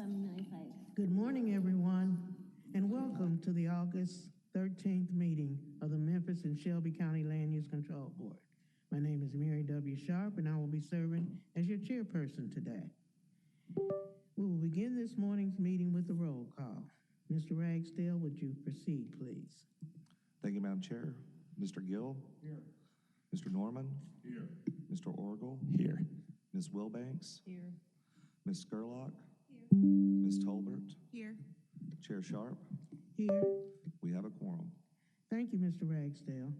595. Good morning, everyone, and welcome to the August 13th meeting of the Memphis and Shelby County Land Use Control Board. My name is Mary W. Sharp, and I will be serving as your chairperson today. We will begin this morning's meeting with a roll call. Mr. Ragsdale, would you proceed, please? Thank you, Madam Chair. Mr. Gill? Here. Mr. Norman? Here. Mr. Oracle? Here. Ms. Wilbanks? Here. Ms. Scurlock? Here. Ms. Tolbert? Here. Chair Sharp? Here. We have a quorum. Thank you, Mr. Ragsdale.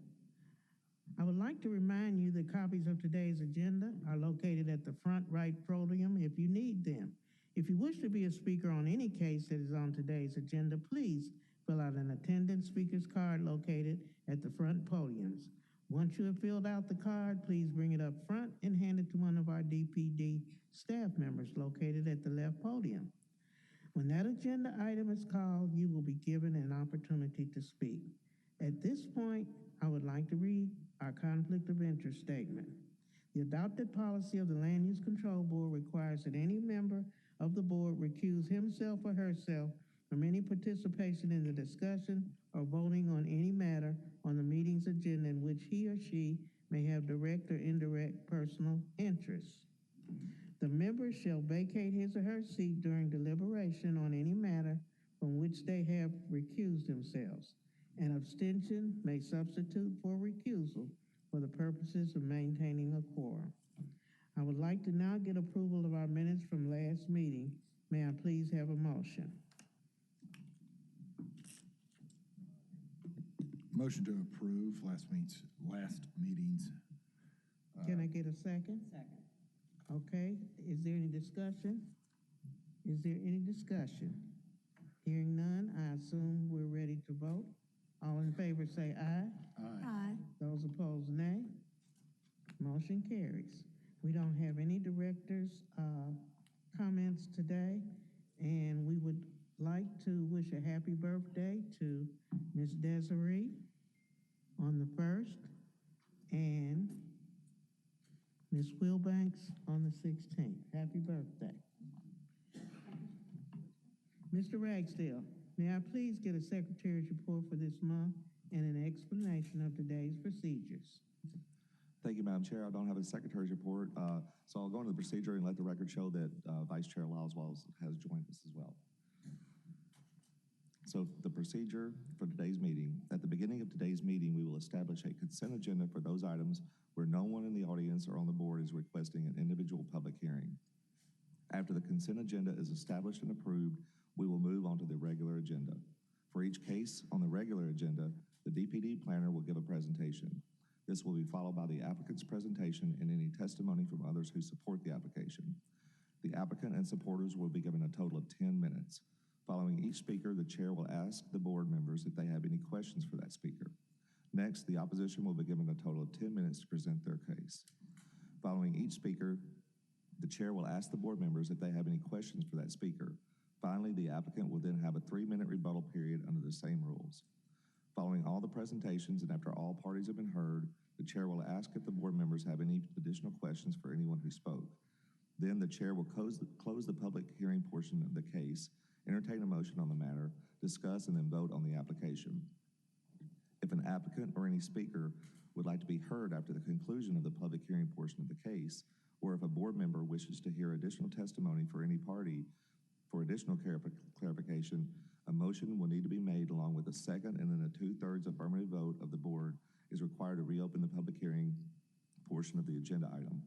I would like to remind you that copies of today's agenda are located at the front right podium if you need them. If you wish to be a speaker on any case that is on today's agenda, please fill out an attendance speaker's card located at the front podiums. Once you have filled out the card, please bring it up front and hand it to one of our DPD staff members located at the left podium. When that agenda item is called, you will be given an opportunity to speak. At this point, I would like to read our conflict of interest statement. The adopted policy of the Land Use Control Board requires that any member of the board recuse himself or herself from any participation in the discussion or voting on any matter on the meeting's agenda in which he or she may have direct or indirect personal interest. The member shall vacate his or her seat during deliberation on any matter from which they have recused themselves. An abstention may substitute for recusal for the purposes of maintaining a quorum. I would like to now get approval of our minutes from last meeting. May I please have a motion? Motion to approve last meeting's. Can I get a second? Second. Okay, is there any discussion? Is there any discussion? Hearing none, I assume we're ready to vote. All in favor say aye. Aye. Aye. Those opposed, nay. Motion carries. We don't have any directors' comments today, and we would like to wish a happy birthday to Miss Desiree on the 1st and Miss Wilbanks on the 16th. Happy birthday. Mr. Ragsdale, may I please get a secretary's report for this month and an explanation of today's procedures? Thank you, Madam Chair. I don't have a secretary's report, so I'll go into the procedure and let the record show that Vice Chair Lowell has joined us as well. So the procedure for today's meeting: at the beginning of today's meeting, we will establish a consent agenda for those items where no one in the audience or on the board is requesting an individual public hearing. After the consent agenda is established and approved, we will move on to the regular agenda. For each case on the regular agenda, the DPD planner will give a presentation. This will be followed by the applicant's presentation and any testimony from others who support the application. The applicant and supporters will be given a total of 10 minutes. Following each speaker, the chair will ask the board members if they have any questions for that speaker. Next, the opposition will be given a total of 10 minutes to present their case. Following each speaker, the chair will ask the board members if they have any questions for that speaker. Finally, the applicant will then have a 3-minute rebuttal period under the same rules. Following all the presentations and after all parties have been heard, the chair will ask if the board members have any additional questions for anyone who spoke. Then the chair will close the public hearing portion of the case, entertain a motion on the matter, discuss, and then vote on the application. If an applicant or any speaker would like to be heard after the conclusion of the public hearing portion of the case, or if a board member wishes to hear additional testimony for any party for additional clarification, a motion will need to be made along with a second and then a 2/3 affirmative vote of the board is required to reopen the public hearing portion of the agenda item.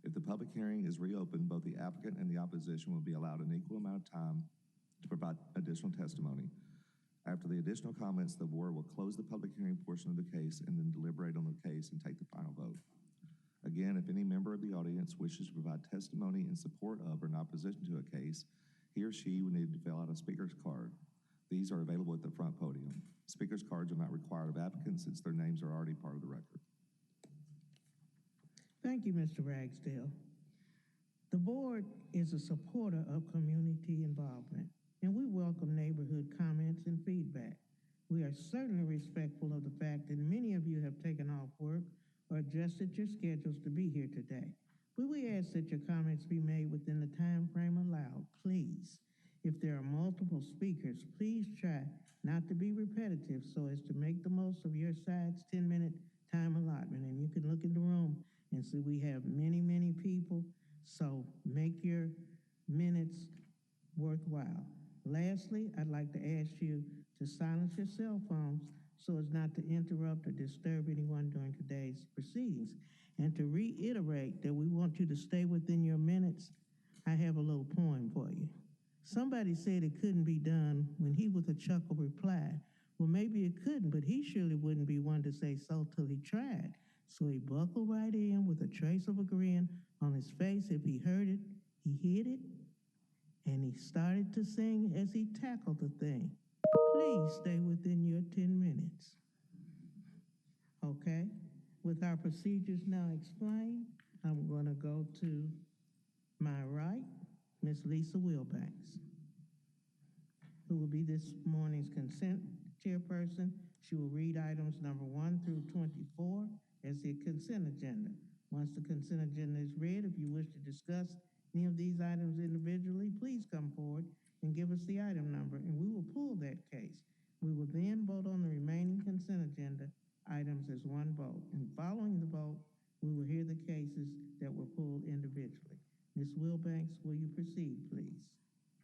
If the public hearing is reopened, both the applicant and the opposition will be allowed an equal amount of time to provide additional testimony. After the additional comments, the board will close the public hearing portion of the case and then deliberate on the case and take the final vote. Again, if any member of the audience wishes to provide testimony in support of or in opposition to a case, he or she will need to fill out a speaker's card. These are available at the front podium. Speaker's cards are not required of applicants since their names are already part of the record. Thank you, Mr. Ragsdale. The board is a supporter of community involvement, and we welcome neighborhood comments and feedback. We are certainly respectful of the fact that many of you have taken off work or adjusted your schedules to be here today. But we ask that your comments be made within the time frame allowed, please. If there are multiple speakers, please try not to be repetitive so as to make the most of your side's 10-minute time allotment. And you can look in the room and see we have many, many people, so make your minutes worthwhile. Lastly, I'd like to ask you to silence your cell phones so as not to interrupt or disturb anyone during today's proceedings. And to reiterate that we want you to stay within your minutes, I have a little poem for you. Somebody said it couldn't be done when he with a chuckle replied, well, maybe it couldn't, but he surely wouldn't be one to say so till he tried. So he buckled right in with a trace of a grin on his face. If he heard it, he hit it, and he started to sing as he tackled the thing. Please stay within your 10 minutes. Okay? With our procedures now explained, I'm going to go to my right, Miss Lisa Wilbanks, who will be this morning's consent chairperson. She will read items number 1 through 24 as the consent agenda. Once the consent agenda is read, if you wish to discuss any of these items individually, please come forward and give us the item number, and we will pull that case. We will then vote on the remaining consent agenda items as one vote. And following the vote, we will hear the cases that were pulled individually. Ms. Wilbanks, will you proceed, please?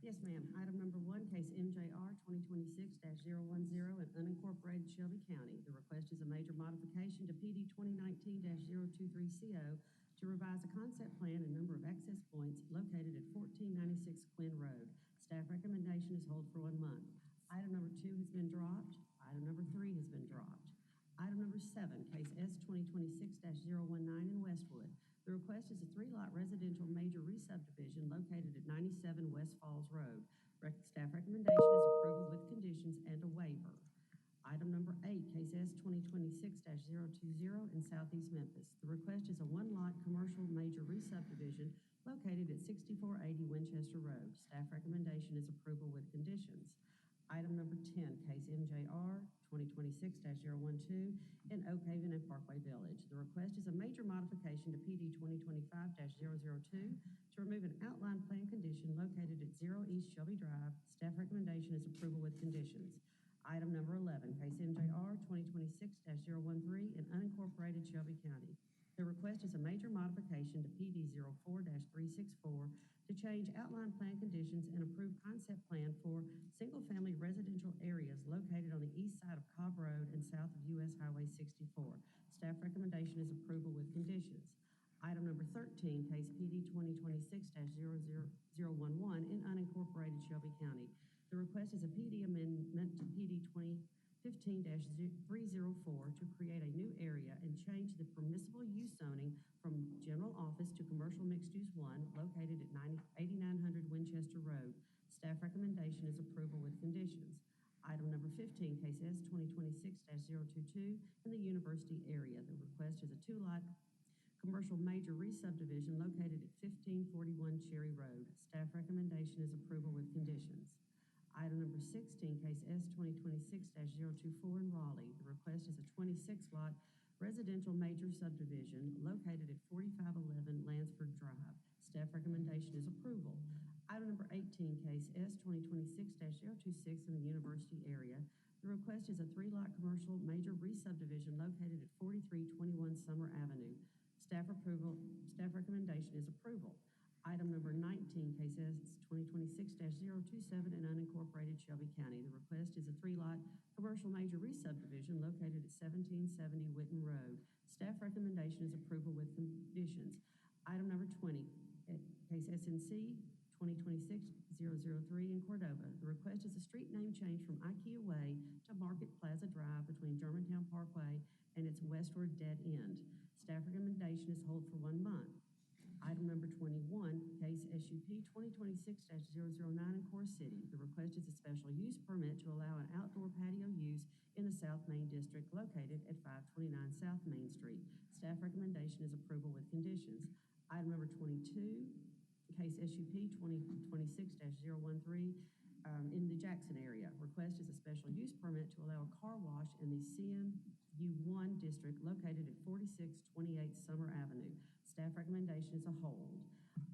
Yes, ma'am. Item number 1, case MJR 2026-010 in unincorporated Shelby County. The request is a major modification to PD 2019-023CO to revise a concept plan and number of access points located at 1496 Quinn Road. Staff recommendation is hold for 1 month. Item number 2 has been dropped. Item number 3 has been dropped. Item number 7, case S 2026-019 in Westwood. The request is a 3-lot residential major re-subdivision located at 97 West Falls Road. Staff recommendation is approval with conditions and a waiver. Item number 8, case S 2026-020 in Southeast Memphis. The request is a 1-lot commercial major re-subdivision located at 6480 Winchester Road. Staff recommendation is approval with conditions. Item number 10, case MJR 2026-012 in Oak Haven and Parkway Village. The request is a major modification to PD 2025-002 to remove an outline plan condition located at 0 East Shelby Drive. Staff recommendation is approval with conditions. Item number 11, case MJR 2026-013 in unincorporated Shelby County. The request is a major modification to PD 04-364 to change outline plan conditions and approve concept plan for single-family residential areas located on the east side of Cobb Road and south of US Highway 64. Staff recommendation is approval with conditions. Item number 13, case PD 2026-00011 in unincorporated Shelby County. The request is a PD amendment to PD 2015-304 to create a new area and change the permissible use zoning from general office to commercial mixed-use 1 located at 8900 Winchester Road. Staff recommendation is approval with conditions. Item number 15, case S 2026-022 in the University area. The request is a 2-lot commercial major re-subdivision located at 1541 Cherry Road. Staff recommendation is approval with conditions. Item number 16, case S 2026-024 in Raleigh. The request is a 26-lot residential major subdivision located at 4511 Lansford Drive. Staff recommendation is approval. Item number 18, case S 2026-026 in the University area. The request is a 3-lot commercial major re-subdivision located at 4321 Summer Avenue. Staff recommendation is approval. Item number 19, case S 2026-027 in unincorporated Shelby County. The request is a 3-lot commercial major re-subdivision located at 1770 Witten Road. Staff recommendation is approval with conditions. Item number 20, case SNC 2026-003 in Cordova. The request is a street name change from IKEA Way to Market Plaza Drive between Germantown Parkway and its westward dead end. Staff recommendation is hold for 1 month. Item number 21, case SUP 2026-009 in Core City. The request is a special use permit to allow an outdoor patio use in the South Main District located at 529 South Main Street. Staff recommendation is approval with conditions. Item number 22, case SUP 2026-013 in the Jackson area. Request is a special use permit to allow a car wash in the CMU1 district located at 4628 Summer Avenue. Staff recommendation is a hold.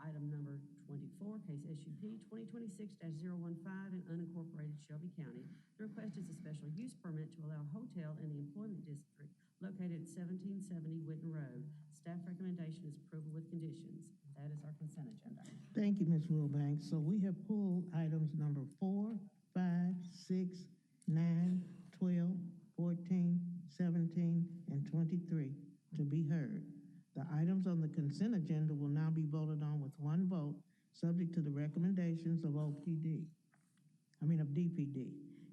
Item number 24, case SUP 2026-015 in unincorporated Shelby County. The request is a special use permit to allow a hotel in the employment district located at 1770 Witten Road. Staff recommendation is approval with conditions. That is our consent agenda. Thank you, Ms. Wilbanks. So we have pulled items number 4, 5, 6, 9, 12, 14, 17, and 23 to be heard. The items on the consent agenda will now be voted on with one vote, subject to the recommendations of DPD.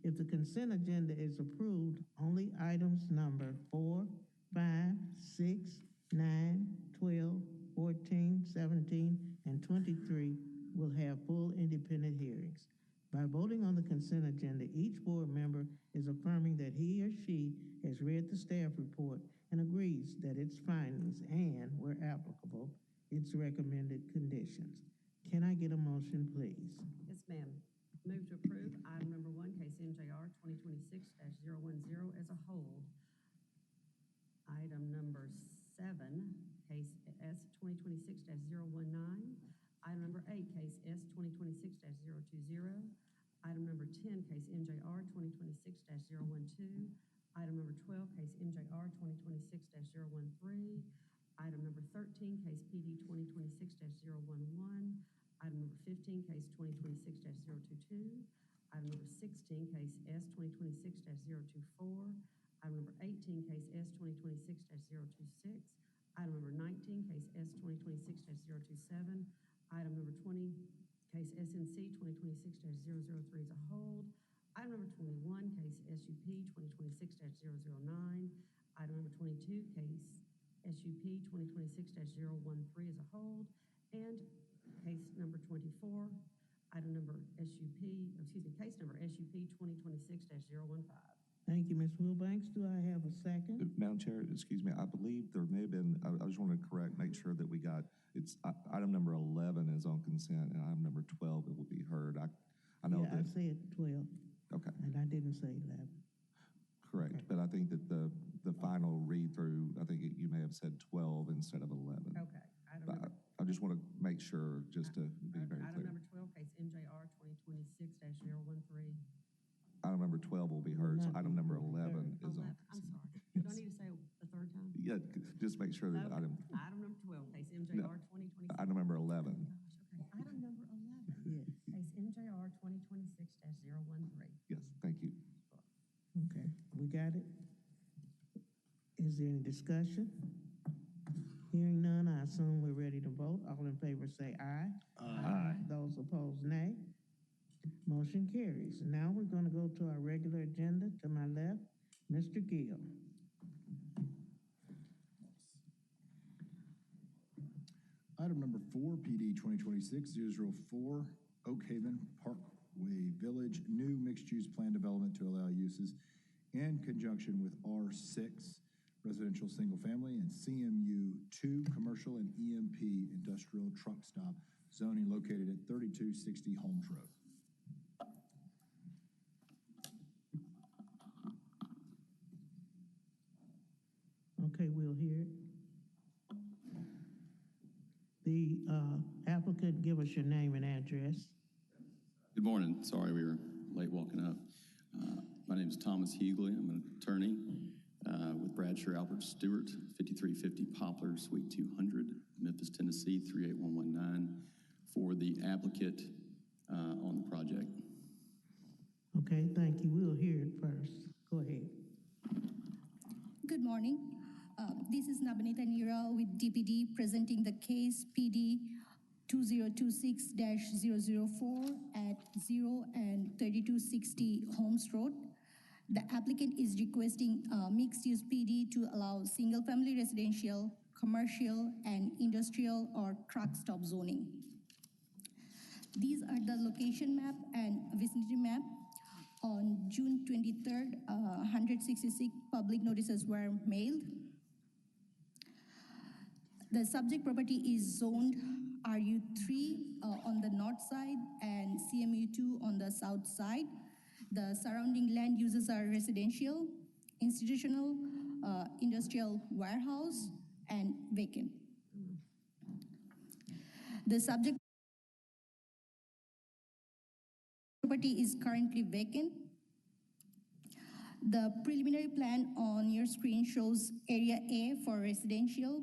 If the consent agenda is approved, only items number 4, 5, 6, 9, 12, 14, 17, and 23 will have full independent hearings. By voting on the consent agenda, each board member is affirming that he or she has read the staff report and agrees that its findings and, where applicable, its recommended conditions. Can I get a motion, please? Yes, ma'am. Move to approve item number 1, case NJR 2026-010 as a whole. Item number 7, case S 2026-019. Item number 8, case S 2026-020. Item number 10, case NJR 2026-012. Item number 12, case NJR 2026-013. Item number 13, case PD 2026-011. Item number 15, case 2026-022. Item number 16, case S 2026-024. Item number 18, case S 2026-026. Item number 19, case S 2026-027. Item number 20, case SNC 2026-003 as a whole. Item number 21, case SUP 2026-009. Item number 22, case SUP 2026-013 as a whole. And case number 24, case number SUP 2026-015. Thank you, Ms. Wilbanks. Do I have a second? Madam Chair, excuse me, I believe there may have been, I just want to make sure that we got, it's item number 11 is on consent, and item number 12, it will be heard. I know Yeah, I that. said 12, Okay, and I didn't say 11. correct. Okay. But I think that the final read-through, I think you may have said 12 instead of 11. Okay. Item But number, I just want to make sure, just to be very item clear. number 12, case NJR 2026-013. Item number 12 will be heard, so Not item number will be 11 heard. is on. I'm sorry. Do I need to say the third time? Yeah, just make sure that Okay. item Item number 12, case NJR 2026. Item number 11. Gosh, okay. Item number 11. Yes. Case NJR 2026-013. Yes, thank you. Okay, we got it? Is there any discussion? Hearing none, I assume we're ready to vote. All in favor say aye. Aye. Those opposed, nay. Motion carries. Now we're going to go to our regular agenda. To my left, Mr. Gill. Item number 4, PD 2026-004, Oak Haven Parkway Village, new mixed-use plan development to allow uses in conjunction with R6 residential single-family and CMU2 commercial and EMP industrial truck stop zoning located at 3260 Holmes Road. Okay, we'll hear it. The applicant, give us your name and address. Good morning. Sorry we were late walking up. My name is Thomas Hughley. I'm an attorney with Bradshaw Albert Stewart, 5350 Poplar, Suite 200, Memphis, Tennessee, 38119, for the applicant on the project. Okay, thank you. We'll hear it first. Go ahead. Good morning. This is Nabanita Nira with DPD presenting the case PD 2026-004 at 0 and 3260 Holmes Road. The applicant is requesting mixed-use PD to allow single-family residential, commercial, and industrial or truck stop zoning. These are the location map and vicinity map. On June 23rd, 166 public notices were mailed. The subject property is zoned RU3 on the north side and CMU2 on the south side. The surrounding land uses are residential, institutional, industrial warehouse, and vacant. The subject property is currently vacant. The preliminary plan on your screen shows Area A for residential,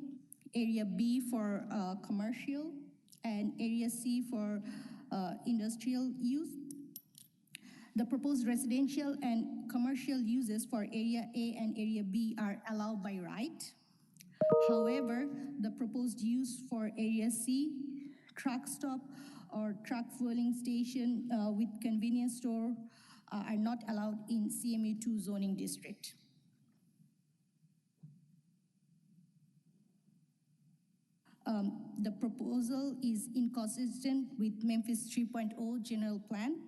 Area B for commercial, and Area C for industrial use. The proposed residential and commercial uses for Area A and Area B are allowed by right. However, the proposed use for Area C, truck stop or truck fueling station with convenience store are not allowed in CMU2 zoning district. The proposal is inconsistent with Memphis 3.0 general plan.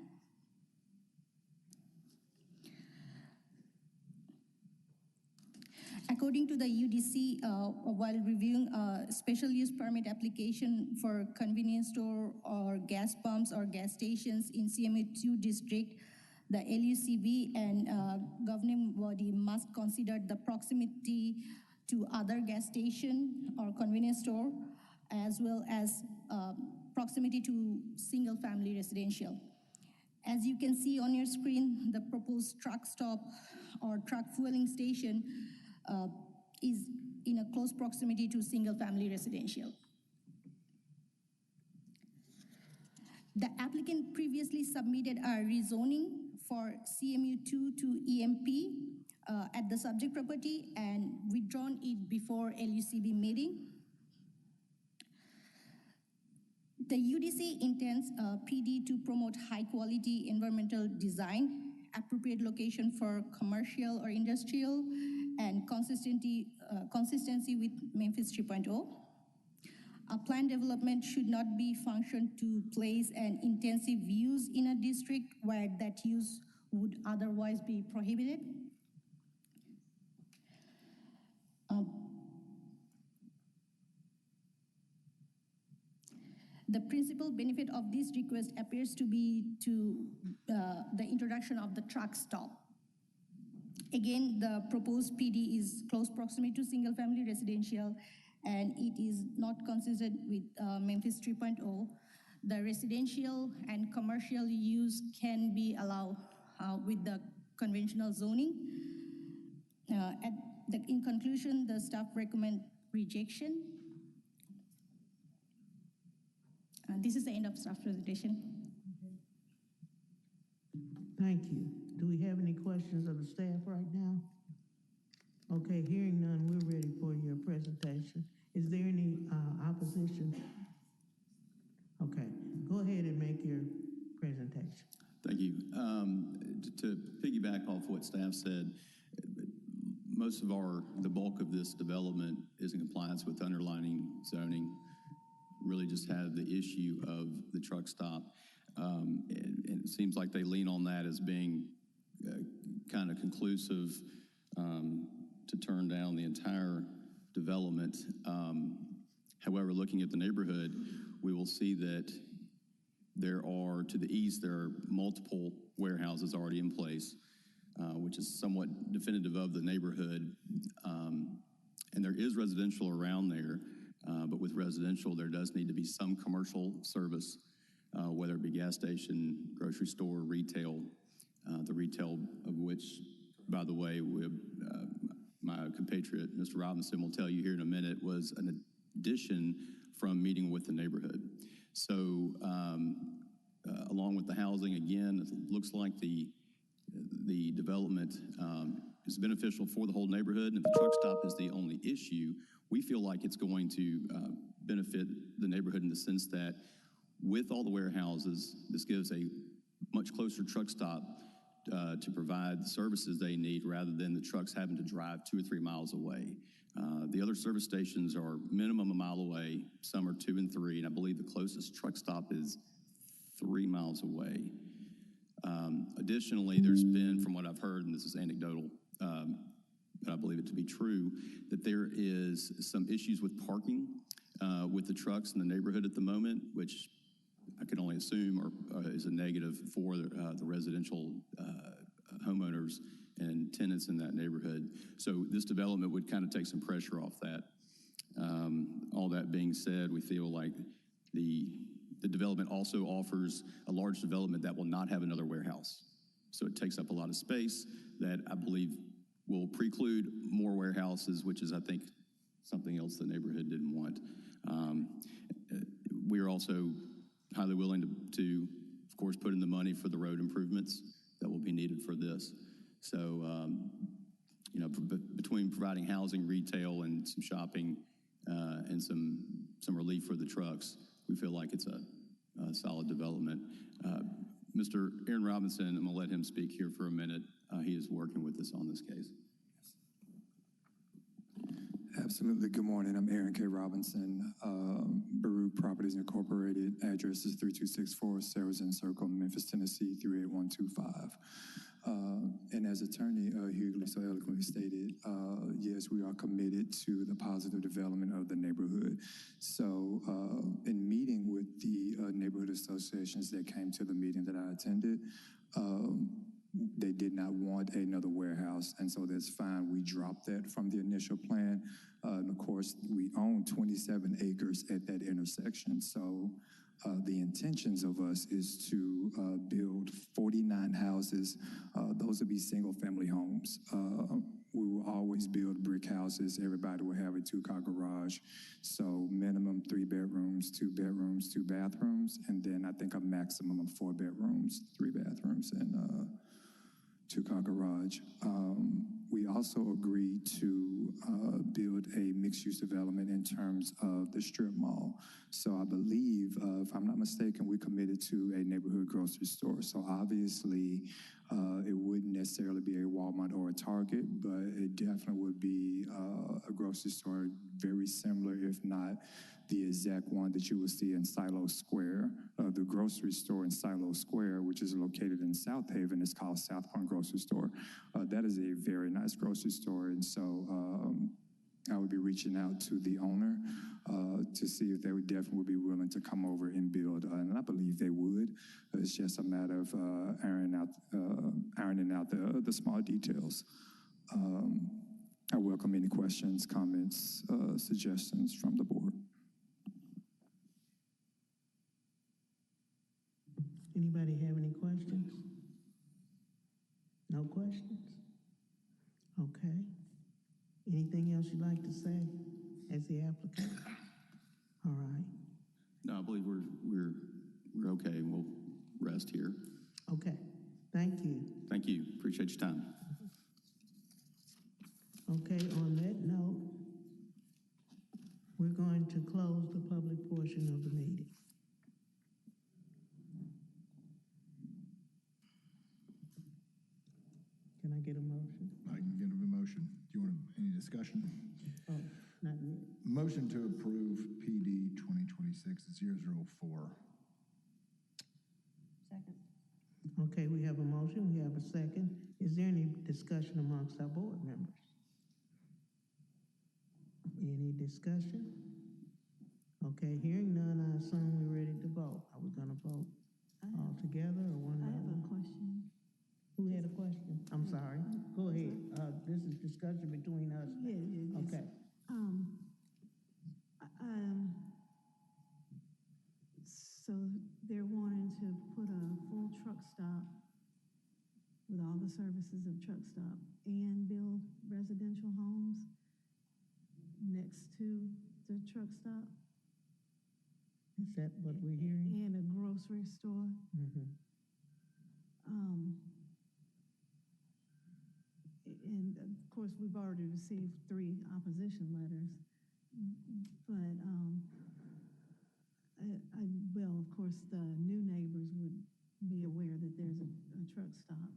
According to the UDC, while reviewing a special use permit application for convenience store or gas pumps or gas stations in CMU2 district, the LUCB and governing body must consider the proximity to other gas station or convenience store, as well as proximity to single family residential. As you can see on your screen, the proposed truck stop or truck fueling station is in a close proximity to single-family residential. The applicant previously submitted a rezoning for CMU2 to EMP at the subject property and withdrawn it before LUCB meeting. The UDC intends PD to promote high-quality environmental design, appropriate location for commercial or industrial, and consistency with Memphis 3.0. A planned development should not be functioned to place an intensive use in a district where that use would otherwise be prohibited. The principal benefit of this request appears to be the introduction of the truck stop. Again, the proposed PD is close proximity to single-family residential, and it is not consistent with Memphis 3.0. The residential and commercial use can be allowed with the conventional zoning. In conclusion, the staff recommend rejection. This is the end of staff presentation. Thank you. Do we have any questions of the staff right now? Okay, hearing none, we're ready for your presentation. Is there any opposition? Okay, go ahead and make your presentation. Thank you. To piggyback off what staff said, most of the bulk of this development is in compliance with underlying zoning. Really just have the issue of the truck stop. And it seems like they lean on that as being kind of conclusive to turn down the entire development. However, looking at the neighborhood, we will see that to the east, there are multiple warehouses already in place, which is somewhat definitive of the neighborhood. And there is residential around there, but with residential, there does need to be some commercial service, whether it be gas station, grocery store, retail, the retail of which, by the way, my compatriot, Mr. Robinson, will tell you here in a minute, was an addition from meeting with the neighborhood. So along with the housing, again, it looks like the development is beneficial for the whole neighborhood. And if the truck stop is the only issue, we feel like it's going to benefit the neighborhood in the sense that with all the warehouses, this gives a much closer truck stop to provide the services they need rather than the trucks having to drive 2 or 3 miles away. The other service stations are minimum a mile away. Some are 2 and 3, and I believe the closest truck stop is 3 miles away. Additionally, there's been, from what I've heard, and this is anecdotal, but I believe it to be true, that there is some issues with parking with the trucks in the neighborhood at the moment, which I can only assume is a negative for the residential homeowners and tenants in that neighborhood. So this development would kind of take some pressure off that. All that being said, we feel like the development also offers a large development that will not have another warehouse. So it takes up a lot of space that I believe will preclude more warehouses, which is, I think, something else the neighborhood didn't want. We are also highly willing to, of course, put in the money for the road improvements that will be needed for this. So, you know, between providing housing, retail, and some shopping, and some relief for the trucks, we feel like it's a solid development. Mr. Aaron Robinson, I'm gonna let him speak here for a minute. He is working with us on this case. Absolutely. Good morning. I'm Aaron K. Robinson, Baruch Properties Incorporated. Address is 3264 Saracen Circle, Memphis, Tennessee, 38125. And as Attorney Hughley so eloquently stated, yes, we are committed to the positive development of the neighborhood. So in meeting with the neighborhood associations that came to the meeting that I attended, they did not want another warehouse, and so that's fine. We dropped that from the initial plan. And of course, we own 27 acres at that intersection. So the intentions of us is to build 49 houses. Those would be single-family homes. We will always build brick houses. Everybody will have a two-car garage. So minimum 3 bedrooms, 2 bedrooms, 2 bathrooms, and then I think a maximum of 4 bedrooms, 3 bathrooms, and 2-car garage. We also agreed to build a mixed-use development in terms of the strip mall. So I believe, if I'm not mistaken, we committed to a neighborhood grocery store. So obviously, it wouldn't necessarily be a Walmart or a Target, but it definitely would be a grocery store very similar, if not the exact one that you will see in Silo Square. The grocery store in Silo Square, which is located in South Haven, is called South Point Grocery Store. That is a very nice grocery store, and so I would be reaching out to the owner to see if they would definitely be willing to come over and build, and I believe they would. It's just a matter of ironing out the small details. I welcome any questions, comments, suggestions from the board. Anybody have any questions? No questions? Okay. Anything else you'd like to say as the applicant? All right. No, I believe we're okay. We'll rest here. Okay. Thank you. Thank you. Appreciate your time. Okay, on that note, we're going to close the public portion of the meeting. Can I get a motion? I can give a motion. Do you want any discussion? Oh, not yet. Motion to approve PD 2026-004. Second. Okay, we have a motion, we have a second. Is there any discussion amongst our board members? Any discussion? Okay, hearing none, I assume we're ready to vote. Are we gonna vote all together or one by I have one? a question. Who had a question? I'm sorry. Go ahead. This is discussion between us. Yeah. Okay. So they're wanting to put a full truck stop with all the services of truck stop and build residential homes next to the truck stop Is that what we're hearing? and a grocery store. Mm-hmm. And of course, we've already received 3 opposition letters, but well, of course, the new neighbors would be aware that there's a truck stop.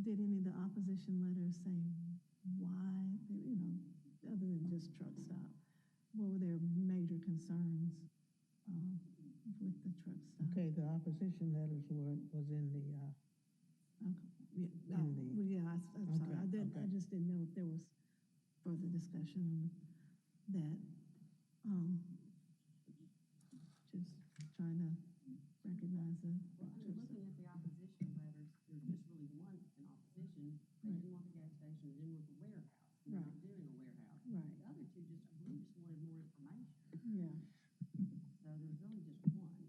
Did any of the opposition letters say why, other than just truck stop? What were their major concerns with the truck stop? Okay, the opposition letters was in the, Okay. Yeah, I'm sorry. Okay. I just didn't know if there was further discussion on that. Just trying to recognize the. Well, looking at the opposition letters, there's just really one in opposition. They didn't want the gas station, they didn't want the warehouse. They're not doing a warehouse. Right. The other two just, I believe, just wanted more information. Yeah. So there's really just one.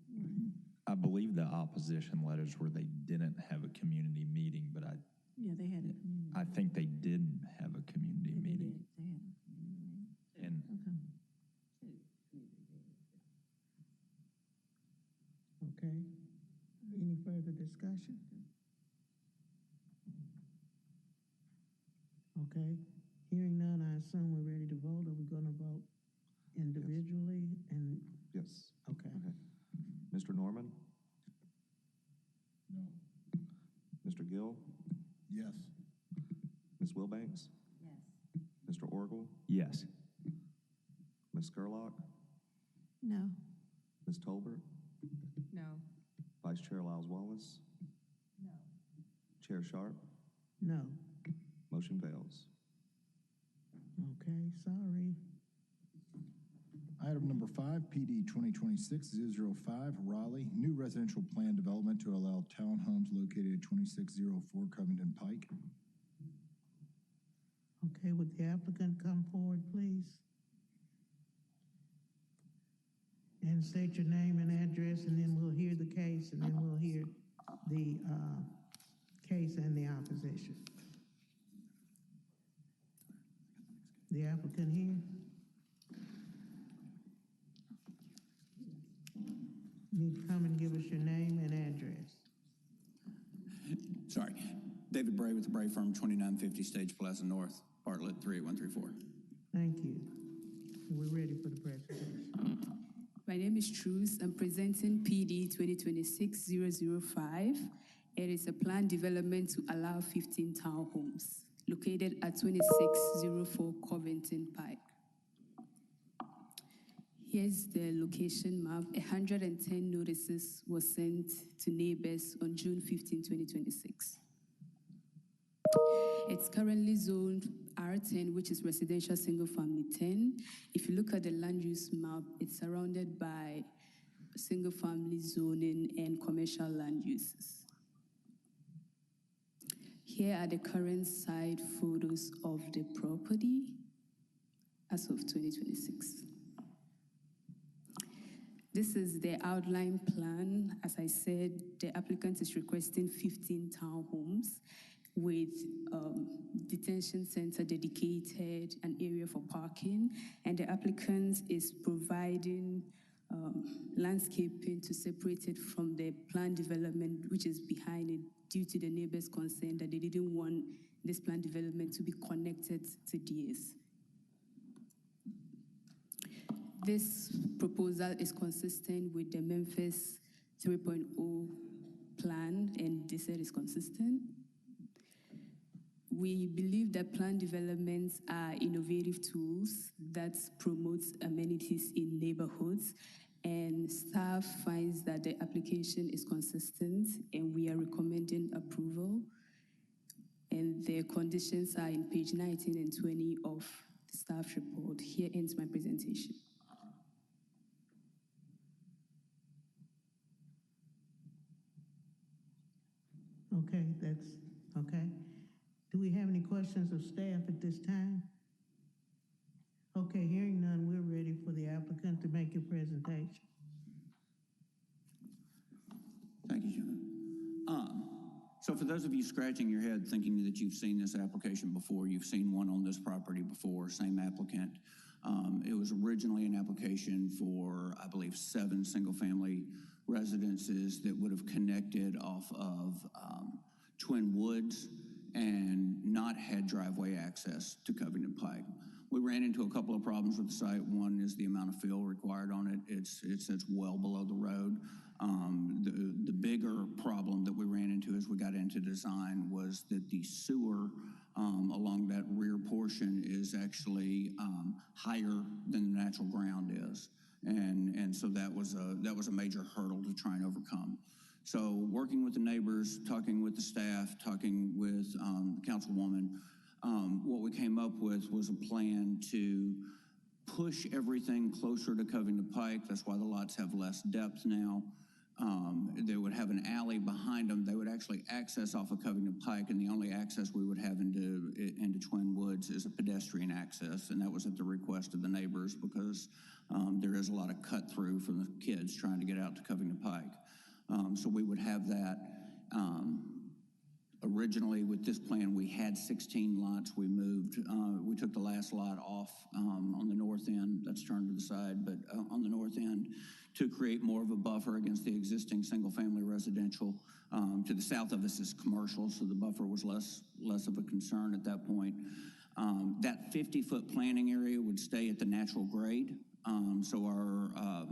believe the opposition letters were they didn't have a community meeting, but Yeah, they had a community. I think they didn't have a community They meeting. did. They had a community meeting. And Okay. Any further discussion? Okay. Hearing none, I assume we're ready to vote. Are we gonna vote individually and, Yes. okay. Okay. Mr. Norman? No. Mr. Gill? Yes. Ms. Wilbanks? Yes. Mr. Orgel? yes. Ms. Scurlock? No. Ms. Tolbert? No. Vice Chair Lyles Wallace? No. Chair Sharp? No. Motion fails. Okay, sorry. Item number 5, PD 2026-005, Raleigh, new residential plan development to allow townhomes located at 2604 Covington Pike. Okay, would the applicant come forward, please? And state your name and address, and then we'll hear the case, and then we'll hear the case and the opposition. The applicant here? You need to come and give us your name and address. Sorry. David Bray with the Bray Firm, 2950 Stage Plaza North, Bartlett 38134. Thank you. We're ready for the presentation. My name is Truce. I'm presenting PD 2026-005. It is a planned development to allow 15 townhomes located at 2604 Covington Pike. Here's the location map. 110 notices were sent to neighbors on June 15, 2026. It's currently zoned R10, which is residential single family 10. If you look at the land use map, it's surrounded by single family zoning and commercial land uses. Here are the current site photos of the property as of 2026. This is the outline plan. As I said, the applicant is requesting 15 townhomes with detention center dedicated, an area for parking, and the applicant is providing landscaping to separate it from the planned development, which is behind it, due to the neighbors' concern that they didn't want this planned development to be connected to DS. This proposal is consistent with the Memphis 3.0 plan, and they said it's consistent. We believe that planned developments are innovative tools that promote amenities in neighborhoods, and staff finds that the application is consistent, and we are recommending approval. And the conditions are in page 19 and 20 of the staff report. Here ends my presentation. Okay, that's, okay. Do we have any questions of staff at this time? Okay, hearing none, we're ready for the applicant to make your presentation. Thank you, Shannon. So for those of you scratching your head thinking that you've seen this application before, you've seen one on this property before, same applicant. It was originally an application for, I believe, 7 single-family residences that would have connected off of Twin Woods and not had driveway access to Covington Pike. We ran into a couple of problems with the site. One is the amount of fill required on it. It sits well below the road. The bigger problem that we ran into as we got into design was that the sewer along that rear portion is actually higher than the natural ground is. And so that was a major hurdle to try and overcome. So working with the neighbors, talking with the staff, talking with the councilwoman, what we came up with was a plan to push everything closer to Covington Pike. That's why the lots have less depth now. They would have an alley behind them. They would actually access off of Covington Pike, and the only access we would have into Twin Woods is a pedestrian access, and that was at the request of the neighbors because there is a lot of cut through from the kids trying to get out to Covington Pike. So we would have that. Originally, with this plan, we had 16 lots. We moved, we took the last lot off on the north end, that's turned to the side, but on the north end, to create more of a buffer against the existing single-family residential. To the south of us is commercial, so the buffer was less of a concern at that point. That 50-foot planting area would stay at the natural grade, so our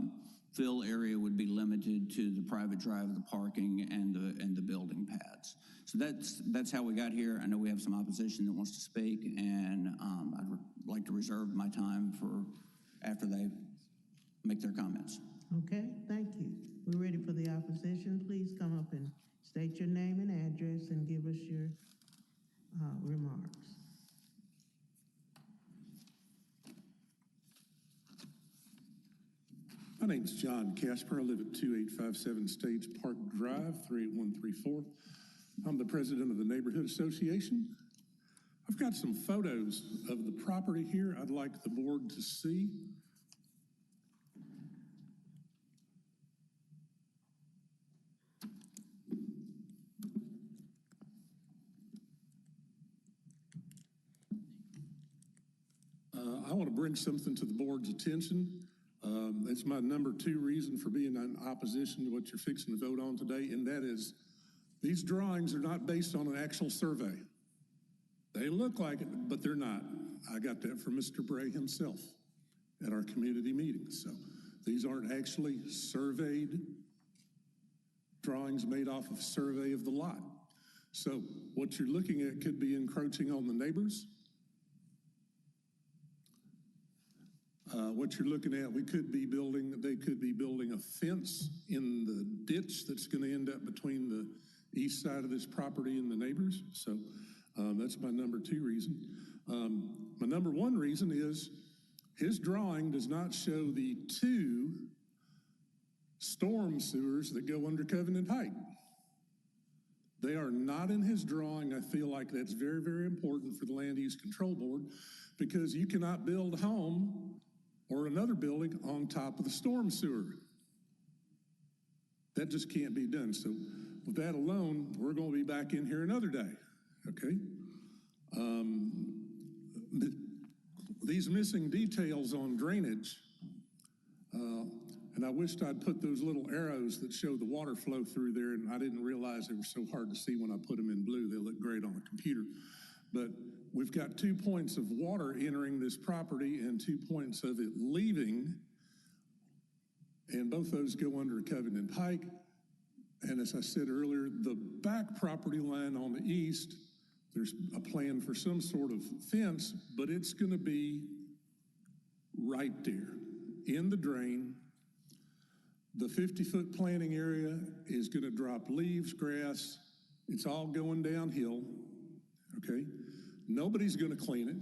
fill area would be limited to the private drive, the parking, and the building pads. So that's how we got here. I know we have some opposition that wants to speak, and I'd like to reserve my time for after they make their comments. Okay, thank you. We're ready for the opposition. Please come up and state your name and address and give us your remarks. My name's John Casper. I live at 2857 Stage Park Drive, 38134. I'm the president of the Neighborhood Association. I've got some photos of the property here I'd like the board to see. I want to bring something to the board's attention. It's my number 2 reason for being in opposition to what you're fixing to vote on today, and that is these drawings are not based on an actual survey. They look like it, but they're not. I got that from Mr. Bray himself at our community meeting. So these aren't actually surveyed drawings made off of a survey of the lot. So what you're looking at could be encroaching on the neighbors. What you're looking at, they could be building a fence in the ditch that's going to end up between the east side of this property and the neighbors. So that's my number 2 reason. My number 1 reason is his drawing does not show the 2 storm sewers that go under Covenant Height. They are not in his drawing. I feel like that's very, very important for the Land Use Control Board, because you cannot build a home or another building on top of the storm sewer. That just can't be done. So with that alone, we're going to be back in here another day, okay? These missing details on drainage, and I wished I'd put those little arrows that show the water flow through there, and I didn't realize they were so hard to see when I put them in blue. They look great on a computer. But we've got 2 points of water entering this property and 2 points of it leaving, and both those go under Covenant Pike. And as I said earlier, the back property line on the east, there's a plan for some sort of fence, but it's going to be right there in the drain. The 50-foot planting area is going to drop leaves, grass. It's all going downhill, okay? Nobody's going to clean it.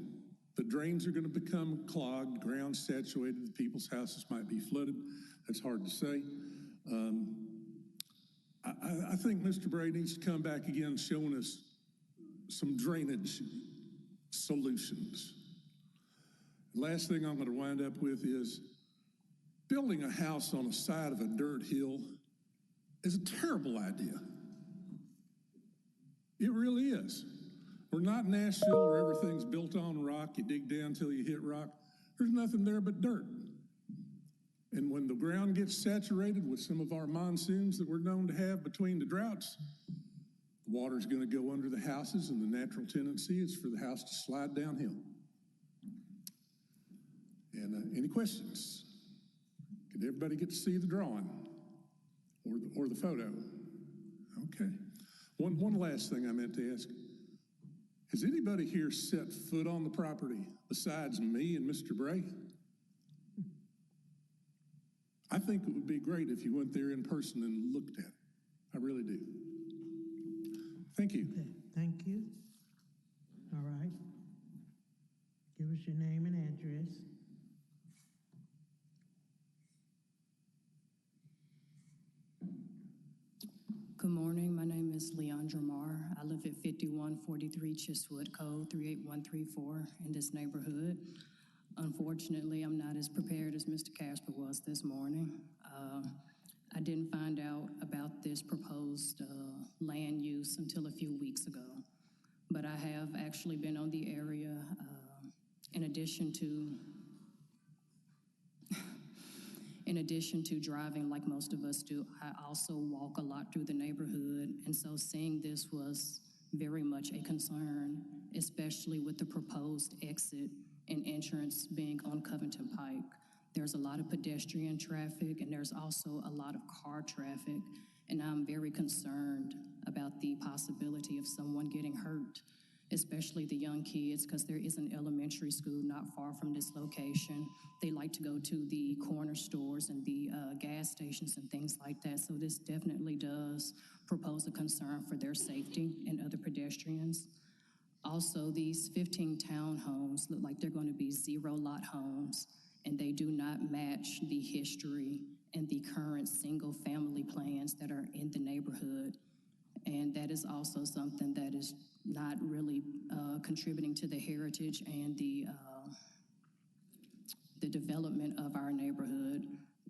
The drains are going to become clogged, ground saturated. People's houses might be flooded. That's hard to say. I think Mr. Bray needs to come back again showing us some drainage solutions. Last thing I'm going to wind up with is building a house on the side of a dirt hill is a terrible idea. It really is. We're not Nashville where everything's built on rock. You dig down till you hit rock. There's nothing there but dirt. And when the ground gets saturated with some of our monsoons that we're known to have between the droughts, the water's going to go under the houses, and the natural tendency is for the house to slide downhill. And any questions? Did everybody get to see the drawing or the photo? Okay. One last thing I meant to ask. Has anybody here set foot on the property besides me and Mr. Bray? I think it would be great if you went there in person and looked at it. I really do. Thank you. Okay, thank you. All right. Give us your name and address. Good morning. My name is Leandra Marr. I live at 5143 Chiswood Code 38134 in this neighborhood. Unfortunately, I'm not as prepared as Mr. Casper was this morning. I didn't find out about this proposed land use until a few weeks ago. But I have actually been on the area in addition to driving like most of us do. I also walk a lot through the neighborhood, and so seeing this was very much a concern, especially with the proposed exit and entrance being on Covington Pike. There's a lot of pedestrian traffic, and there's also a lot of car traffic, and I'm very concerned about the possibility of someone getting hurt, especially the young kids, because there is an elementary school not far from this location. They like to go to the corner stores and the gas stations and things like that, so this definitely does propose a concern for their safety and other pedestrians. Also, these 15 townhomes look like they're going to be zero-lot homes, and they do not match the history and the current single-family plans that are in the neighborhood. And that is also something that is not really contributing to the heritage and the development of our neighborhood.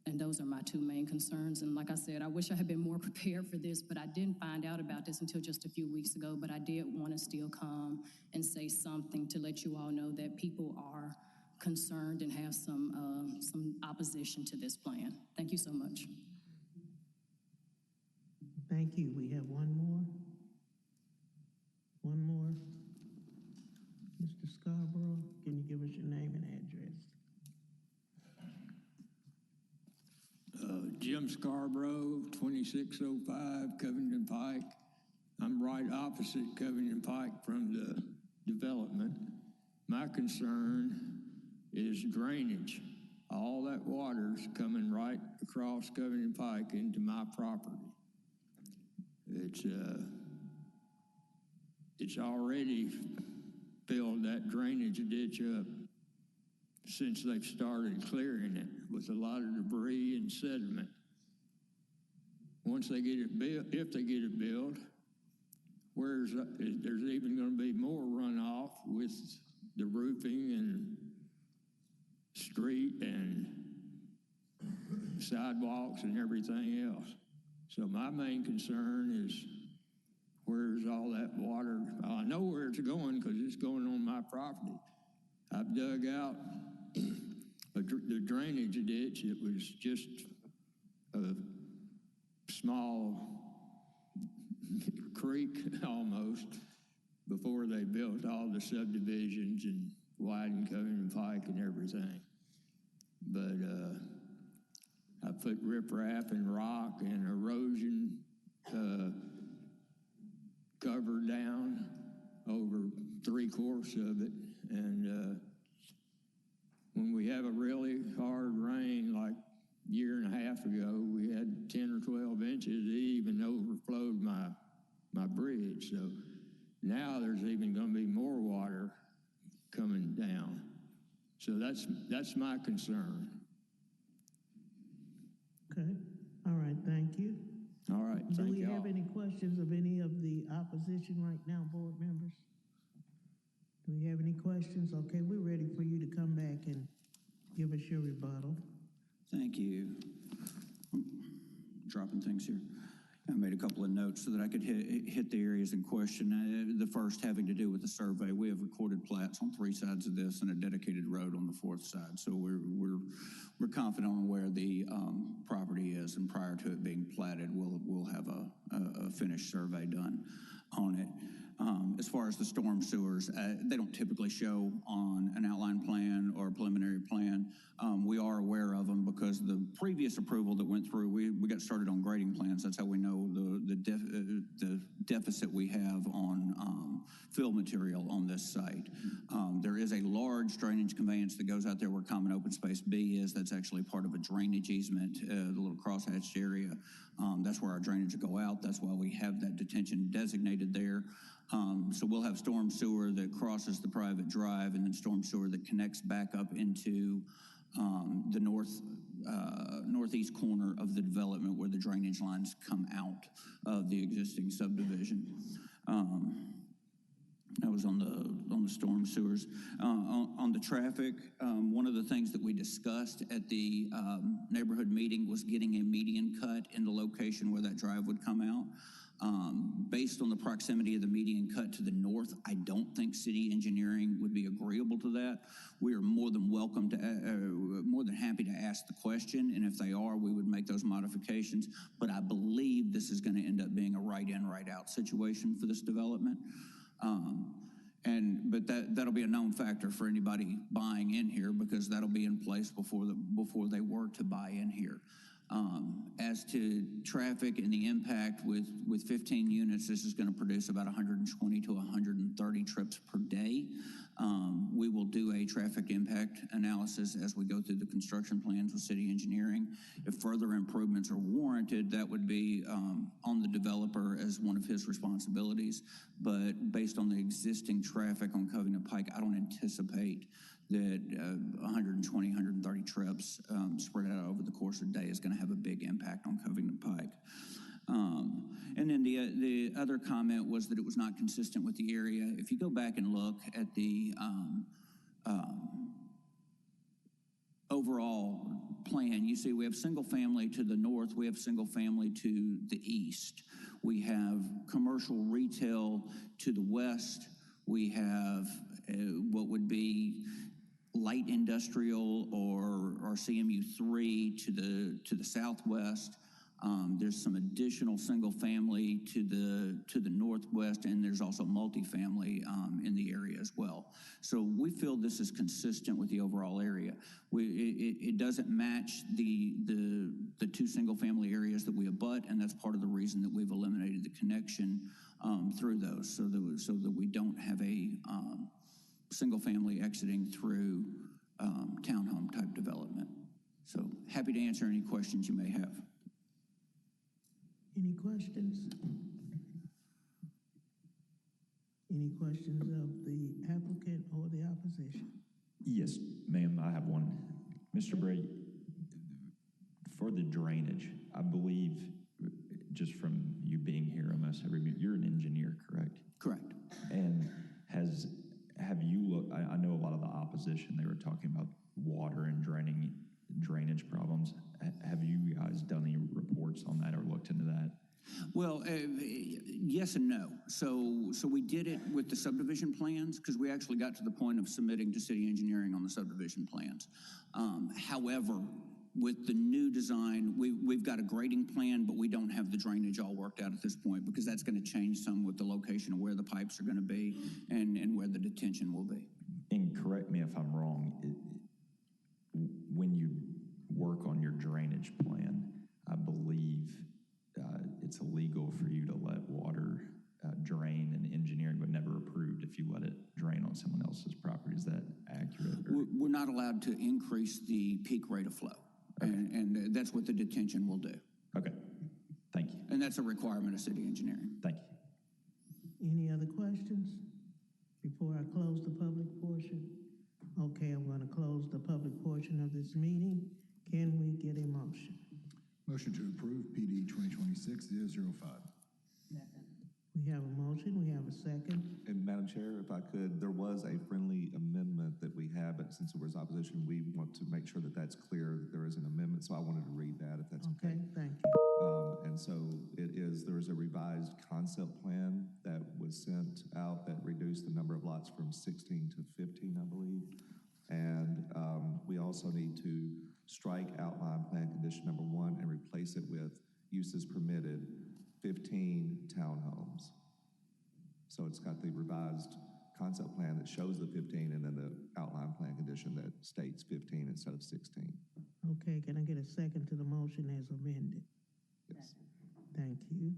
And those are my two main concerns. And like I said, I wish I had been more prepared for this, but I didn't find out about this until just a few weeks ago. But I did want to still come and say something to let you all know that people are concerned and have some opposition to this plan. Thank you so much. Thank you. We have one more. One more. Mr. Scarborough, can you give us your name and address? Jim Scarborough, 2605 Covington Pike. I'm right opposite Covington Pike from the development. My concern is drainage. All that water's coming right across Covington Pike into my property. It's already filled that drainage ditch up since they've started clearing it with a lot of debris and sediment. Once they get it built, if they get it built, there's even going to be more runoff with the roofing and street and sidewalks and everything else. So my main concern is, where's all that water? I know where it's going because it's going on my property. I've dug out the drainage ditch. It was just a small creek almost before they built all the subdivisions and widened Covington Pike and everything. But I put riprap and rock and erosion cover down over 3/4 of it. And when we have a really hard rain, like a year and a half ago, we had 10 or 12 inches. It even overflowed my bridge. So now there's even going to be more water coming down. So that's my concern. Okay. All right. Thank you. All right. Do Thank we you have all. any questions of any of the opposition right now, board members? Do we have any questions? Okay, we're ready for you to come back and give us your rebuttal. Thank you. Dropping things here. I made a couple of notes so that I could hit the areas in question. The first having to do with the survey. We have recorded plats on 3 sides of this and a dedicated road on the 4th side. So we're confident on where the property is, and prior to it being platted, we'll have a finished survey done on it. As far as the storm sewers, they don't typically show on an outline plan or a preliminary plan. We are aware of them because the previous approval that went through, we got started on grading plans. That's how we know the deficit we have on fill material on this site. There is a large drainage conveyance that goes out there where common open space B is. That's actually part of a drainage easement, the little crosshatched area. That's where our drainage will go out. That's why we have that detention designated there. So we'll have storm sewer that crosses the private drive, and then storm sewer that connects back up into the northeast corner of the development where the drainage lines come out of the existing subdivision. That was on the storm sewers. On the traffic, one of the things that we discussed at the neighborhood meeting was getting a median cut in the location where that drive would come out. Based on the proximity of the median cut to the north, I don't think city engineering would be agreeable to that. We are more than welcome to, more than happy to ask the question, and if they are, we would make those modifications. But I believe this is going to end up being a right-in, right-out situation for this development. But that'll be a known factor for anybody buying in here, because that'll be in place before they were to buy in here. As to traffic and the impact with 15 units, this is going to produce about 120 to 130 trips per day. We will do a traffic impact analysis as we go through the construction plans with city engineering. If further improvements are warranted, that would be on the developer as one of his responsibilities. But based on the existing traffic on Covington Pike, I don't anticipate that 120, 130 trips spread out over the course of the day is going to have a big impact on Covington Pike. And then the other comment was that it was not consistent with the area. If you go back and look at the overall plan, you see we have single family to the north, we have single family to the east. We have commercial retail to the west. We have what would be light industrial or CMU3 to the southwest. There's some additional single family to the northwest, and there's also multifamily in the area as well. So we feel this is consistent with the overall area. It doesn't match the two single family areas that we abut, and that's part of the reason that we've eliminated the connection through those, so that we don't have a single family exiting through townhome type development. So happy to answer any questions you may have. Any questions? Any questions of the applicant or the opposition? Yes, ma'am, I have one. Mr. Bray, for the drainage, I believe, just from you being here almost every meeting, you're an engineer, correct? Correct. And have you looked, I know a lot of the opposition, they were talking about water and drainage problems. Have you guys done any reports on that or looked into that? Well, yes and no. So we did it with the subdivision plans, because we actually got to the point of submitting to city engineering on the subdivision plans. However, with the new design, we've got a grading plan, but we don't have the drainage all worked out at this point, because that's going to change some with the location of where the pipes are going to be and where the detention will be. And correct me if I'm wrong, when you work on your drainage plan, I believe it's illegal for you to let water drain, and engineering would never approved if you let it drain on someone else's property. Is that accurate? We're not allowed to increase the peak rate of flow. Okay. And that's what the detention will do. Okay, thank you. And that's a requirement of city engineering. Thank you. Any other questions before I close the public portion? Okay, I'm going to close the public portion of this meeting. Can we get a motion? Motion to approve PD 2026-005. We have a motion, we have a second. And Madam Chair, if I could, there was a friendly amendment that we had, but since there was opposition, we want to make sure that that's clear, that there is an amendment, so I wanted to read that, if that's okay. Okay, thank you. And so there is a revised concept plan that was sent out that reduced the number of lots from 16 to 15, I believe. And we also need to strike outline plan condition number 1 and replace it with uses permitted 15 townhomes. So it's got the revised concept plan that shows the 15 and then the outline plan condition that states 15 instead of 16. Okay, can I get a second to the motion as amended? Yes. Thank you.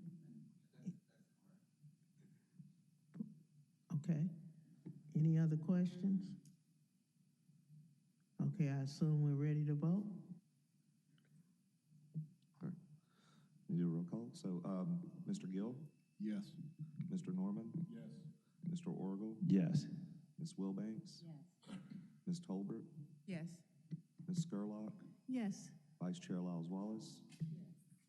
Okay. Any other questions? Okay, I assume we're ready to vote? All right. We do a roll call. So, Mr. Gill? Yes. Mr. Norman? Yes. Mr. Orgel? Yes. Ms. Wilbanks? Yes. Ms. Tolbert? Yes. Ms. Scurlock? Yes. Vice Chair Lyles Wallace? Yes.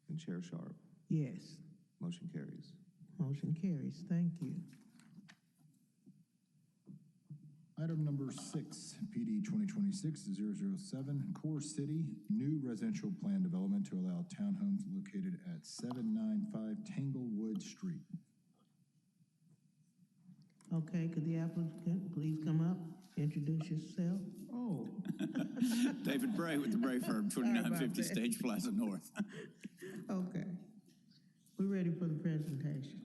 And Chair Sharp? Yes. Motion carries. Motion carries. Thank you. Item number 6, PD 2026-007, Core City, new residential plan development to allow townhomes located at 795 Tanglewood Street. Okay, could the applicant please come up, introduce yourself? Oh. David Bray with the Bray Firm, Sorry about 2950 that. Stage Plaza North. Okay. We're ready for the presentation.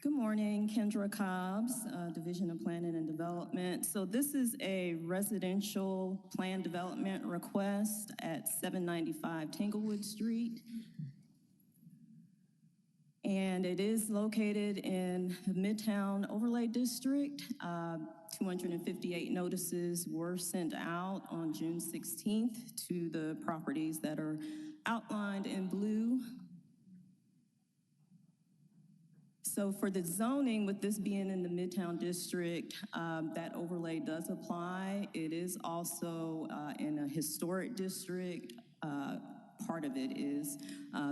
Good morning, Kendra Cobbs, Division of Planning and Development. So this is a residential plan development request at 795 Tanglewood Street. And it is located in the Midtown Overlay District. 258 notices were sent out on June 16th to the properties that are outlined in blue. So for the zoning, with this being in the Midtown District, that overlay does apply. It is also in a historic district. Part of it is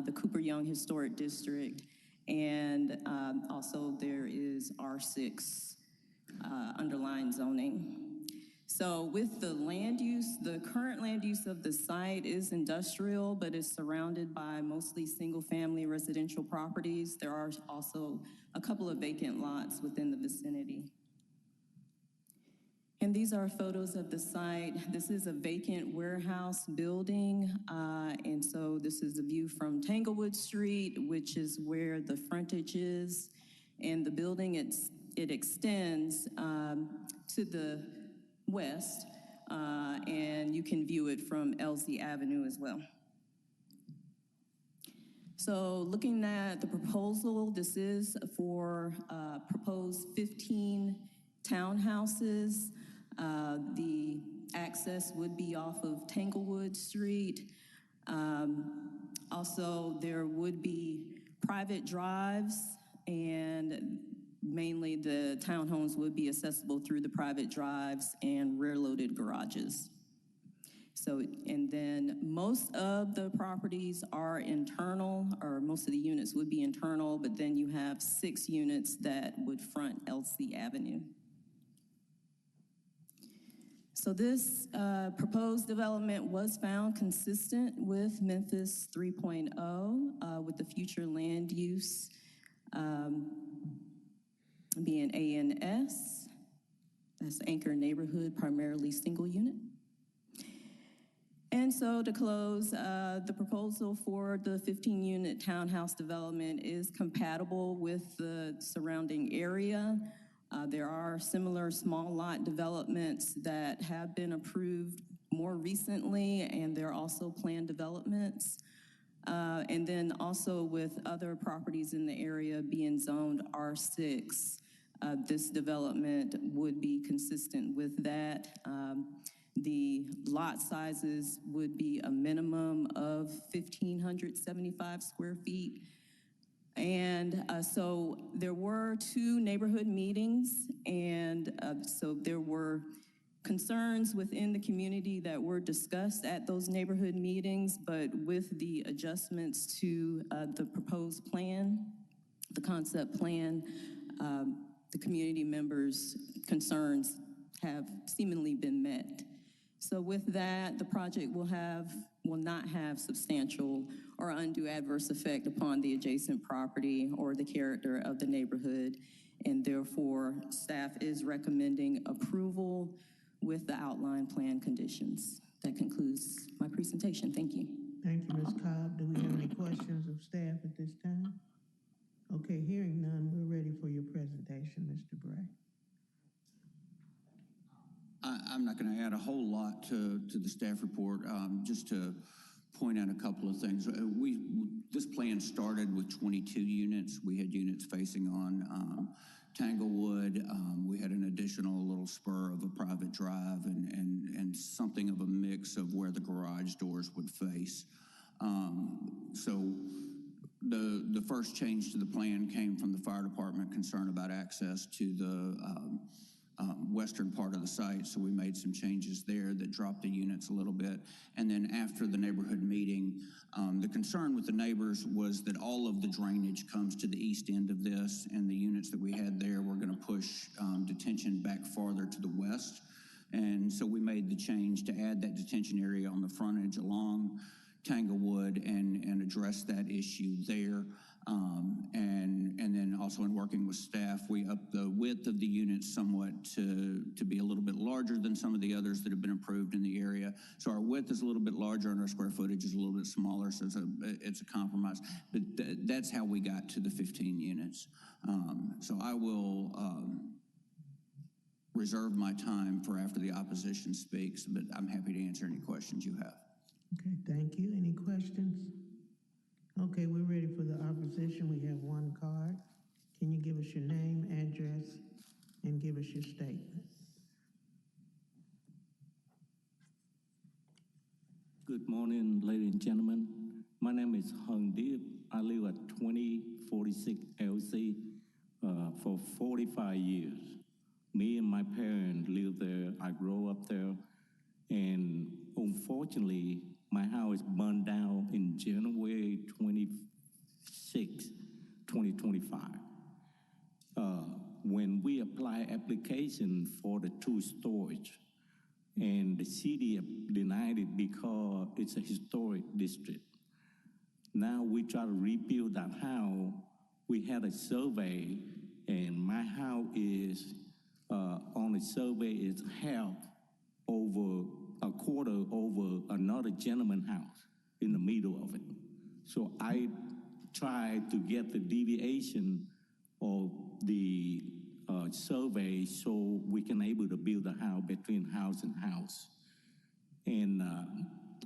the Cooper Young Historic District. And also there is R6 underlying zoning. So with the land use, the current land use of the site is industrial, but is surrounded by mostly single-family residential properties. There are also a couple of vacant lots within the vicinity. And these are photos of the site. This is a vacant warehouse building. And so this is a view from Tanglewood Street, which is where the frontage is. And the building, it extends to the west, and you can view it from Elsie Avenue as well. So looking at the proposal, this is for proposed 15 townhouses. The access would be off of Tanglewood Street. Also, there would be private drives, and mainly the townhomes would be accessible through the private drives and rear-loaded garages. So, and then most of the properties are internal, or most of the units would be internal, but then you have 6 units that would front Elsie Avenue. So this proposed development was found consistent with Memphis 3.0, with the future land use being ANS. That's Anchor Neighborhood, primarily single unit. And so to close, the proposal for the 15-unit townhouse development is compatible with the surrounding area. There are similar small lot developments that have been approved more recently, and there are also planned developments. And then also with other properties in the area being zoned R6, this development would be consistent with that. The lot sizes would be a minimum of 1,575 square feet. And so there were 2 neighborhood meetings, and so there were concerns within the community that were discussed at those neighborhood meetings, but with the adjustments to the proposed plan, the concept plan, the community members' concerns have seemingly been met. So with that, the project will not have substantial or undue adverse effect upon the adjacent property or the character of the neighborhood, and therefore staff is recommending approval with the outline plan conditions. That concludes my presentation. Thank you. Thank you, Ms. Cobb. Do we have any questions of staff at this time? Okay, hearing none, we're ready for your presentation, Mr. Bray. I'm not going to add a whole lot to the staff report, just to point out a couple of things. This plan started with 22 units. We had units facing on Tanglewood. We had an additional little spur of a private drive and something of a mix of where the garage doors would face. So the first change to the plan came from the fire department concern about access to the western part of the site, so we made some changes there that dropped the units a little bit. And then after the neighborhood meeting, the concern with the neighbors was that all of the drainage comes to the east end of this, and the units that we had there were going to push detention back farther to the west. And so we made the change to add that detention area on the frontage along Tanglewood and address that issue there. And then also in working with staff, we upped the width of the units somewhat to be a little bit larger than some of the others that have been approved in the area. So our width is a little bit larger and our square footage is a little bit smaller, so it's a compromise. But that's how we got to the 15 units. So I will reserve my time for after the opposition speaks, but I'm happy to answer any questions you have. Okay, thank you. Any questions? Okay, we're ready for the opposition. We have one card. Can you give us your name, address, and give us your statement? Good morning, ladies and gentlemen. My name is Hung Deep. I live at 2046 LC for 45 years. Me and my parents live there. I grew up there. And unfortunately, my house burned down in January 26, 2025. When we apply application for the two storage, and the city denied it because it's a historic district. Now we try to rebuild that house. We had a survey, and my house is on the survey is half over a quarter over another gentleman's house in the middle of it. So I tried to get the deviation of the survey so we can able to build a house between house and house. And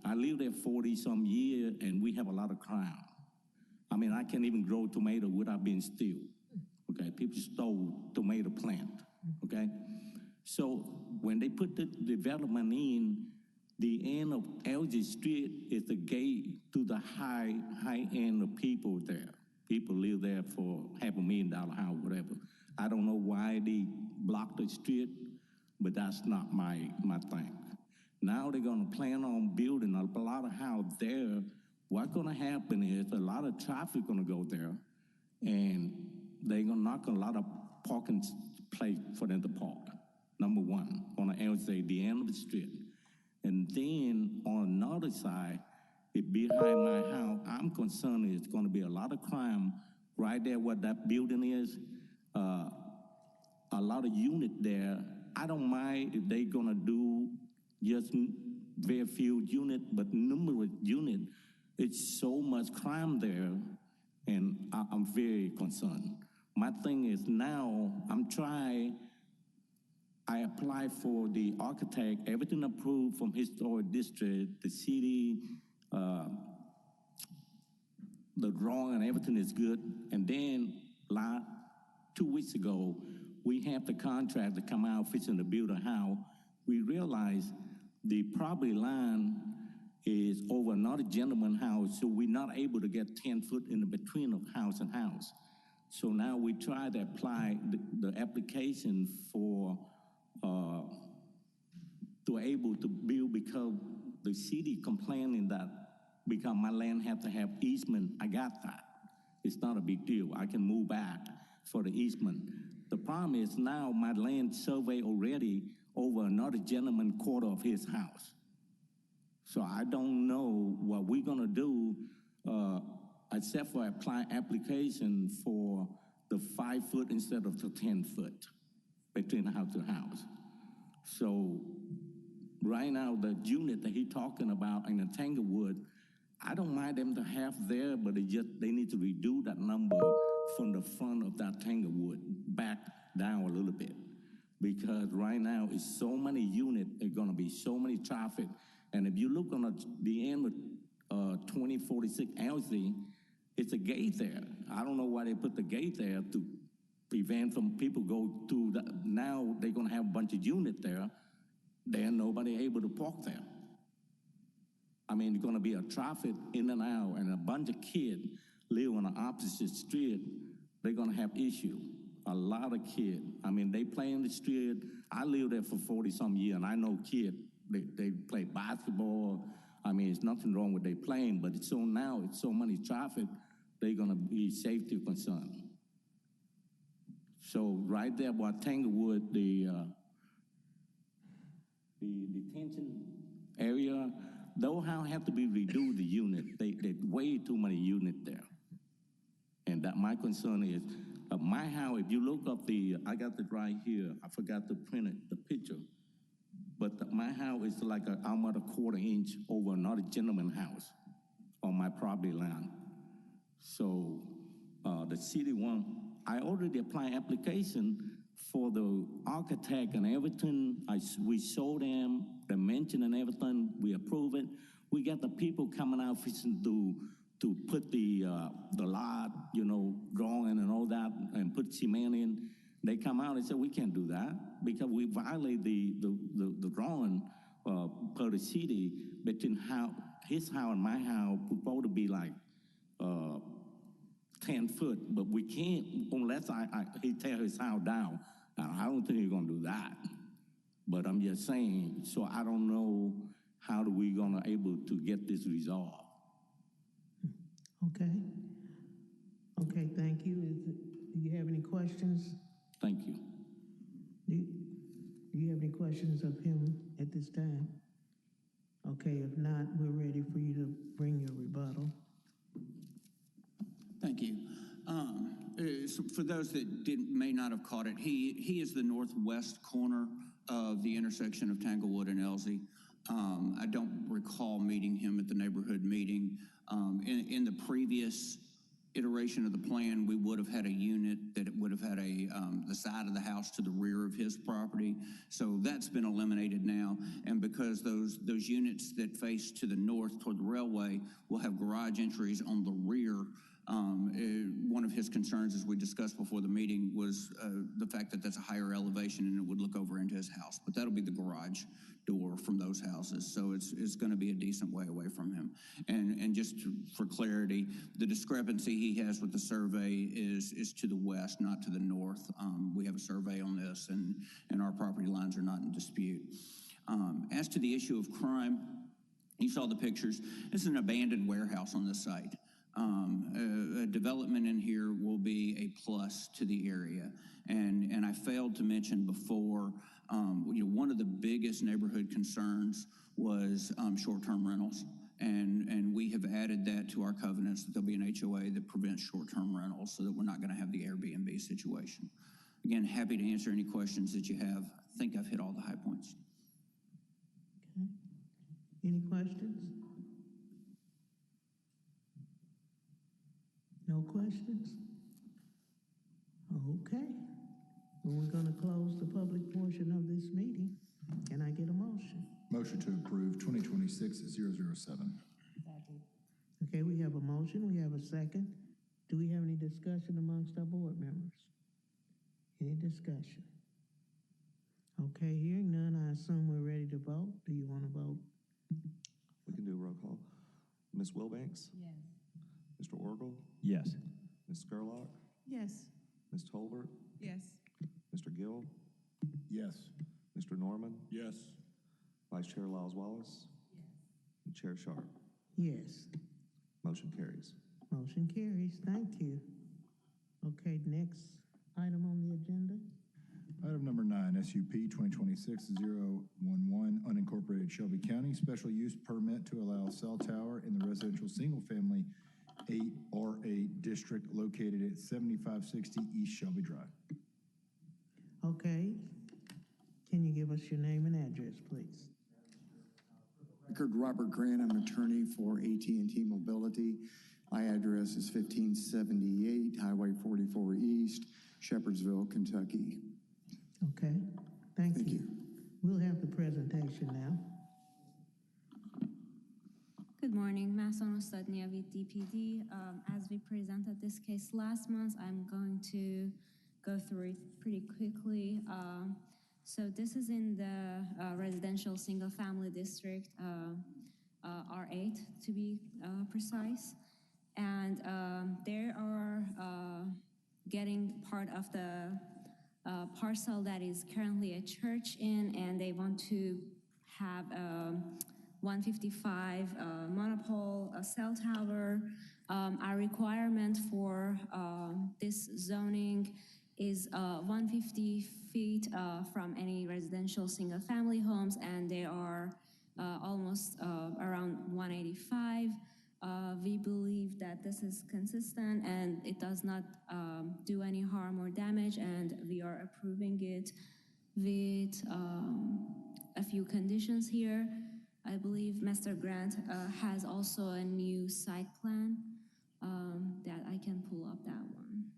I lived there 40-some years, and we have a lot of crime. I mean, I can't even grow tomato without being steal. Okay, people stole tomato plant. Okay, so when they put the development in, the end of LG Street is the gate to the high end of people there. People live there for $500,000 house, whatever. I don't know why they blocked the street, but that's not my thing. Now they're gonna plan on building a lot of house there. What's gonna happen is a lot of traffic gonna go there, and they're gonna knock a lot of parking place for them to park. Number one, on the LZ, the end of the street. And then on another side, behind my house, I'm concerned it's going to be a lot of crime right there where that building is. A lot of unit there. I don't mind if they're going to do just very few units, but numerous units. It's so much crime there, and I'm very concerned. My thing is now, I applied for the architect, everything approved from historic district, the city, the drawing and everything is good. And then 2 weeks ago, we have the contract to come out fixing to build a house. We realized the property line is over another gentleman's house, so we're not able to get 10 foot in the between of house and house. So now we try to apply the application for to able to build because the city complaining that because my land have to have easement. I got that. It's not a big deal. I can move back for the easement. The problem is now my land survey already over another gentleman quarter of his house. So I don't know what we're gonna do except for apply application for the 5 foot instead of the 10 foot between house to house. So right now, the unit that he's talking about in the Tanglewood, I don't mind them to have there, but they need to redo that number from the front of that Tanglewood back down a little bit. Because right now, it's so many units, it's gonna be so many traffic. And if you look on the end of 2046 LZ, it's a gate there. I don't know why they put the gate there to prevent from people go through that. Now they're gonna have a bunch of units there. Then nobody able to park there. I mean, it's gonna be a traffic in and out, and a bunch of kids live on the opposite street. They're gonna have issue. A lot of kids. I mean, they play in the street. I lived there for 40-some years, and I know kids. They play basketball. I mean, it's nothing wrong with their plane, but it's so now, it's so many traffic, they're gonna be safety concern. So right there by Tanglewood, the detention area, those how have to be reduced, the unit. They way too many units there. And that my concern is, my house, if you look up I got it right here, I forgot to print it, the picture. But my house is like almost a quarter inch over another gentleman's house on my property line. So the city I already applied application for the architect and everything. We showed them the dimension and everything. We approve it. We got the people coming out fixing to put the lot, drawing and all that, and put cement in. They come out and say, we can't do that because we violate the drawing per the city between his house and my house supposed to be like 10 foot, but we can't unless he tear his house down. I don't think he's gonna do that. But I'm just saying, so I don't know how we gonna able to get this resolved. Okay. Okay, thank you. Do you have any questions? Thank you. Do you have any questions of him at this time? Okay, if not, we're ready for you to bring your rebuttal. Thank you. So for those that may not have caught it, he is the northwest corner of the intersection of Tanglewood and Elsie. I don't recall meeting him at the neighborhood meeting. In the previous iteration of the plan, we would have had a unit that would have had the side of the house to the rear of his property. So that's been eliminated now. And because those units that face to the north toward the railway will have garage entries on the rear, one of his concerns, as we discussed before the meeting, was the fact that that's a higher elevation and it would look over into his house. But that'll be the garage door from those houses. So it's going to be a decent way away from him. And just for clarity, the discrepancy he has with the survey is to the west, not to the north. We have a survey on this, and our property lines are not in dispute. As to the issue of crime, you saw the pictures. This is an abandoned warehouse on this site. A development in here will be a plus to the area. And I failed to mention before, one of the biggest neighborhood concerns was short-term rentals. And we have added that to our covenants, that there'll be an HOA that prevents short-term rentals so that we're not going to have the Airbnb situation. Again, happy to answer any questions that you have. I think I've hit all the high points. Okay. Any questions? No questions? Okay. Well, we're going to close the public portion of this meeting. Can I get a motion? Motion to approve 2026-007. Okay, we have a motion. We have a second. Do we have any discussion amongst our board members? Any discussion? Okay, hearing none, I assume we're ready to vote. Do you want to vote? We can do a roll call. Ms. Wilbanks? Yes. Mr. Orgel? Yes. Ms. Skerlock? Yes. Ms. Tolbert? Yes. Mr. Gill? Yes. Mr. Norman? Yes. Vice Chair Lyles Wallace? Yes. And Chair Sharp? Yes. Motion carries. Motion carries. Thank you. Okay, next item on the agenda. Item number 9, SUP 2026-011, unincorporated Shelby County, special use permit to allow a cell tower in the residential single-family 8R8 district located at 7560 East Shelby Drive. Okay. Can you give us your name and address, please? Record Robert Grant. I'm an attorney for AT&T Mobility. My address is 1578 Highway 44 East, Shepherdsville, Kentucky. Okay. Thank you. We'll have the presentation now. Good morning, Mason Ostadnia with DPD. As we presented this case last month, I'm going to go through it pretty quickly. So this is in the residential single-family district, R8 to be precise. And they are getting part of the parcel that is currently a church in, and they want to have 155 monopole cell tower. Our requirement for this zoning is 150 feet from any residential single-family homes, and they are almost around 185. We believe that this is consistent and it does not do any harm or damage, and we are approving it with a few conditions here. I believe Mr. Grant has also a new site plan that I can pull up that one.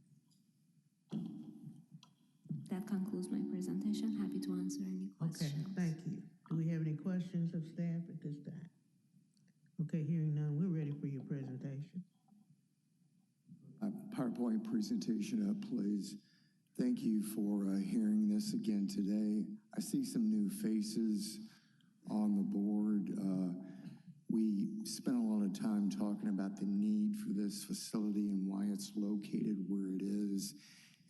That concludes my presentation. Happy to answer any questions. Okay, thank you. Do we have any questions of staff at this time? Okay, hearing none, we're ready for your presentation. PowerPoint presentation up, please. Thank you for hearing this again today. I see some new faces on the board. We spent a lot of time talking about the need for this facility and why it's located where it is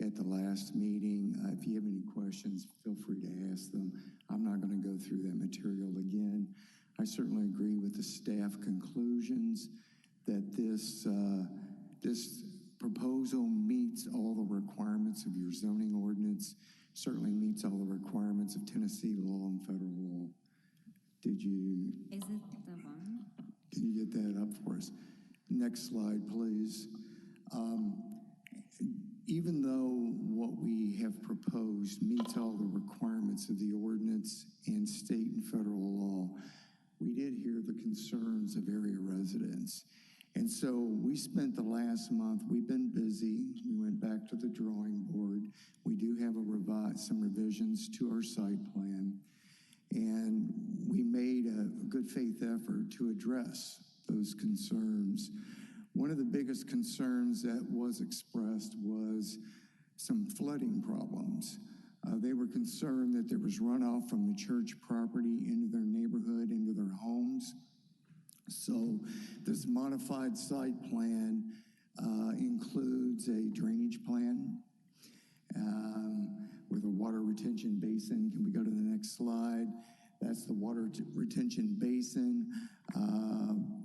at the last meeting. If you have any questions, feel free to ask them. I'm not going to go through that material again. I certainly agree with the staff conclusions that this proposal meets all the requirements of your zoning ordinance, certainly meets all the requirements of Tennessee law and federal law. Did you? Is it the one? Can you get that up for us? Next slide, please. Even though what we have proposed meets all the requirements of the ordinance and state and federal law, we did hear the concerns of area residents. And so we spent the last month, we've been busy. We went back to the drawing board. We do have some revisions to our site plan. And we made a good faith effort to address those concerns. One of the biggest concerns that was expressed was some flooding problems. They were concerned that there was runoff from the church property into their neighborhood, into their homes. So this modified site plan includes a drainage plan with a water retention basin. Can we go to the next slide? That's the water retention basin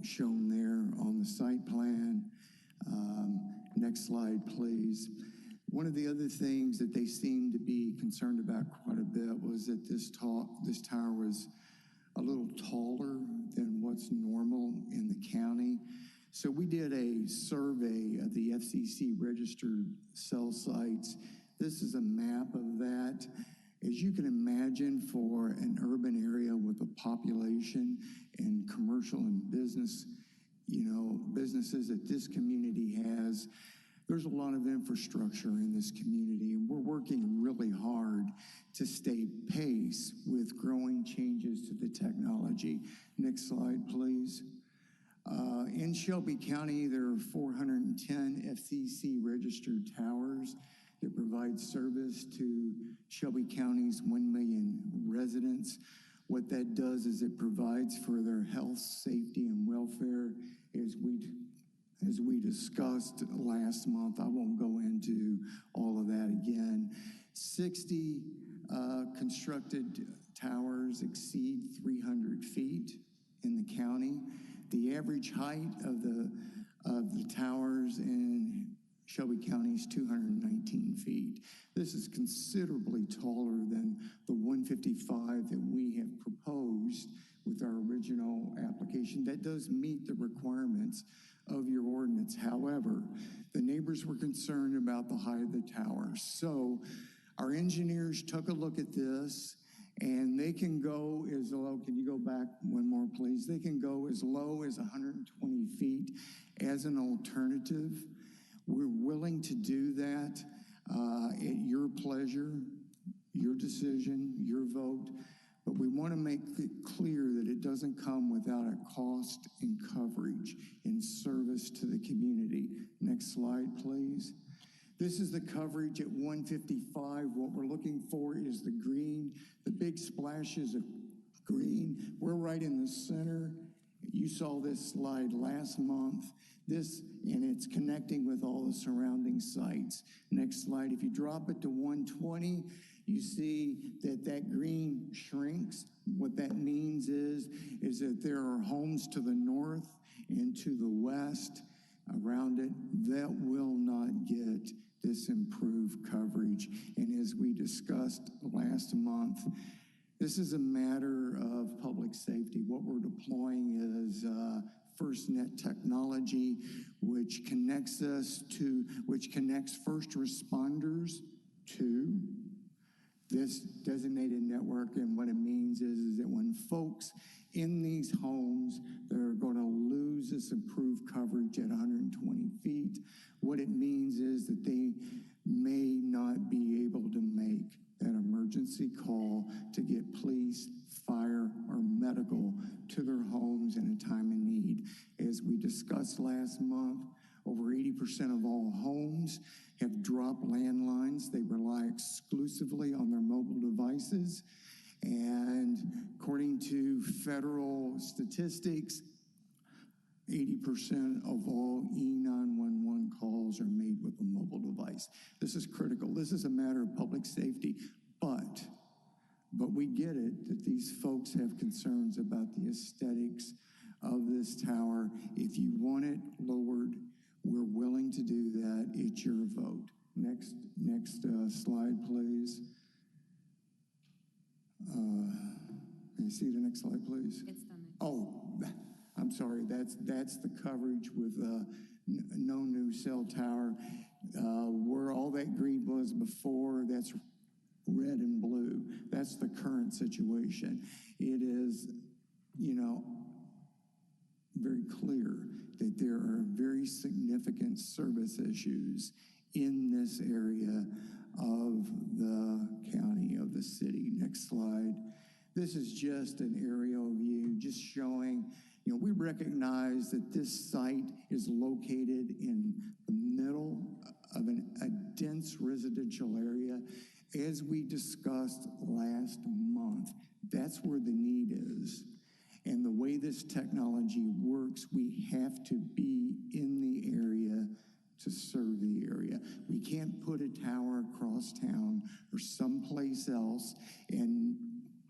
shown there on the site plan. Next slide, please. One of the other things that they seemed to be concerned about quite a bit was that this tower was a little taller than what's normal in the county. So we did a survey of the FCC registered cell sites. This is a map of that. As you can imagine, for an urban area with a population and commercial and business, businesses that this community has, there's a lot of infrastructure in this community, and we're working really hard to stay pace with growing changes to the technology. Next slide, please. In Shelby County, there are 410 FCC registered towers that provide service to Shelby County's 1 million residents. What that does is it provides for their health, safety, and welfare. As we discussed last month, I won't go into all of that again. 60 constructed towers exceed 300 feet in the county. The average height of the towers in Shelby County is 219 feet. This is considerably taller than the 155 that we have proposed with our original application. That does meet the requirements of your ordinance. However, the neighbors were concerned about the height of the towers. So our engineers took a look at this, and they can go as low, can you go back one more, please? They can go as low as 120 feet as an alternative. We're willing to do that at your pleasure, your decision, your vote. But we want to make it clear that it doesn't come without a cost and coverage in service to the community. Next slide, please. This is the coverage at 155. What we're looking for is the green, the big splashes of green. We're right in the center. You saw this slide last month. And it's connecting with all the surrounding sites. Next slide. If you drop it to 120, You see that that green shrinks. What that means is that there are homes to the north and to the west around it that will not get this improved coverage. And as we discussed last month, this is a matter of public safety. What we're deploying is FirstNet technology, which connects first responders to this designated network. And what it means is that when folks in these homes that are going to lose this improved coverage at 120 feet, what it means is that they may not be able to make that emergency call to get police, fire, or medical to their homes in a time of need. As we discussed last month, over 80% of all homes have dropped landlines. They rely exclusively on their mobile devices. And according to federal statistics, 80% of all E911 calls are made with a mobile device. This is critical. This is a matter of public safety, but we get it that these folks have concerns about the aesthetics of this tower. If you want it lowered, we're willing to do that. It's your vote. Next slide, please. May I see the next slide, please? It's the next. Oh, I'm sorry. That's the coverage with no new cell tower. Where all that green was before, that's red and blue. That's the current situation. It is, very clear that there are very significant service issues in this area of the county, of the city. Next slide. This is just an aerial view, just showing, we recognize that this site is located in the middle of a dense residential area. As we discussed last month, that's where the need is. And the way this technology works, we have to be in the area to serve the area. We can't put a tower across town or someplace else and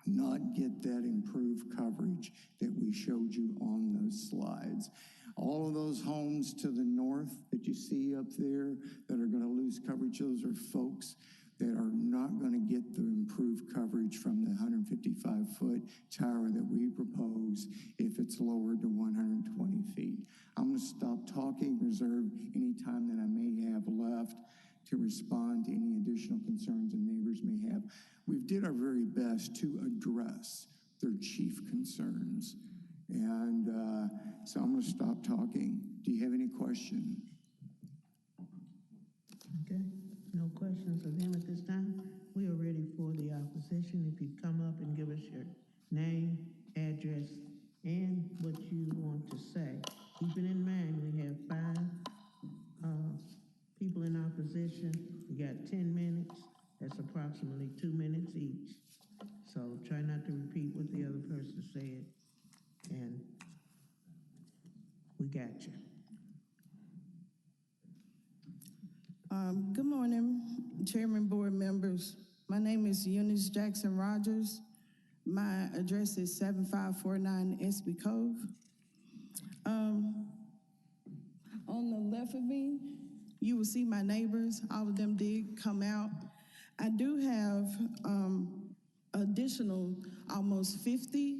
not get that improved coverage that we showed you on those slides. All of those homes to the north that you see up there that are going to lose coverage, those are folks that are not going to get the improved coverage from the 155-foot tower that we propose if it's lowered to 120 feet. I'm going to stop talking, reserve any time that I may have left to respond to any additional concerns that neighbors may have. We did our very best to address their chief concerns. And so I'm going to stop talking. Do you have any question? Okay, no questions of them at this time. We are ready for the opposition. If you'd come up and give us your name, address, and what you want to say. Keeping in mind, we have 5 people in opposition. We got 10 minutes. That's approximately 2 minutes each. So try not to repeat what the other person said. And we got you. Good morning, Chairman, board members. My name is Eunice Jackson Rogers. My address is 7549 Espy Cove. On the left of me, you will see my neighbors. All of them did come out. I do have additional almost 50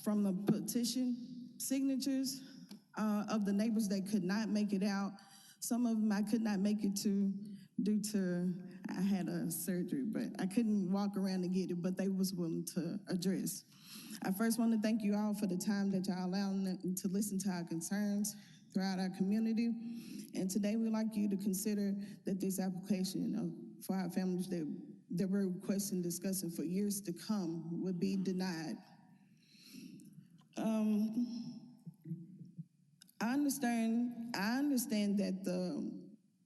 from the petition signatures of the neighbors that could not make it out. Some of them I could not make it to due to I had a surgery, but I couldn't walk around and get it, but they was willing to address. I first want to thank you all for the time that y'all allowing to listen to our concerns throughout our community. And today we'd like you to consider that this application for our families that we're requesting, discussing for years to come would be denied. I understand that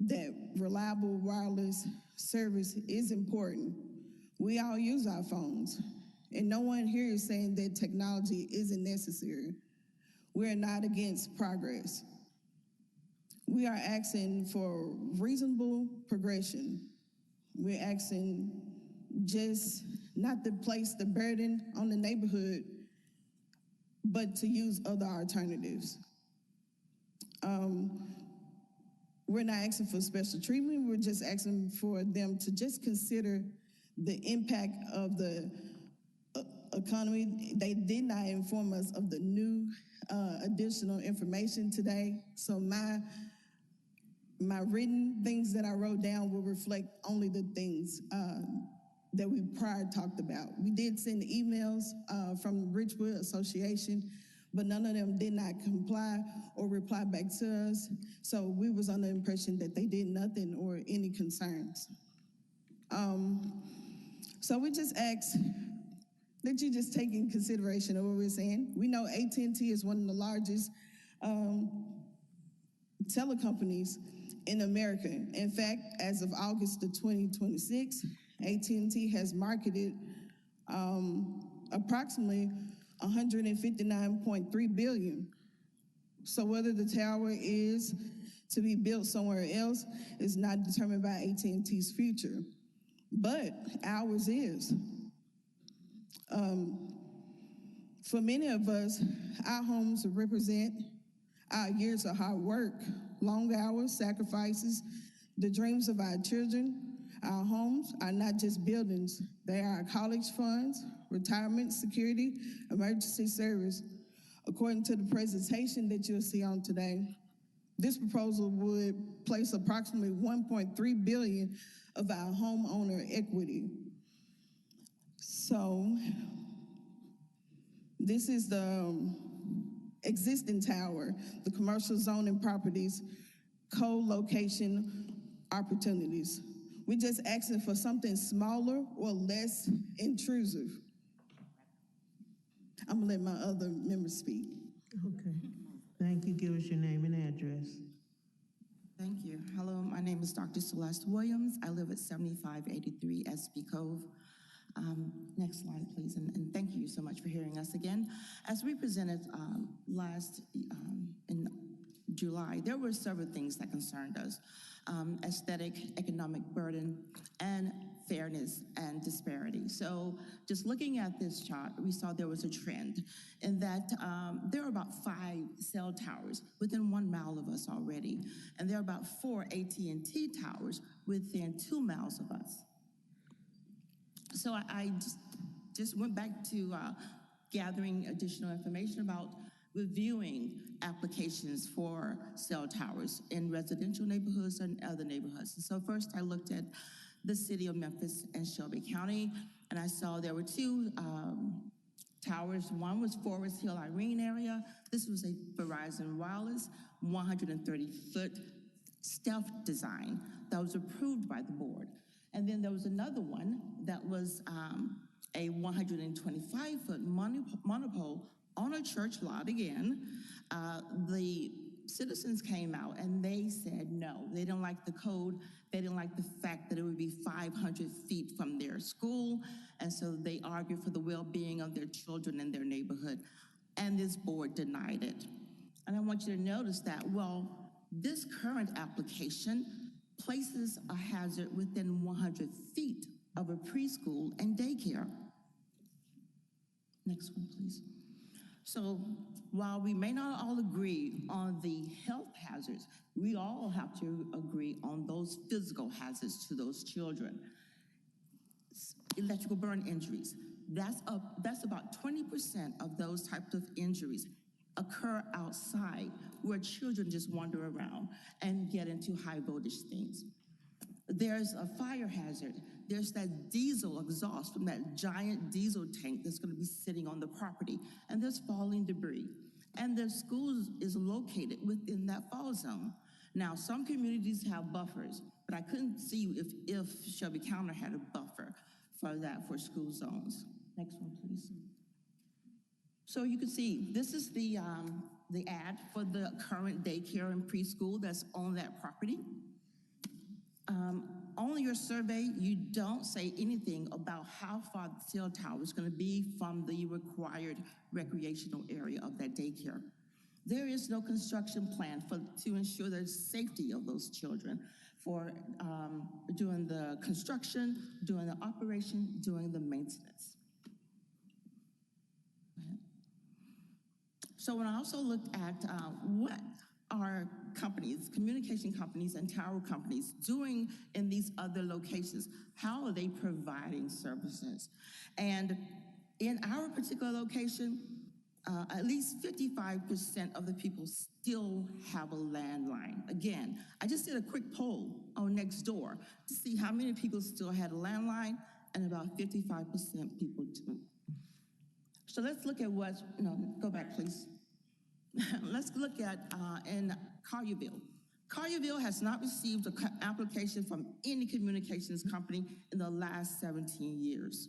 that reliable wireless service is important. We all use our phones, and no one here is saying that technology isn't necessary. We're not against progress. We are asking for reasonable progression. We're asking just not to place the burden on the neighborhood, but to use other alternatives. We're not asking for special treatment. We're just asking for them to just consider the impact of the economy. They did not inform us of the new additional information today. So my written things that I wrote down will reflect only the things that we prior talked about. We did send emails from the Richwood Association, but none of them did not comply or reply back to us. So we was under the impression that they did nothing or any concerns. So we just ask that you just take in consideration of what we're saying. We know AT&T is one of the largest telecompanies in America. In fact, as of August of 2026, AT&T has marketed approximately $159.3 billion. So whether the tower is to be built somewhere else is not determined by AT&T's future, but ours is. For many of us, our homes represent our years of hard work, long hours, sacrifices, the dreams of our children. Our homes are not just buildings. They are our college funds, retirement, security, emergency service. According to the presentation that you'll see on today, this proposal would place approximately $1.3 billion of our homeowner equity. So this is the existing tower, the commercial zoning properties, co-location opportunities. We're just asking for something smaller or less intrusive. I'm gonna let my other members speak. Okay. Thank you. Give us your name and address. Thank you. Hello, my name is Dr. Celeste Williams. I live at 7583 SB Cove. Next slide, please, and thank you so much for hearing us again. As we presented last in July, there were several things that concerned us. Aesthetic, economic burden, and fairness and disparity. So just looking at this chart, we saw there was a trend in that there are about 5 cell towers within 1 mile of us already, and there are about 4 AT&T towers within 2 miles of us. So I just went back to gathering additional information about reviewing applications for cell towers in residential neighborhoods and other neighborhoods. And so first I looked at the city of Memphis and Shelby County, and I saw there were 2 towers. One was Forest Hill, Irene area. This was a Verizon Wireless 130-foot stealth design that was approved by the board. And then there was another one that was a 125-foot monopole on a church lot again. The citizens came out and they said no. They didn't like the code. They didn't like the fact that it would be 500 feet from their school. And so they argued for the well-being of their children and their neighborhood. And this board denied it. And I want you to notice that, well, this current application places a hazard within 100 feet of a preschool and daycare. Next one, please. So while we may not all agree on the health hazards, we all have to agree on those physical hazards to those children. Electrical burn injuries, that's about 20% of those types of injuries occur outside where children just wander around and get into high voltage things. There's a fire hazard. There's that diesel exhaust from that giant diesel tank that's going to be sitting on the property, and there's falling debris. And the school is located within that fall zone. Now, some communities have buffers, but I couldn't see if Shelby County had a buffer for that for school zones. Next one, please. So you can see, this is the ad for the current daycare and preschool that's on that property. On your survey, you don't say anything about how far the cell tower is going to be from the required recreational area of that daycare. There is no construction plan to ensure the safety of those children for doing the construction, doing the operation, doing the maintenance. So when I also looked at what are companies, communication companies and tower companies doing in these other locations, how are they providing services? And in our particular location, at least 55% of the people still have a landline. Again, I just did a quick poll on Nextdoor to see how many people still had a landline, and about 55% people do. So let's look at what, go back please. Let's look at in Collierville. Collierville has not received an application from any communications company in the last 17 years.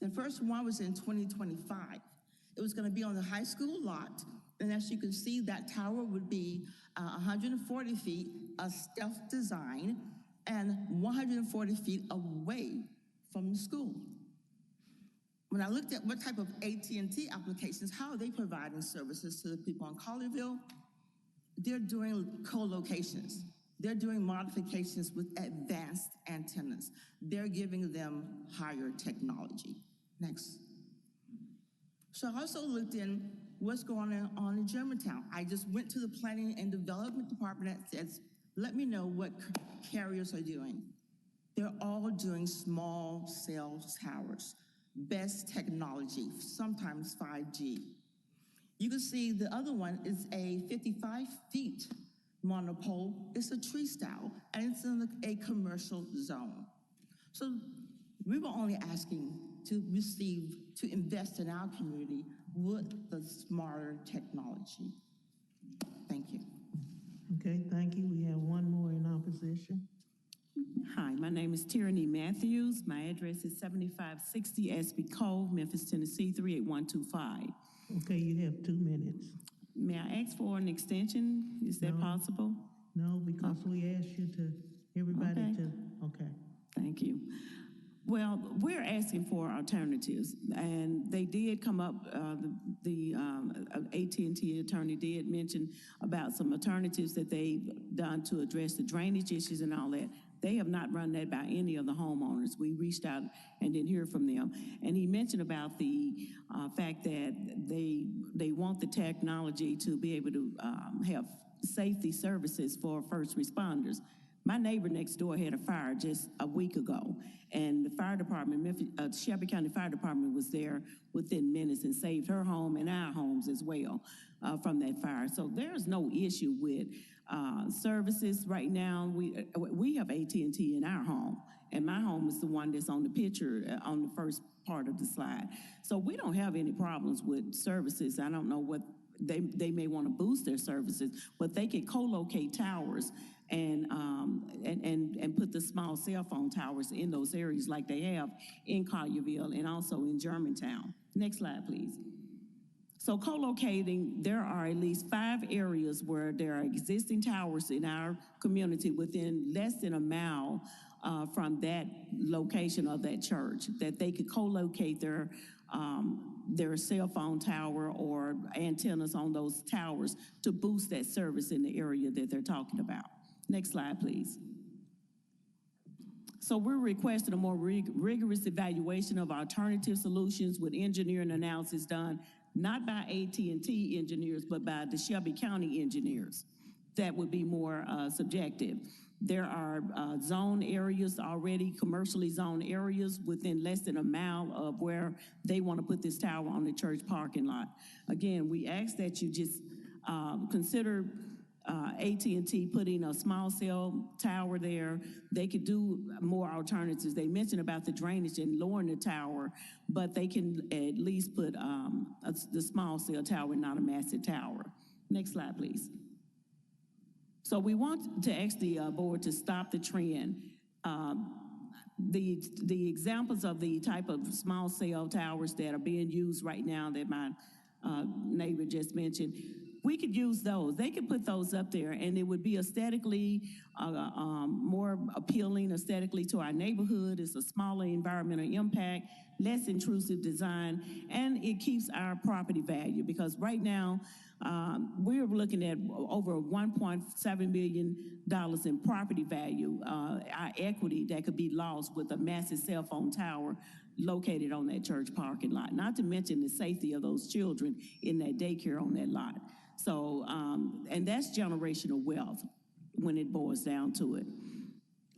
The first one was in 2025. It was going to be on the high school lot, and as you can see, that tower would be 140 feet, a stealth design, and 140 feet away from the school. When I looked at what type of AT&T applications, how are they providing services to the people in Collierville? They're doing co-locations. They're doing modifications with advanced antennas. They're giving them higher technology. Next. So I also looked in what's going on in Germantown. I just went to the Planning and Development Department that says, let me know what carriers are doing. They're all doing small cell towers, best technology, sometimes 5G. You can see the other one is a 55 feet monopole. It's a tree style, and it's in a commercial zone. So we were only asking to invest in our community with the smarter technology. Thank you. Okay, thank you. We have one more in opposition. Hi, my name is Tyranny Matthews. My address is 7560 Espy Cove, Memphis, Tennessee, 38125. Okay, you have 2 minutes. May I ask for an extension? Is that possible? No, because we asked you to, everybody okay. Thank you. Well, we're asking for alternatives, and they did come up, the AT&T attorney did mention about some alternatives that they've done to address the drainage issues and all that. They have not run that by any of the homeowners. We reached out and didn't hear from them. And he mentioned about the fact that they want the technology to be able to have safety services for first responders. My neighbor next door had a fire just a week ago, and the fire department, Shelby County Fire Department, was there within minutes and saved her home and our homes as well from that fire. So there's no issue with services right now. We have AT&T in our home, and my home is the one that's on the picture on the first part of the slide. So we don't have any problems with services. I don't know what they may want to boost their services, but they could co-locate towers and put the small cell phone towers in those areas like they have in Collierville and also in Germantown. Next slide, please. So co-locating, there are at least 5 areas where there are existing towers in our community within less than a mile from that location of that church, that they could co-locate their cell phone tower or antennas on those towers to boost that service in the area that they're talking about. Next slide, please. So we're requesting a more rigorous evaluation of alternative solutions with engineering analysis done not by AT&T engineers, but by the Shelby County engineers. That would be more subjective. There are zone areas already, commercially zoned areas within less than a mile of where they want to put this tower on the church parking lot. Again, we ask that you just consider AT&T putting a small cell tower there. They could do more alternatives. They mentioned about the drainage and lowering the tower, but they can at least put the small cell tower, not a massive tower. Next slide, please. So we want to ask the board to stop the trend. The examples of the type of small cell towers that are being used right now that my neighbor just mentioned, we could use those. They could put those up there, and it would be aesthetically more appealing aesthetically to our neighborhood. It's a smaller environmental impact, less intrusive design, and it keeps our property value, because right now we're looking at over $1.7 million in property value, our equity that could be lost with a massive cell phone tower located on that church parking lot, not to mention the safety of those children in that daycare on that lot. So, and that's generational wealth when it boils down to it.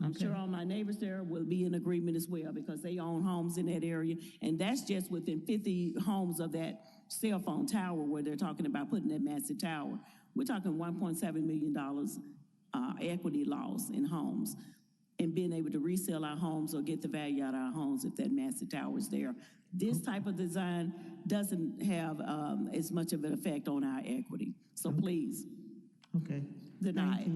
I'm sure all my neighbors there will be in agreement as well, because they own homes in that area, and that's just within 50 homes of that cell phone tower where they're talking about putting that massive tower. We're talking $1.7 million equity loss in homes, and being able to resell our homes or get the value out of our homes if that massive tower is there. This type of design doesn't have as much of an effect on our equity. So please, deny it.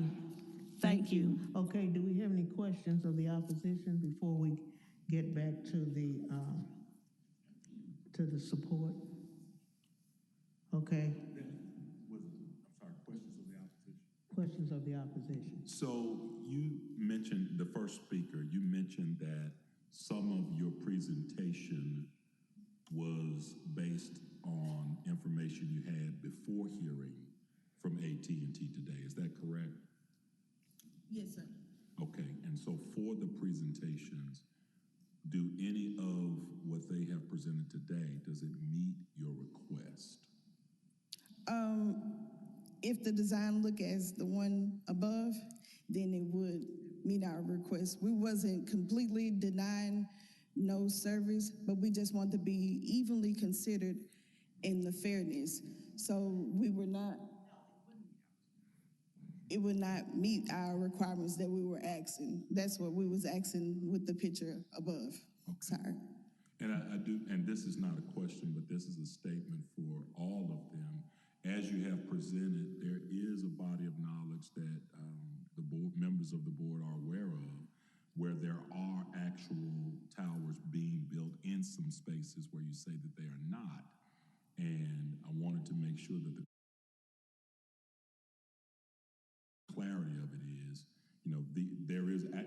Thank you. Okay, do we have any questions of the opposition before we get back to the support? Okay. Questions of the opposition. So you mentioned, the first speaker, you mentioned that some of your presentation was based on information you had before hearing from AT&T today. Is that correct? Yes, sir. Okay, and so for the presentations, do any of what they have presented today, does it meet your request? If the design look as the one above, then it would meet our request. We wasn't completely denying no service, but we just want to be evenly considered in the fairness. So it would not meet our requirements that we were asking. That's what we was asking with the picture above. Okay. Sorry. And I do, and this is not a question, but this is a statement for all of them. As you have presented, there is a body of knowledge that the board members of the board are aware of, where there are actual towers being built in some spaces where you say that they are not. And I wanted to make sure that the clarity of it is,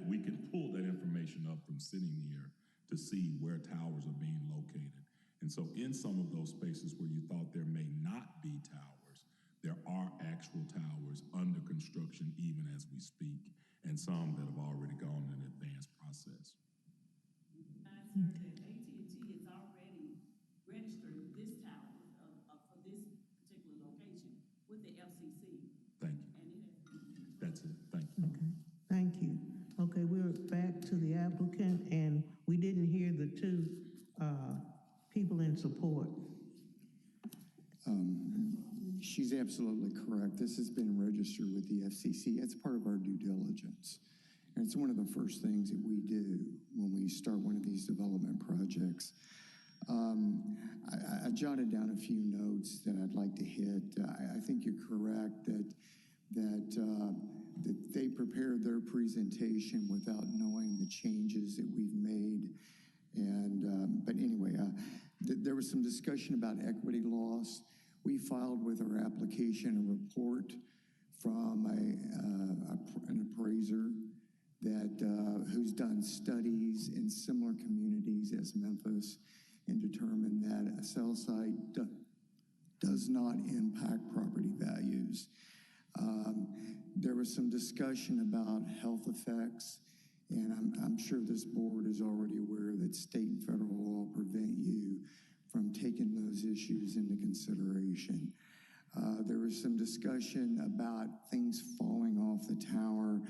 we can pull that information up from sitting here to see where towers are being located. And so in some of those spaces where you thought there may not be towers, there are actual towers under construction even as we speak, and some that have already gone in an advanced process. AT&T has already registered this tower for this particular location with the FCC. Thank you. That's it. Thank you. Okay, thank you. Okay, we're back to the applicant, and we didn't hear the two people in support. She's absolutely correct. This has been registered with the FCC. It's part of our due diligence. And it's one of the first things that we do when we start one of these development projects. I jotted down a few notes that I'd like to hit. I think you're correct that they prepared their presentation without knowing the changes that we've made. And but anyway, there was some discussion about equity loss. We filed with our application a report from an appraiser that who's done studies in similar communities as Memphis and determined that a cell site does not impact property values. There was some discussion about health effects, and I'm sure this board is already aware that state and federal law prevent you from taking those issues into consideration. There was some discussion about things falling off the tower.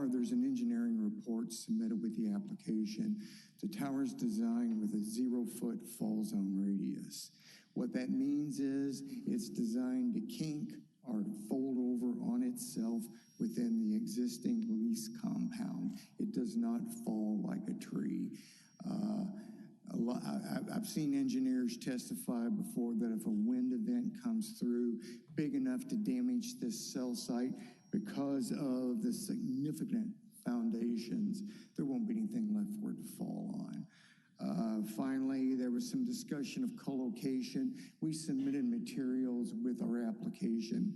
There's an engineering report submitted with the application. The tower is designed with a 0-foot fall zone radius. What that means is it's designed to kink or to fold over on itself within the existing lease compound. It does not fall like a tree. I've seen engineers testify before that if a wind event comes through big enough to damage this cell site because of the significant foundations, there won't be anything left for it to fall on. Finally, there was some discussion of co-location. We submitted materials with our application application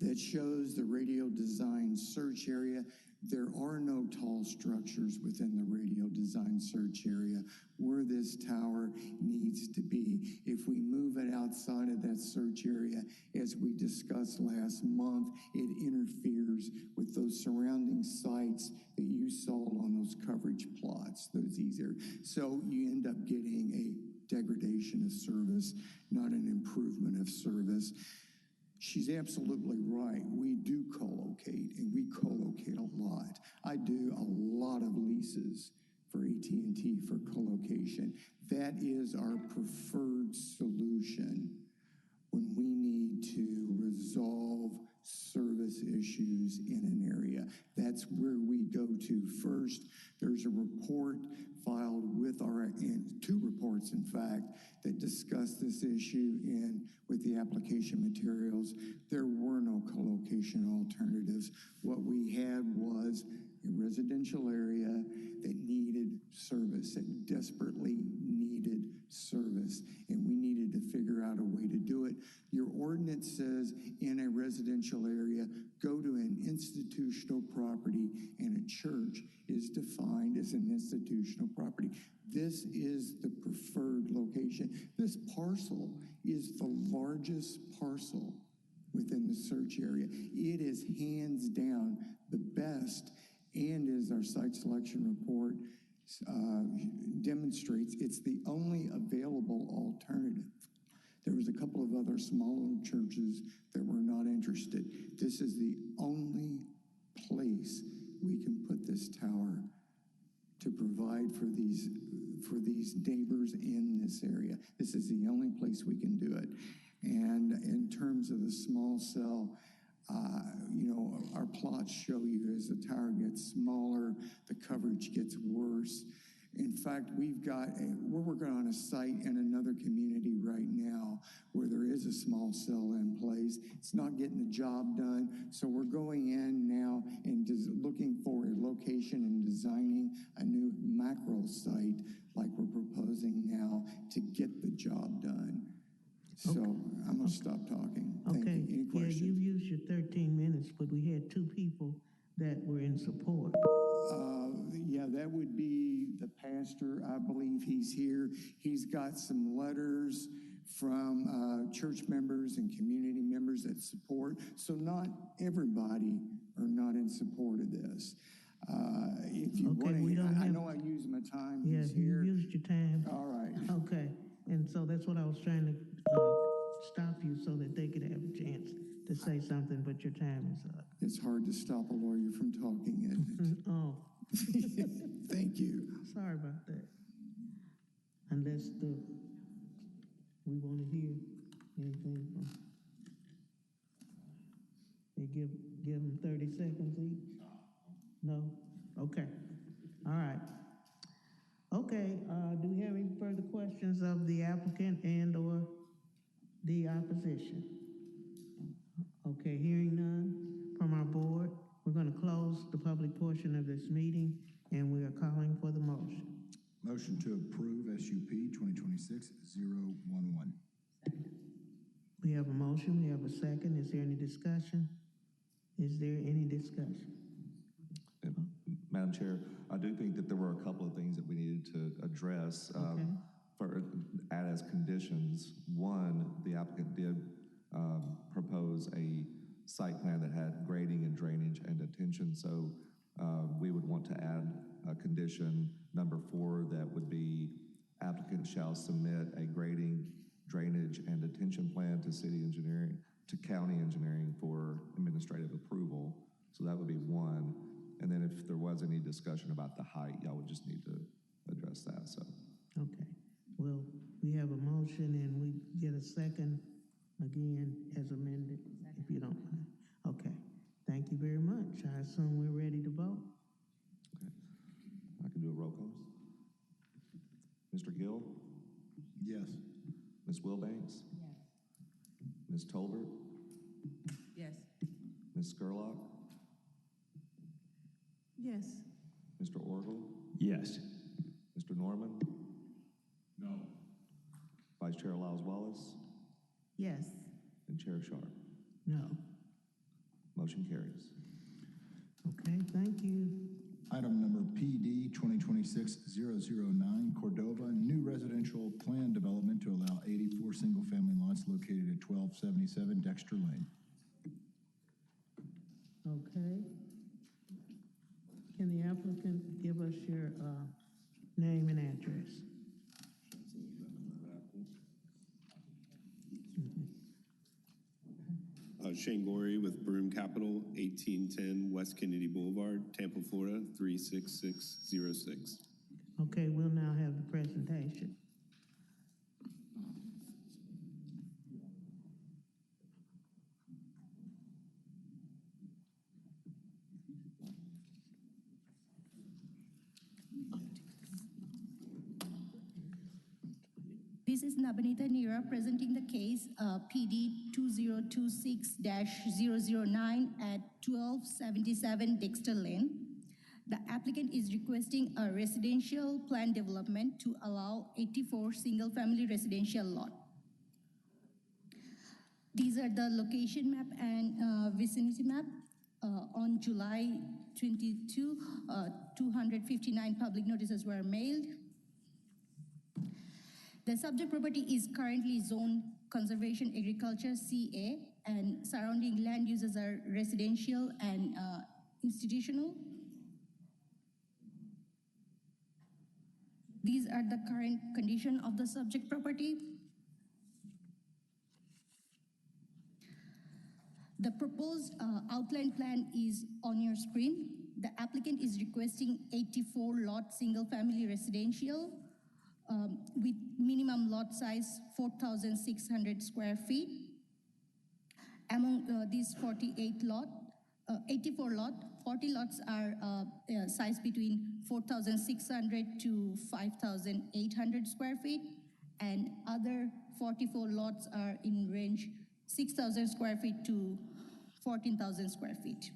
that shows the radio design search area. There are no tall structures within the radio design search area where this tower needs to be. If we move it outside of that search area, as we discussed last month, it interferes with those surrounding sites that you saw on those coverage plots, those easier. So you end up getting a degradation of service, not an improvement of service. She's absolutely right. We do co-locate, and we co-locate a lot. I do a lot of leases for AT&T for co-location. That is our preferred solution when we need to resolve service issues in an area. That's where we go to first. There's a report filed with and two reports, in fact, that discuss this issue in with the application materials. There were no co-location alternatives. What we had was a residential area that needed service, that desperately needed service, and we needed to figure out a way to do it. Your ordinance says in a residential area, go to an institutional property, and a church is defined as an institutional property. This is the preferred location. This parcel is the largest parcel within the search area. It is hands down the best, and as our site selection report demonstrates, it's the only available alternative. There was a couple of other smaller churches that were not interested. This is the only place we can put this tower to provide for these neighbors in this area. This is the only place we can do it. And in terms of the small cell, our plots show you as the tower gets smaller, the coverage gets worse. In fact, we're working on a site in another community right now where there is a small cell in place. It's not getting the job done. So we're going in now and looking for a location and designing a new macro site like we're proposing now to get the job done. So I'm going to stop talking. Thank you. Any questions? Yeah, you've used your 13 minutes, but we had two people that were in support. Yeah, that would be the pastor. I believe he's here. He's got some letters from church members and community members that support. So not everybody are not in support of this. If you want to, I know I used my time. Yeah, He's you here. used your time. All right. Okay, and so that's what I was trying to stop you so that they could have a chance to say something, but your time is up. It's hard to stop a lawyer from talking, isn't it? Oh. Thank you. Sorry about that. Unless we want to hear anything from, they give them 30 seconds each? No? Okay. All right. Okay, do we have any further questions of the applicant and or the opposition? Okay, hearing none from our board, we're going to close the public portion of this meeting, and we are calling for the motion. Motion to approve SUP 2026-011. We have a motion, we have a second. Is there any discussion? Is there any discussion? Madam Chair, I do think that there were a couple of things that we needed to address add as conditions. One, the applicant did propose a site plan that had grading and drainage and detention, so we would want to add a condition number 4 that would be applicant shall submit a grading, drainage, and detention plan to city engineering, to county engineering for administrative approval. So that would be one. And then if there was any discussion about the height, y'all would just need to address that, so. Okay, well, we have a motion and we get a second again as amended, if you don't mind. Okay, thank you very much. I assume we're ready to vote. Okay, I can do a roll call. Mr. Gill? Yes. Ms. Wilbanks? Yes. Ms. Tolbert? Yes. Ms. Scurlock? Yes. Mr. Orgel? Yes. Mr. Norman? No. Vice Chair Lyles Wallace? Yes. And Chair Sharp? No. Motion carries. Okay, thank you. Item number PD 2026-009, Cordova, new residential plan development to allow 84 single-family lots located at 1277 Dexter Lane. Okay. Can the applicant give us your name and address? Shane Gorey with Broome Capital, 1810 West Kennedy Boulevard, Tampa, Florida, 36606. Okay, we'll now have the presentation. This is Nabanita Nira presenting the case PD 2026-009 at 1277 Dexter Lane. The applicant is requesting a residential plan development to allow 84 single-family residential lot. These are the location map and vicinity map. On July 22, 259 public notices were mailed. The subject property is currently zoned Conservation Agriculture CA, and surrounding land uses are residential and institutional. These are the current condition of the subject property. The proposed outline plan is on your screen. The applicant is requesting 84 lot single family residential with minimum lot size 4,600 square feet. Among these 84 lot, 40 lots are sized between 4,600 to 5,800 square feet, and other 44 lots are in range 6,000 square feet to 14,000 square feet.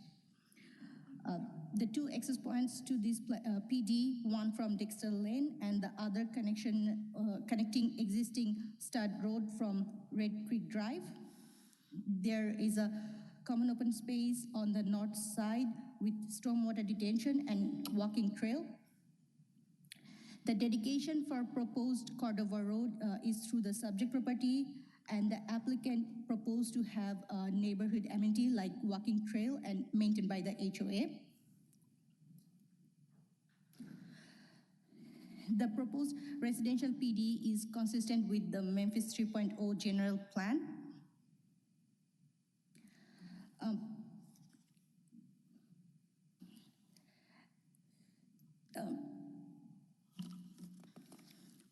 The two access points to this PD, one from Dexter Lane and the other connecting existing Stud Road from Red Creek Drive. There is a common open space on the north side with stormwater detention and walking trail. The dedication for proposed Cordova Road is through the subject property, and the applicant proposed to have a neighborhood amenity like walking trail and maintained by the HOA. The proposed residential PD is consistent with the Memphis 3.0 general plan.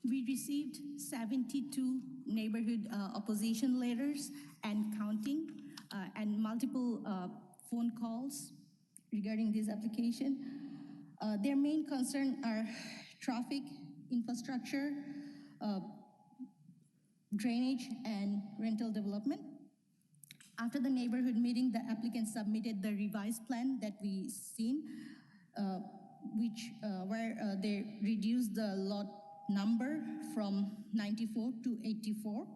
We received 72 neighborhood opposition letters and counting, and multiple phone calls regarding this application. Their main concern are traffic, infrastructure, drainage, and rental development. After the neighborhood meeting, the applicant submitted the revised plan that we seen, where they reduced the lot number from 94 to 84.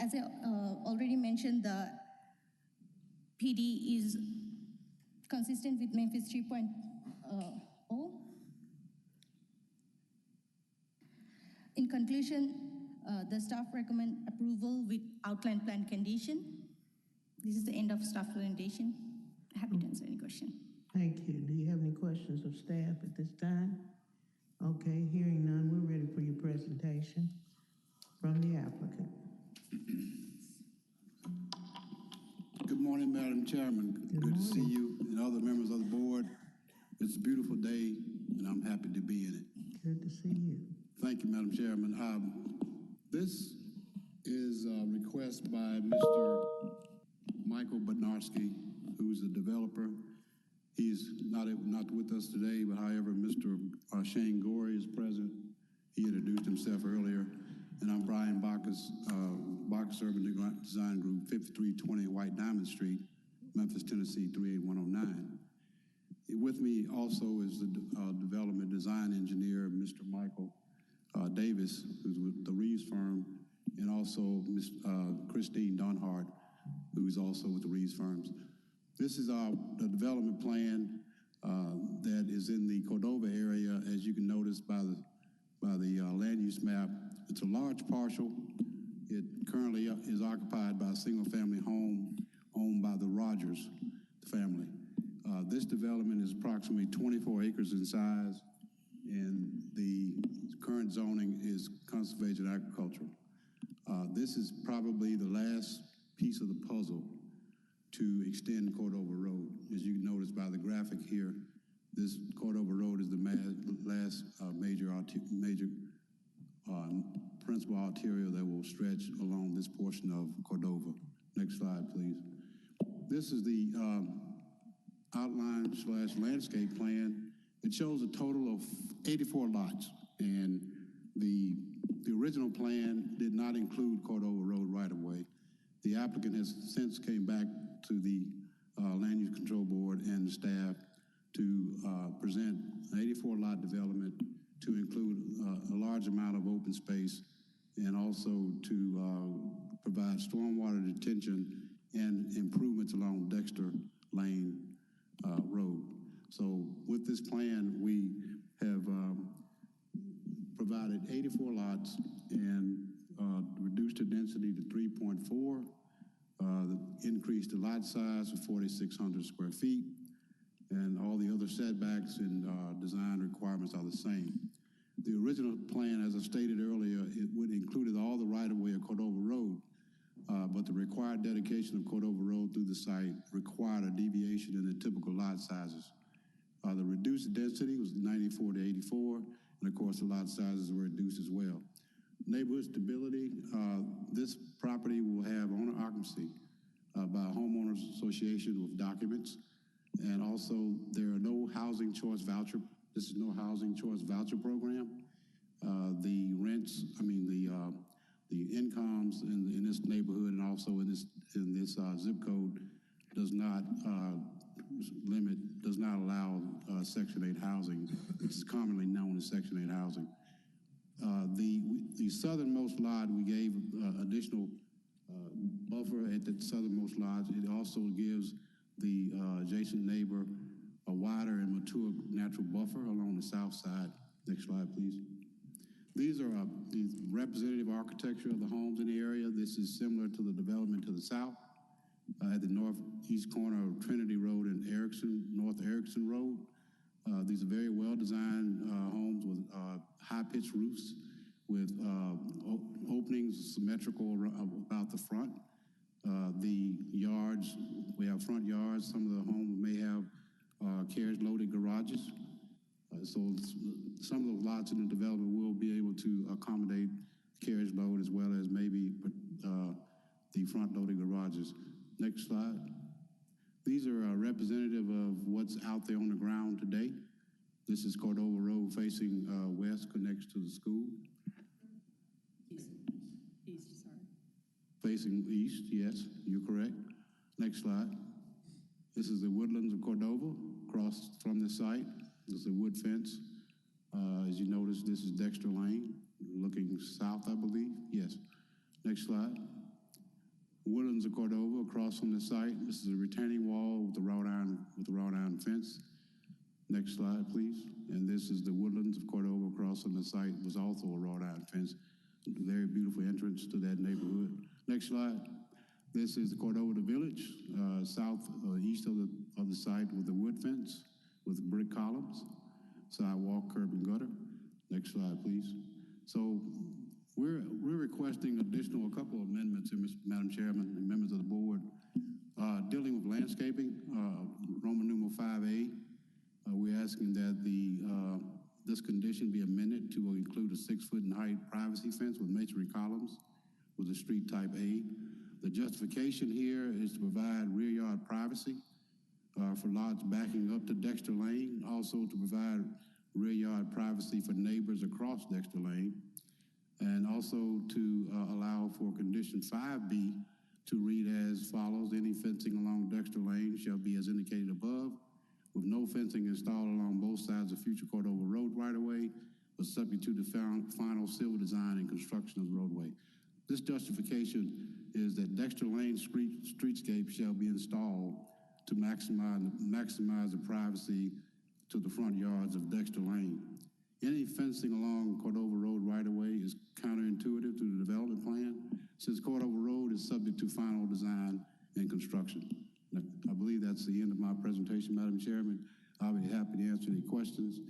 As I already mentioned, the PD is consistent with Memphis 3.0. In conclusion, the staff recommend approval with outline plan condition. This is the end of staff presentation. Happy to answer any question. Thank you. Do you have any questions of staff at this time? Okay, hearing none, we're ready for your presentation from the applicant. Good morning, Madam Chairman. Good to see you and other members of the board. It's a beautiful day, and I'm happy to be in it. Good to see you. Thank you, Madam Chairman. This is a request by Mr. Michael Bednarski, who's a developer. He's not with us today, but however, Mr. Shane Gorey is present. He introduced himself earlier. And I'm Brian Bacchus, Bacchus Urban Design Group, 5320 White Diamond Street, Memphis, Tennessee, 38109. With me also is the development design engineer, Mr. Michael Davis, who's with the Reeves firm, and also Ms. Christine Dunhart, who's also with the Reeves Firms. This is the development plan that is in the Cordova area, as you can notice by the land use map. It's a large parcel. It currently is occupied by a single-family home owned by the Rogers family. This development is approximately 24 acres in size, and the current zoning is conservation agricultural. This is probably the last piece of the puzzle to extend Cordova Road. As you can notice by the graphic here, this Cordova Road is the last major principal arterial that will stretch along this portion of Cordova. Next slide, please. This is the outline/landscape plan. It shows a total of 84 lots, and the original plan did not include Cordova Road right of way. The applicant has since came back to the Land Use Control Board and the staff to present an 84 lot development to include a large amount of open space and also to provide stormwater detention and improvements along Dexter Lane Road. So with this plan, we have provided 84 lots and reduced the density to 3.4, increased the lot size to 4,600 square feet, and all the other setbacks and design requirements are the same. The original plan, as I stated earlier, it would included all the right-of-way of Cordova Road, but the required dedication of Cordova Road through the site required a deviation in the typical lot sizes. The reduced density was 94 to 84, and of course the lot sizes were reduced as well. Neighborhood stability, this property will have owner occupancy by a homeowners association with documents, and also there are no housing choice voucher. This is no housing choice voucher program. The rents, the incomes in this neighborhood and also in this zip code does not allow Section 8 housing, which is commonly known as Section 8 housing. The southernmost lot, we gave additional buffer at the southernmost lot. It also gives the adjacent neighbor a wider and mature natural buffer along the south side. Next slide, please. These are the representative architecture of the homes in the area. This is similar to the development to the south at the northeast corner of Trinity Road and North Erickson Road. These are very well-designed homes with high-pitched roofs with openings symmetrical about the front. The yards, we have front yards. Some of the homes may have carriage-loaded garages. So some of those lots in the development will be able to accommodate carriage load as well as maybe the front-loaded garages. Next slide. These are representative of what's out there on the ground today. This is Cordova Road facing west, connects to the school. East, sorry. Facing east, yes, you're correct. Next slide. This is the woodlands of Cordova, across from the site. This is a wood fence. As you notice, this is Dexter Lane, looking south, I believe. Yes. Next slide. Woodlands of Cordova, across from the site. This is a retaining wall with the wrought iron fence. Next slide, please. And this is the Woodlands of Cordova, across from the site. Was also a wrought iron fence. Very beautiful entrance to that neighborhood. Next slide. This is the Cordova Village, east of the site with the wood fence with brick columns, sidewalk, curb, and gutter. Next slide, please. So we're requesting a couple of amendments, Madam Chairman and members of the board, dealing with landscaping, Roman numeral 5A. We're asking that this condition be amended to include a 6 foot in height privacy fence with masonry columns with a street type A. The justification here is to provide rear yard privacy for lots backing up to Dexter Lane, also to provide rear yard privacy for neighbors across Dexter Lane, and also to allow for condition 5B to read as follows. Any fencing along Dexter Lane shall be as indicated above, with no fencing installed along both sides of future Cordova Road right-of-way, but subject to the final civil design and construction of the roadway. This justification is that Dexter Lane streetscape shall be installed to maximize the privacy to the front yards of Dexter Lane. Any fencing along Cordova Road right-of-way is counterintuitive to the development plan, since Cordova Road is subject to final design and construction. I believe that's the end of my presentation, Madam Chairman. I'll be happy to answer any questions.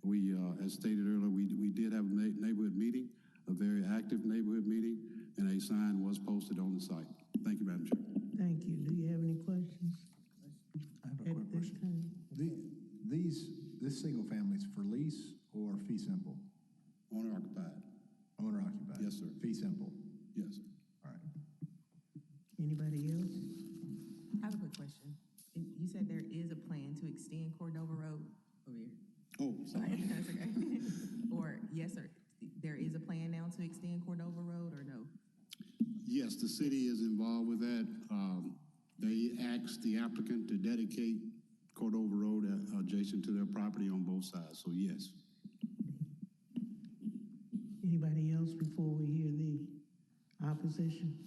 We, as stated earlier, we did have a neighborhood meeting, a very active neighborhood meeting, and a sign was posted on the site. Thank you, Madam Chair. Thank you. Do you have any questions? I have a quick question. This single family is for lease or fee simple? Owner occupied. Owner occupied? Yes, sir. Fee simple? Yes. All right. Anybody else? I have a quick question. You said there is a plan to extend Cordova Road over here. Oh, sorry. That's okay. Or, yes, sir, there is a plan now to extend Cordova Road or no? Yes, the city is involved with that. They asked the applicant to dedicate Cordova Road adjacent to their property on both sides, so yes. Anybody else before we hear the opposition?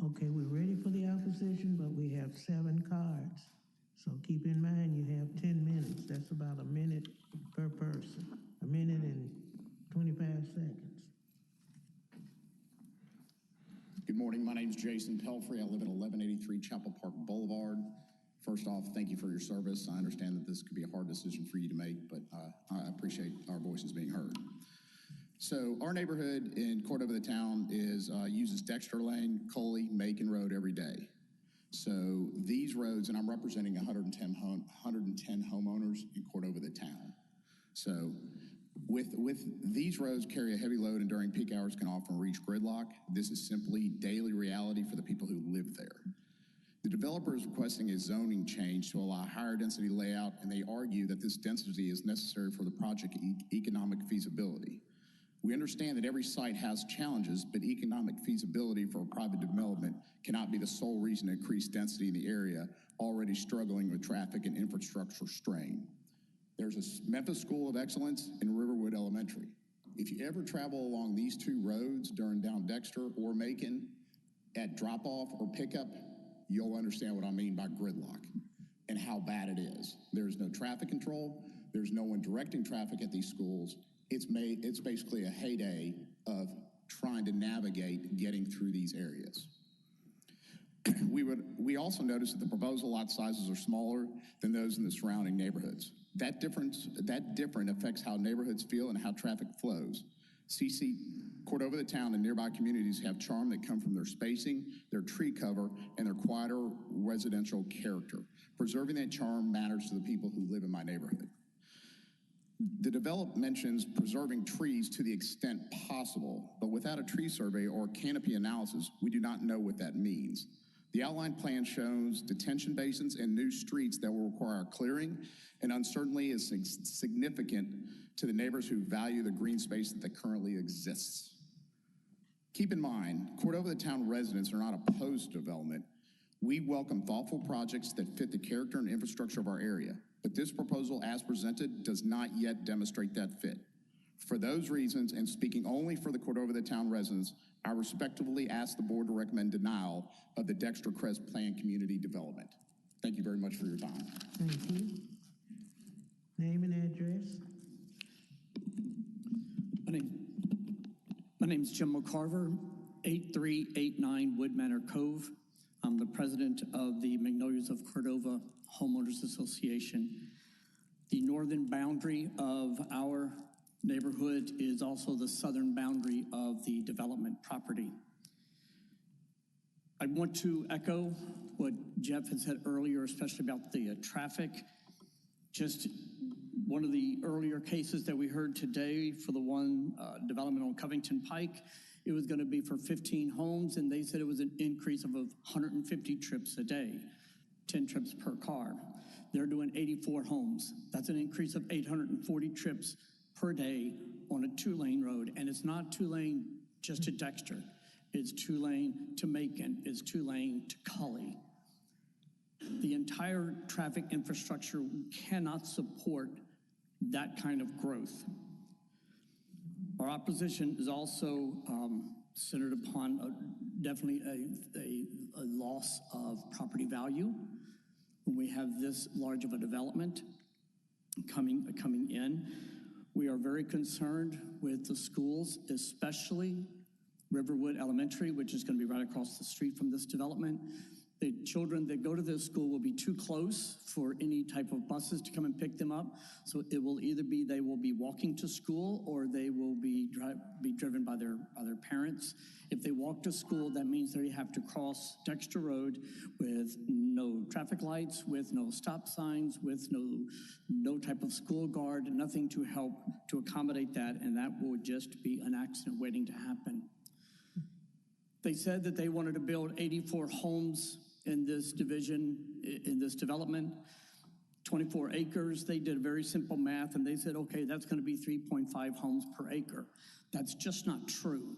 Okay, we're ready for the opposition, but we have 7 cards. So keep in mind, you have 10 minutes. That's about a minute per person. A minute and 25 seconds. Good morning. My name is Jason Pelfrey. I live at 1183 Chapel Park Boulevard. First off, thank you for your service. I understand that this could be a hard decision for you to make, but I appreciate our voices being heard. So our neighborhood in Cordova, the town, uses Dexter Lane, Coley, Macon Road every day. So these roads, and I'm representing 110 homeowners in Cordova, the town. So with these roads carry a heavy load and during peak hours can often reach gridlock. This is simply daily reality for the people who live there. The developer is requesting a zoning change to allow higher density layout, and they argue that this density is necessary for the project economic feasibility. We understand that every site has challenges, but economic feasibility for a private development cannot be the sole reason to increase density in the area already struggling with traffic and infrastructure strain. There's a Memphis School of Excellence and Riverwood Elementary. If you ever travel along these 2 roads down Dexter or Macon at drop-off or pickup, you'll understand what I mean by gridlock and how bad it is. There's no traffic control. There's no one directing traffic at these schools. It's basically a heyday of trying to navigate getting through these areas. We also noticed that the proposal lot sizes are smaller than those in the surrounding neighborhoods. That difference affects how neighborhoods feel and how traffic flows. Cordova, the town, and nearby communities have charm that come from their spacing, their tree cover, and their quieter residential character. Preserving that charm matters to the people who live in my neighborhood. The development mentions preserving trees to the extent possible, but without a tree survey or canopy analysis, we do not know what that means. The outline plan shows detention basins and new streets that will require clearing, and uncertainty is significant to the neighbors who value the green space that currently exists. Keep in mind, Cordova, the town residents are not opposed to development. We welcome thoughtful projects that fit the character and infrastructure of our area, but this proposal as presented does not yet demonstrate that fit. For those reasons, and speaking only for the Cordova, the town residents, I respectfully ask the board to recommend denial of the Dexter Crest Plan Community Development. Thank you very much for your time. Thank you. Name and address. My name is Jim McCarver, 8389 Wood Manor Cove. I'm the president of the Magnolias of Cordova Homeowners Association. The northern boundary of our neighborhood is also the southern boundary of the development property. I want to echo what Jeff had said earlier, especially about the traffic. Just one of the earlier cases that we heard today for the one development on Covington Pike, it was going to be for 15 homes, and they said it was an increase of 150 trips a day, 10 trips per car. They're doing 84 homes. That's an increase of 840 trips per day on a 2-lane road, and it's not 2-lane just to Dexter. It's 2-lane to Macon. It's 2-lane to Cully. The entire traffic infrastructure cannot support that kind of growth. Our opposition is also centered upon definitely a loss of property value. When we have this large of a development coming in, we are very concerned with the schools, especially Riverwood Elementary, which is going to be right across the street from this development. The children that go to this school will be too close for any type of buses to come and pick them up. So it will either be they will be walking to school or they will be driven by their parents. If they walk to school, that means they have to cross Dexter Road with no traffic lights, with no stop signs, with no type of school guard, nothing to help to accommodate that, and that will just be an accident waiting to happen. They said that they wanted to build 84 homes in this division, in this development, 24 acres. They did very simple math and they said, okay, that's going to be 3.5 homes per acre. That's just not true.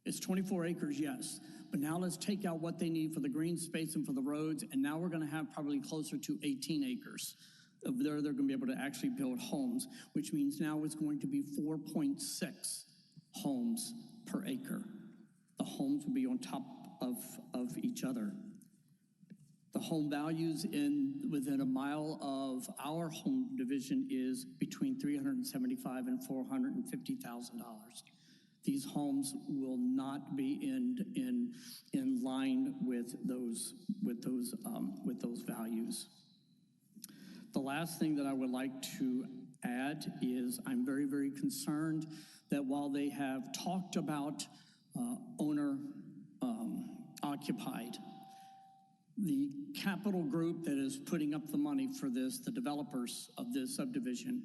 It's 24 acres, yes, but now let's take out what they need for the green space and for the roads, and now we're going to have probably closer to 18 acres. They're going to be able to actually build homes, which means now it's going to be 4.6 homes per acre. The homes will be on top of each other. The home values within a mile of our home division is between $375,000 and $450,000. These homes will not be in line with those values. The last thing that I would like to add is I'm very, very concerned that while they have talked about owner occupied, the capital group that is putting up the money for this, the developers of this subdivision,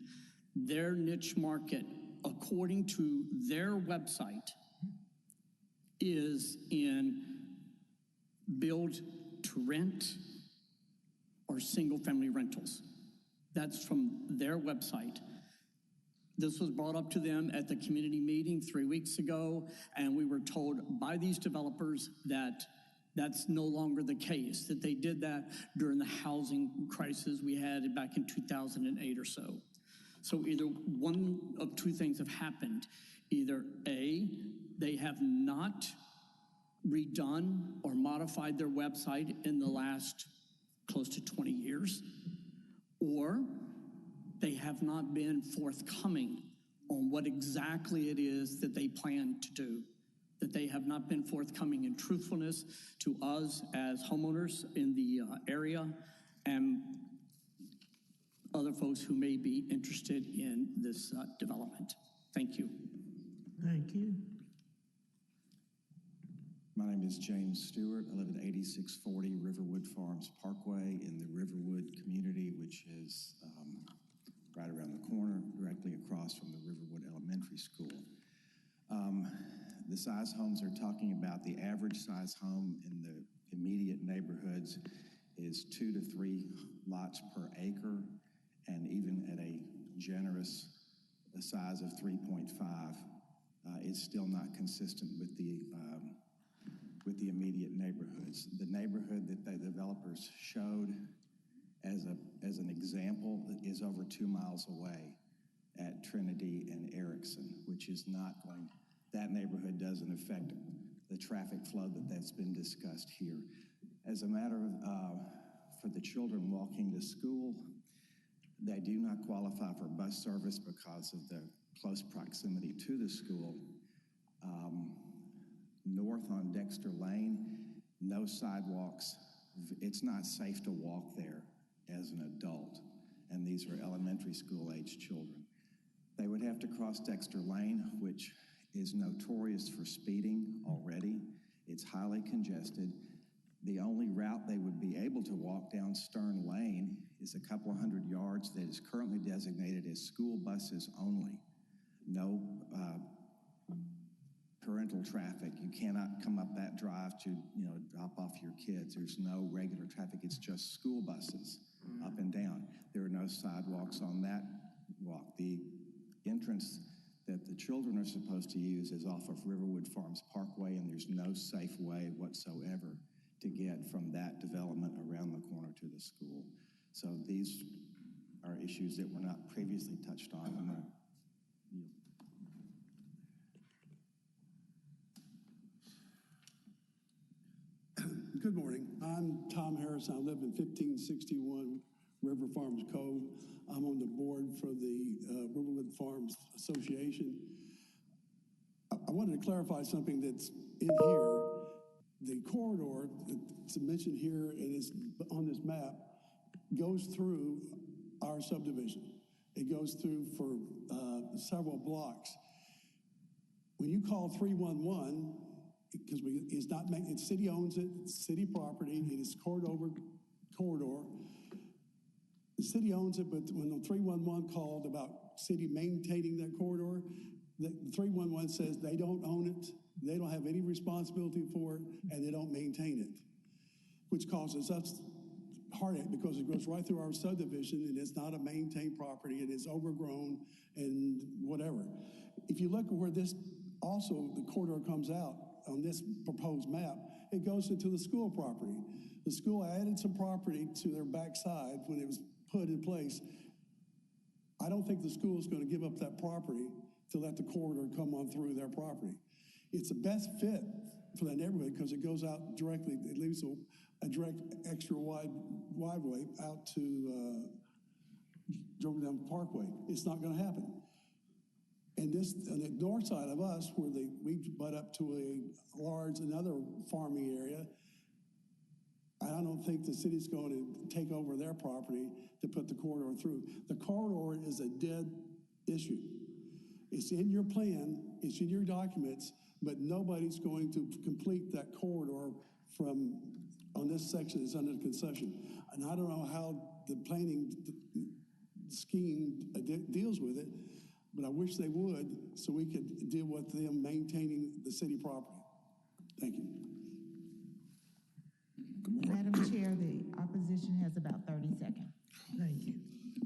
their niche market, according to their website, is in build to rent or single family rentals. That's from their website. This was brought up to them at the community meeting 3 weeks ago, and we were told by these developers that that's no longer the case, that they did that during the housing crisis we had back in 2008 or so. So either one of two things have happened. Either A, they have not redone or modified their website in the last close to 20 years, or they have not been forthcoming on what exactly it is that they plan to do, that they have not been forthcoming in truthfulness to us as homeowners in the area and other folks who may be interested in this development. Thank you. Thank you. My name is James Stewart. I live at 8640 Riverwood Farms Parkway in the Riverwood community, which is right around the corner, directly across from the Riverwood Elementary School. The size homes are talking about, the average size home in the immediate neighborhoods is 2 to 3 lots per acre, and even at a generous size of 3.5, it's still not consistent with the immediate neighborhoods. The neighborhood that the developers showed as an example is over 2 miles away at Trinity and Erickson, which is not going, that neighborhood doesn't affect the traffic flow that's been discussed here. As a matter of, for the children walking to school, they do not qualify for bus service because of the close proximity to the school. North on Dexter Lane, no sidewalks. It's not safe to walk there as an adult, and these are elementary school age children. They would have to cross Dexter Lane, which is notorious for speeding already. It's highly congested. The only route they would be able to walk down Stern Lane is a couple of 100 yards that is currently designated as school buses only. No parental traffic. You cannot come up that drive to, drop off your kids. There's no regular traffic. It's just school buses up and down. There are no sidewalks on that walk. The entrance that the children are supposed to use is off of Riverwood Farms Parkway, and there's no safe way whatsoever to get from that development around the corner to the school. So these are issues that were not previously touched on. Good morning. I'm Tom Harris. I live in 1561 River Farms Cove. I'm on the board for the Riverwood Farms Association. I wanted to clarify something that's in here. The corridor that's mentioned here and is on this map goes through our subdivision. It goes through for several blocks. When you call 311, because it's not, it's city owns it, it's city property, it is corridor. The city owns it, but when the 311 called about city maintaining that corridor, the 311 says they don't own it, they don't have any responsibility for it, and they don't maintain it, which causes us heartache because it goes right through our subdivision and it's not a maintained property and it's overgrown and whatever. If you look at where this also, the corridor comes out on this proposed map, it goes into the school property. The school added some property to their backside when it was put in place. I don't think the school is going to give up that property to let the corridor come on through their property. It's the best fit for that neighborhood because it goes out directly, it leaves a direct extra wide way out to Jordan Parkway. It's not going to happen. And this, on the north side of us, where we butt up to another farming area, I don't think the city's going to take over their property to put the corridor through. The corridor is a dead issue. It's in your plan, it's in your documents, but nobody's going to complete that corridor from on this section that's under concession. And I don't know how the planning scheme deals with it, but I wish they would so we could deal with them maintaining the city property. Thank you. Madam Chair, the opposition has about 30 seconds. Thank you.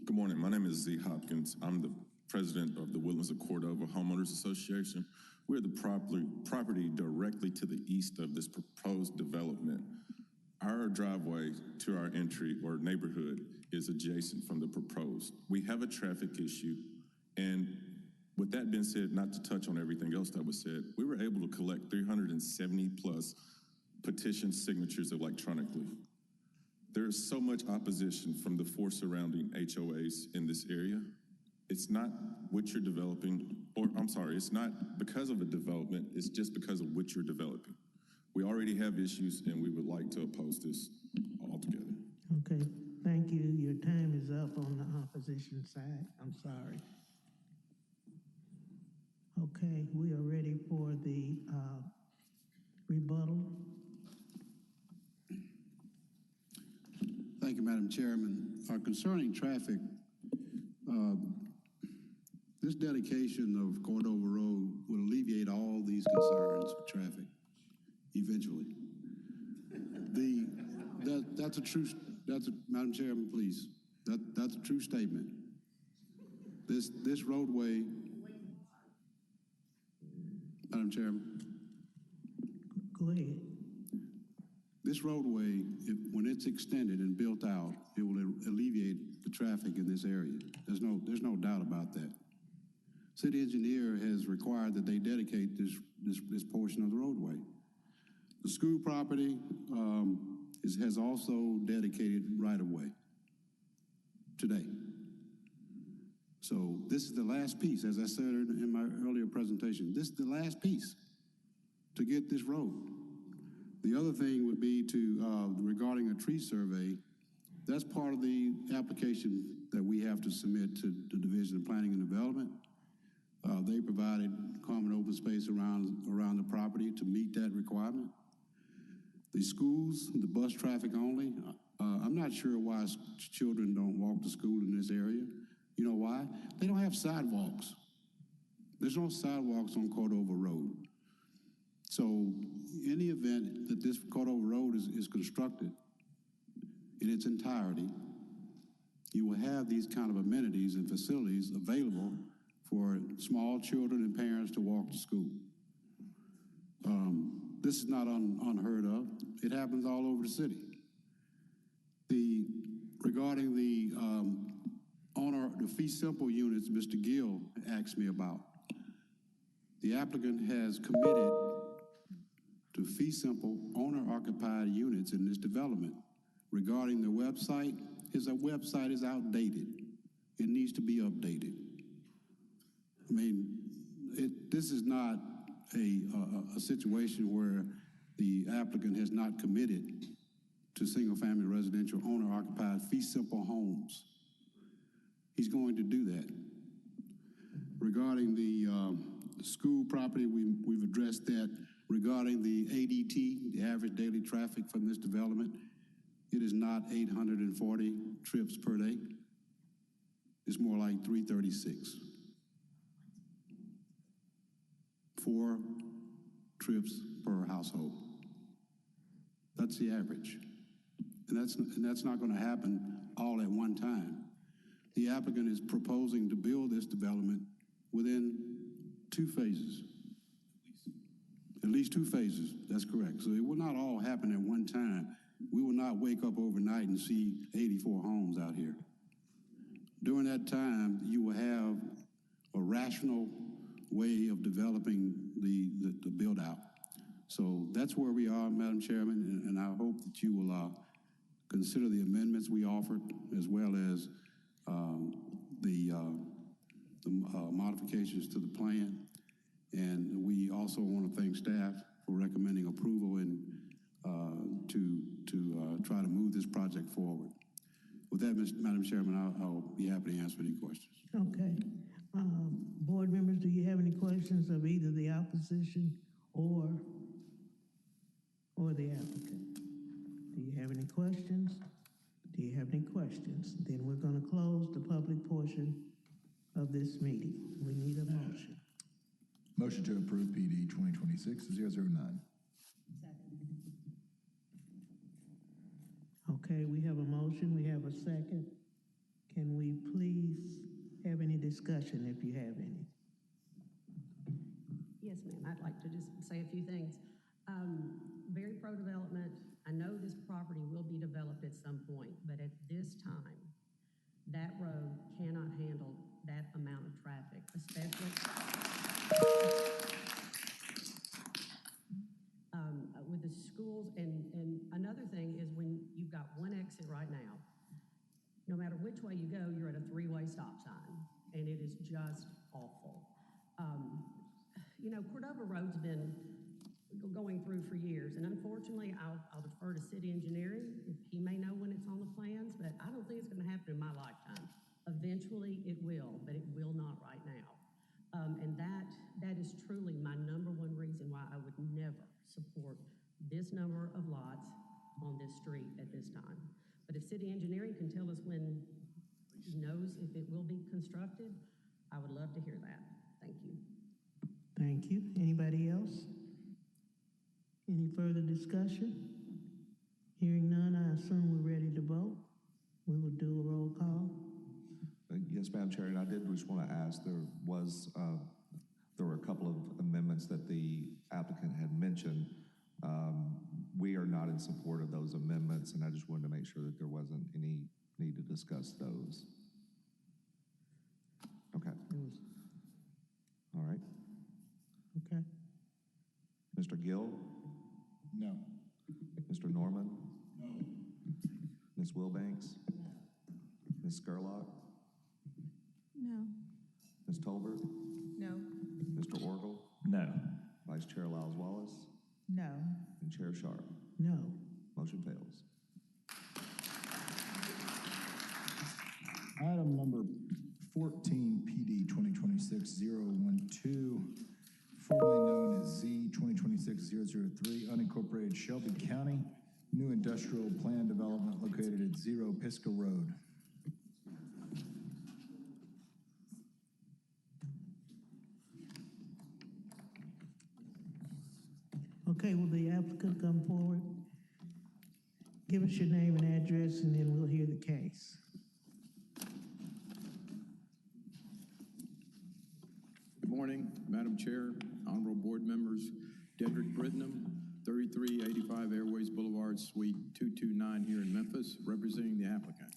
Good morning. My name is Z. Hopkins. I'm the president of the Woodlands of Cordova Homeowners Association. We're the property directly to the east of this proposed development. Our driveway to our entry or neighborhood is adjacent from the proposed. We have a traffic issue, and with that being said, not to touch on everything else that was said, we were able to collect 370 plus petition signatures electronically. There is so much opposition from the 4 surrounding HOAs in this area. It's not what you're developing, or I'm sorry, it's not because of a development, it's just because of what you're developing. We already have issues and we would like to oppose this altogether. Okay, thank you. Your time is up on the opposition side. I'm sorry. Okay, we are ready for the rebuttal. Thank you, Madam Chairman. Concerning traffic, this dedication of Cordova Road will alleviate all these concerns with traffic eventually. Madam Chairman, please. That's a true statement. This roadway, Madam Chairman. Go ahead. This roadway, when it's extended and built out, it will alleviate the traffic in this area. There's no doubt about that. City engineer has required that they dedicate this portion of the roadway. The school property has also dedicated right-of-way today. So this is the last piece, as I said in my earlier presentation, this is the last piece to get this road. The other thing would be regarding a tree survey, that's part of the application that we have to submit to the Division of Planning and Development. They provided common open space around the property to meet that requirement. The schools, the bus traffic only, I'm not sure why children don't walk to school in this area. You know why? They don't have sidewalks. There's no sidewalks on Cordova Road. So in the event that this Cordova Road is constructed in its entirety, you will have these kind of amenities and facilities available for small children and parents to walk to school. This is not unheard of. It happens all over the city. Regarding the fee simple units Mr. Gill asked me about, the applicant has committed to fee simple owner-occupied units in this development. Regarding the website, his website is outdated. It needs to be updated. I mean, this is not a situation where the applicant has not committed to single-family residential owner-occupied fee simple homes. He's going to do that. Regarding the school property, we've addressed that. Regarding the ADT, the average daily traffic from this development, it is not 840 trips per day. It's more like 336. 4 trips per household. That's the average. And that's not going to happen all at one time. The applicant is proposing to build this development within 2 phases. At least 2 phases, that's correct. So it will not all happen at one time. We will not wake up overnight and see 84 homes out here. During that time, you will have a rational way of developing the build out. So that's where we are, Madam Chairman, and I hope that you will consider the amendments we offered, as well as the modifications to the plan. And we also want to thank staff for recommending approval and to try to move this project forward. With that, Madam Chairman, I'll be happy to answer any questions. Okay. Board members, do you have any questions of either the opposition or the applicant? Do you have any questions? Do you have any questions? Then we're going to close the public portion of this meeting. We need a motion. Motion to approve PD 2026-009. Okay, we have a motion, we have a second. Can we please have any discussion if you have any? Yes, ma'am. I'd like to just say a few things. Very pro-development. I know this property will be developed at some point, but at this time, that road cannot handle that amount of traffic, especially with the schools. And another thing is when you've got one exit right now, no matter which way you go, you're at a 3-way stop sign, and it is just awful. You know, Cordova Road's been going through for years, and unfortunately, I'll defer to city engineering. He may know when it's on the plans, but I don't think it's going to happen in my lifetime. Eventually, it will, but it will not right now. And that is truly my #1 reason why I would never support this number of lots on this street at this time. But if city engineering can tell us when he knows if it will be constructed, I would love to hear that. Thank you. Thank you. Anybody else? Any further discussion? Hearing none, I assume we're ready to vote. We will do a roll call. Yes, Madam Chair, and I did just want to ask, there were a couple of amendments that the applicant had mentioned. We are not in support of those amendments, and I just wanted to make sure that there wasn't any need to discuss those. Okay. All right. Okay. Mr. Gill? No. Mr. Norman? No. Ms. Wilbanks? No. Ms. Scurlock? No. Ms. Tolbert? No. Mr. Orgel? No. Vice Chair Lyles Wallace? No. And Chair Sharp? No. Motion fails. Item number 14, PD 2026-012, formerly known as Z 2026-003, unincorporated Shelby County, new industrial plan development located at 0 Pisgah Road. Okay, will the applicant come forward? Give us your name and address, and then we'll hear the case. Good morning, Madam Chair, honorable board members. Dedrick Brittenham, 3385 Airways Boulevard, Suite 229 here in Memphis, representing the applicant.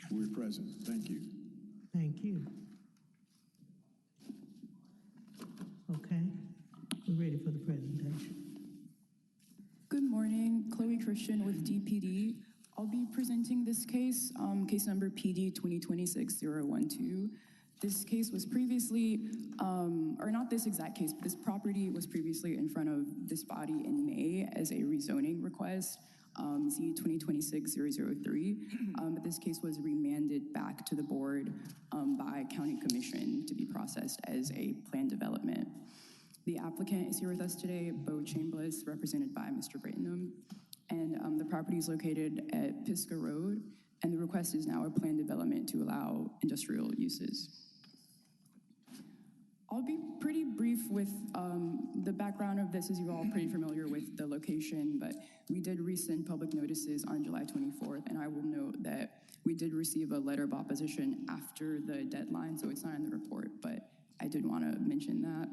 We're present. Thank you. Thank you. Okay, we're ready for the presentation. Christian with DPD. I'll be presenting this case, case number PD 2026-012. This case was previously, or not this exact case, but this property was previously in front of this body in May as a rezoning request, Z 2026-003. But this case was remanded back to the board by County Commission to be processed as a plan development. The applicant is here with us today, Bo Chambliss, represented by Mr. Brittenham. And the property is located at Pisgah Road, and the request is now a plan development to allow industrial uses. I'll be pretty brief with the background of this, as you're all pretty familiar with the location, but we did resend public notices on July 24th, and I will note that we did receive a letter of opposition after the deadline, so it's not in the report, but I did want to mention that.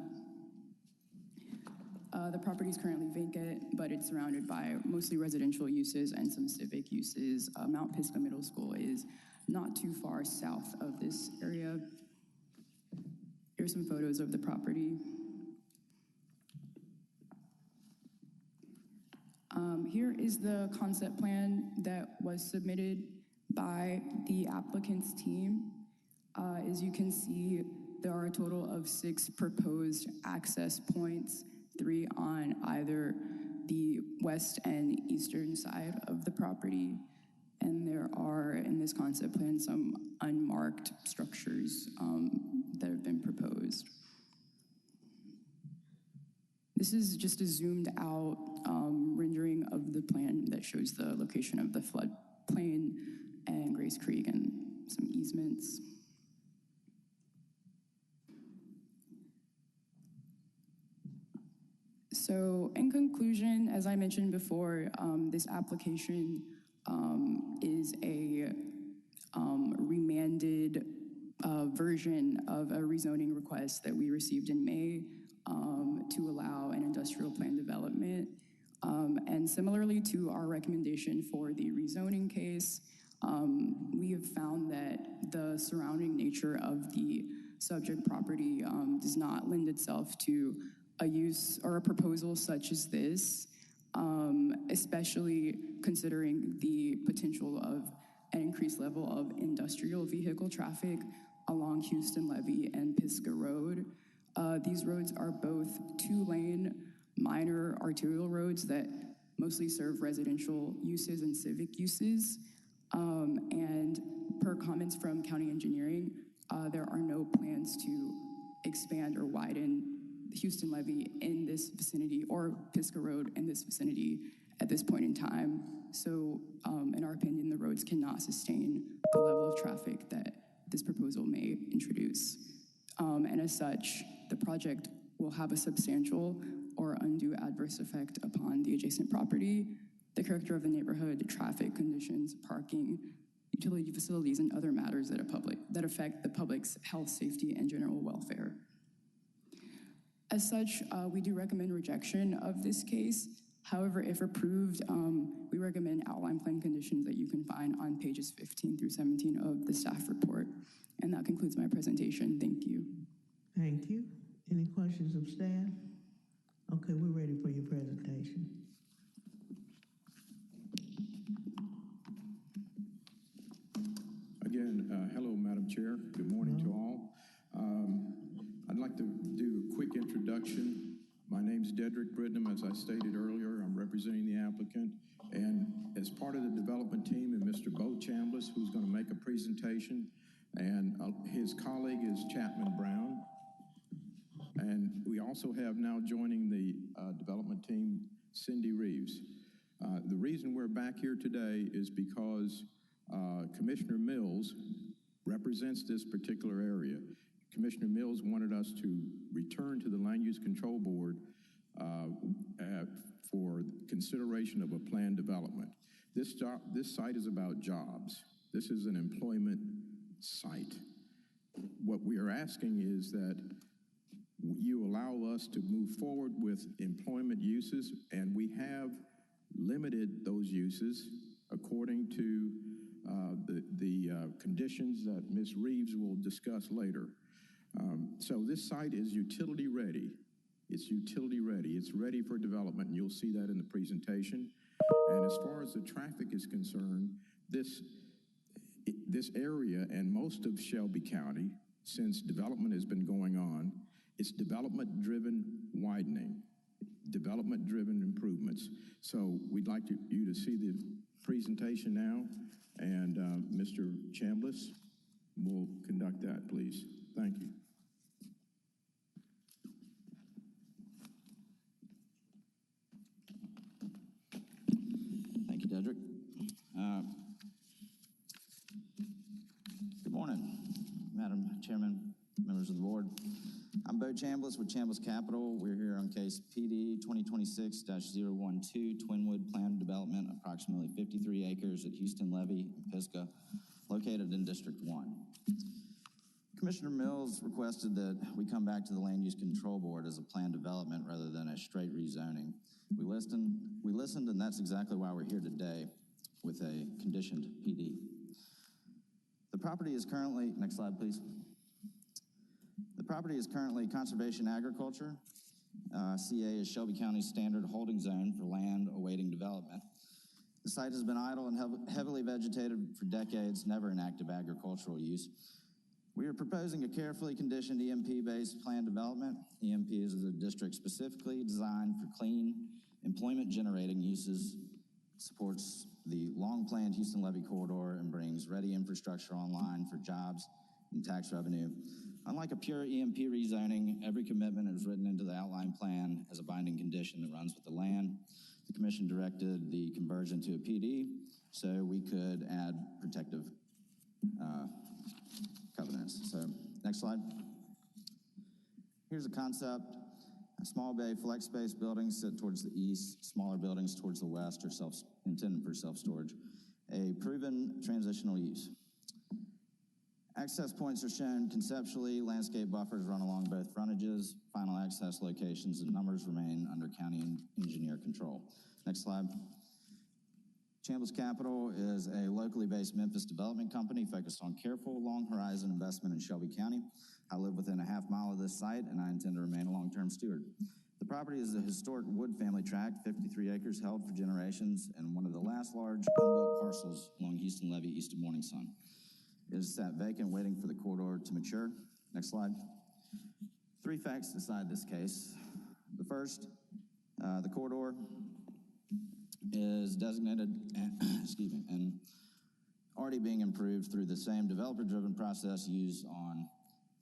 The property is currently vacant, but it's surrounded by mostly residential uses and some civic uses. Mount Pisgah Middle School is not too far south of this area. Here's some photos of the property. Here is the concept plan that was submitted by the applicant's team. As you can see, there are a total of 6 proposed access points, 3 on either the west and eastern side of the property. And there are, in this concept plan, some unmarked structures that have been proposed. This is just a zoomed out rendering of the plan that shows the location of the floodplain and Grace Creek and some easements. So in conclusion, as I mentioned before, this application is a remanded version of a rezoning request that we received in May to allow an industrial plan development. And similarly to our recommendation for the rezoning case, we have found that the surrounding nature of the subject property does not lend itself to a use or a proposal such as this, especially considering the potential of an increased level of industrial vehicle traffic along Houston Levee and Pisgah Road. These roads are both 2-lane minor arterial roads that mostly serve residential uses and civic uses. And per comments from county engineering, there are no plans to expand or widen Houston Levee in this vicinity or Pisgah Road in this vicinity at this point in time. So in our opinion, the roads cannot sustain the level of traffic that this proposal may introduce. And as such, the project will have a substantial or undue adverse effect upon the adjacent property, the character of the neighborhood, traffic conditions, parking, utility facilities, and other matters that affect the public's health, safety, and general welfare. As such, we do recommend rejection of this case. However, if approved, we recommend outline plan conditions that you can find on pages 15 through 17 of the staff report. And that concludes my presentation. Thank you. Thank you. Any questions of staff? Okay, we're ready for your presentation. Again, hello, Madam Chair. Good morning to all. I'd like to do a quick introduction. My name's Dedrick Brittenham. As I stated earlier, I'm representing the applicant. And as part of the development team, and Mr. Bo Chambliss, who's going to make a presentation, and his colleague is Chapman Brown. And we also have now joining the development team, Cindy Reeves. The reason we're back here today is because Commissioner Mills represents this particular area. Commissioner Mills wanted us to return to the Land Use Control Board for consideration of a planned development. This site is about jobs. This is an employment site. What we are asking is that you allow us to move forward with employment uses, and we have limited those uses according to the conditions that Ms. Reeves will discuss later. So this site is utility ready. It's utility ready. It's ready for development, and you'll see that in the presentation. And as far as the traffic is concerned, this area and most of Shelby County, since development has been going on, it's development-driven widening, development-driven improvements. So we'd like you to see the presentation now, and Mr. Chambliss will conduct that, please. Thank you. Thank you, Dedrick. Good morning, Madam Chairman, members of the board. I'm Bo Chambliss with Chambliss Capital. We're here on case PD 2026-012, Twinwood Planned Development, approximately 53 acres at Houston Levee and Pisgah, located in District 1. Commissioner Mills requested that we come back to the Land Use Control Board as a planned development rather than a straight rezoning. We listened, and that's exactly why we're here today with a conditioned PD. The property is currently, next slide, please. The property is currently conservation agriculture. CA is Shelby County's standard holding zone for land awaiting development. The site has been idle and heavily vegetated for decades, never in active agricultural use. We are proposing a carefully conditioned EMP-based plan development. EMP is a district specifically designed for clean, employment-generating uses, supports the long-planned Houston Levee corridor, and brings ready infrastructure online for jobs and tax revenue. Unlike a pure EMP rezoning, every commitment is written into the outline plan as a binding condition that runs with the land. The commission directed the conversion to a PD so we could add protective covenants. So, next slide. Here's a concept. A small bay flex space buildings sit towards the east, smaller buildings towards the west are intended for self-storage. A proven transitional use. Access points are shown conceptually. Landscape buffers run along both frontages. Final access locations and numbers remain under county engineer control. Next slide. Chambliss Capital is a locally based Memphis development company focused on careful, long horizon investment in Shelby County. I live within a half mile of this site, and I intend to remain a long-term steward. The property is a historic Wood family tract, 53 acres held for generations, and one of the last large unbuilt parcels along Houston Levee east of Morning Sun. It is sat vacant, waiting for the corridor to mature. Next slide. 3 facts decide this case. The first, the corridor is designated, and already being improved through the same developer-driven process used on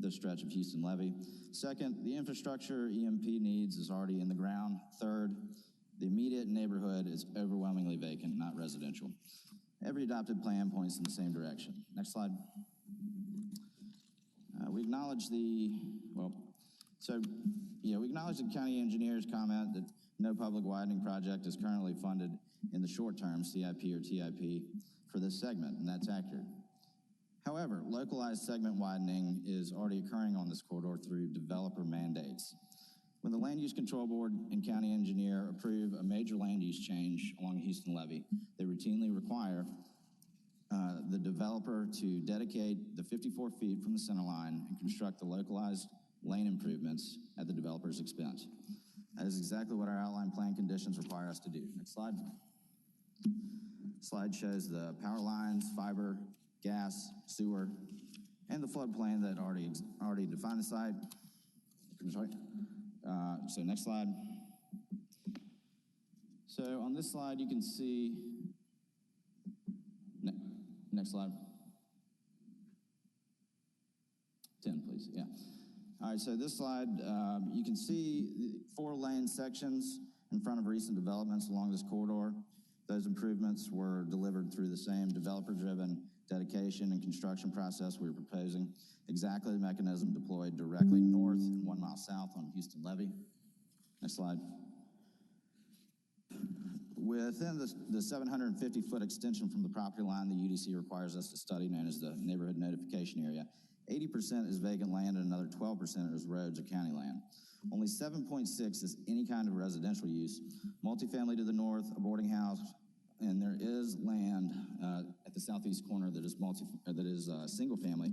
this stretch of Houston Levee. Second, the infrastructure EMP needs is already in the ground. Third, the immediate neighborhood is overwhelmingly vacant, not residential. Every adopted plan points in the same direction. Next slide. We acknowledge the county engineer's comment that no public widening project is currently funded in the short term, CIP or TIP, for this segment, and that's accurate. However, localized segment widening is already occurring on this corridor through developer mandates. When the Land Use Control Board and county engineer approve a major land use change along Houston Levee, they routinely require the developer to dedicate the 54 feet from the center line and construct the localized lane improvements at the developer's expense. That is exactly what our outline plan conditions require us to do. Next slide. Slide shows the power lines, fiber, gas, sewer, and the floodplain that already defined the site. Sorry. So next slide. So on this slide, you can see, next slide. 10, please, yeah. All right, so this slide, you can see 4 lane sections in front of recent developments along this corridor. Those improvements were delivered through the same developer-driven dedication and construction process we were proposing. Exactly the mechanism deployed directly north and 1 mile south on Houston Levee. Next slide. Within the 750-foot extension from the property line, the UDC requires us to study, known as the neighborhood notification area. 80% is vacant land and another 12% is roads or county land. Only 7.6 is any kind of residential use. Multifamily to the north, a boarding house, and there is land at the southeast corner that is single family.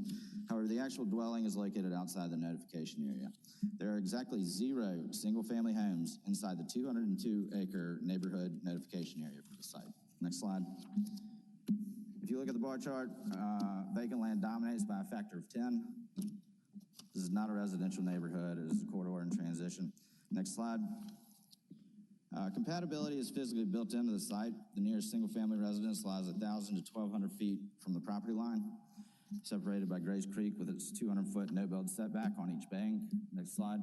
However, the actual dwelling is located outside the notification area. There are exactly 0 single-family homes inside the 202-acre neighborhood notification area for the site. Next slide. If you look at the bar chart, vacant land dominates by a factor of 10. This is not a residential neighborhood. It is a corridor in transition. Next slide. Compatibility is physically built into the site. The nearest single-family residence lies 1,000 to 1,200 feet from the property line, separated by Grays Creek with its 200-foot no-build setback on each bank. Next slide.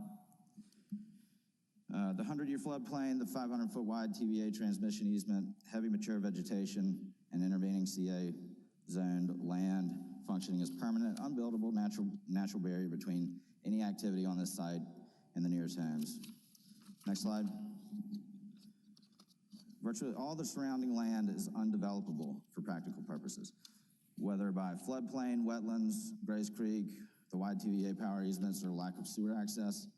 The 100-year floodplain, the 500-foot wide TVA transmission easement, heavy mature vegetation, and intervening CA-zoned land functioning as permanent, unbuildable natural barrier between any activity on this site and the nearest homes. Next slide. Virtually all the surrounding land is undevelopable for practical purposes, whether by floodplain, wetlands, Grays Creek, the wide TVA power easements, or lack of sewer access.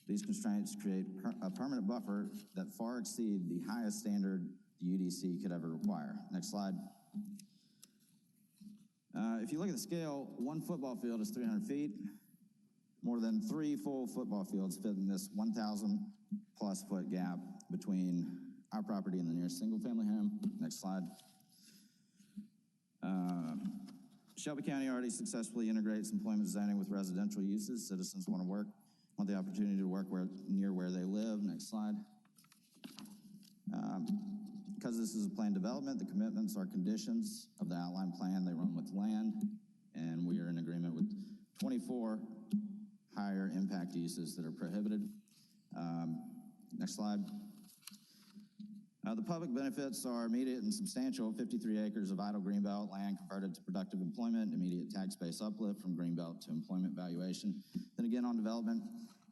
These constraints create a permanent buffer that far exceed the highest standard the UDC could ever require. Next slide. If you look at the scale, 1 football field is 300 feet. More than 3 full football fields fit in this 1,000+ foot gap between our property and the nearest single-family home. Next slide. Shelby County already successfully integrates employment zoning with residential uses. Citizens want the opportunity to work near where they live. Next slide. Because this is a planned development, the commitments are conditions of the outline plan. They run with land, and we are in agreement with 24 higher impact uses that are prohibited. Next slide. The public benefits are immediate and substantial. 53 acres of idle greenbelt land converted to productive employment, immediate tax base uplift from greenbelt to employment valuation. Then again on development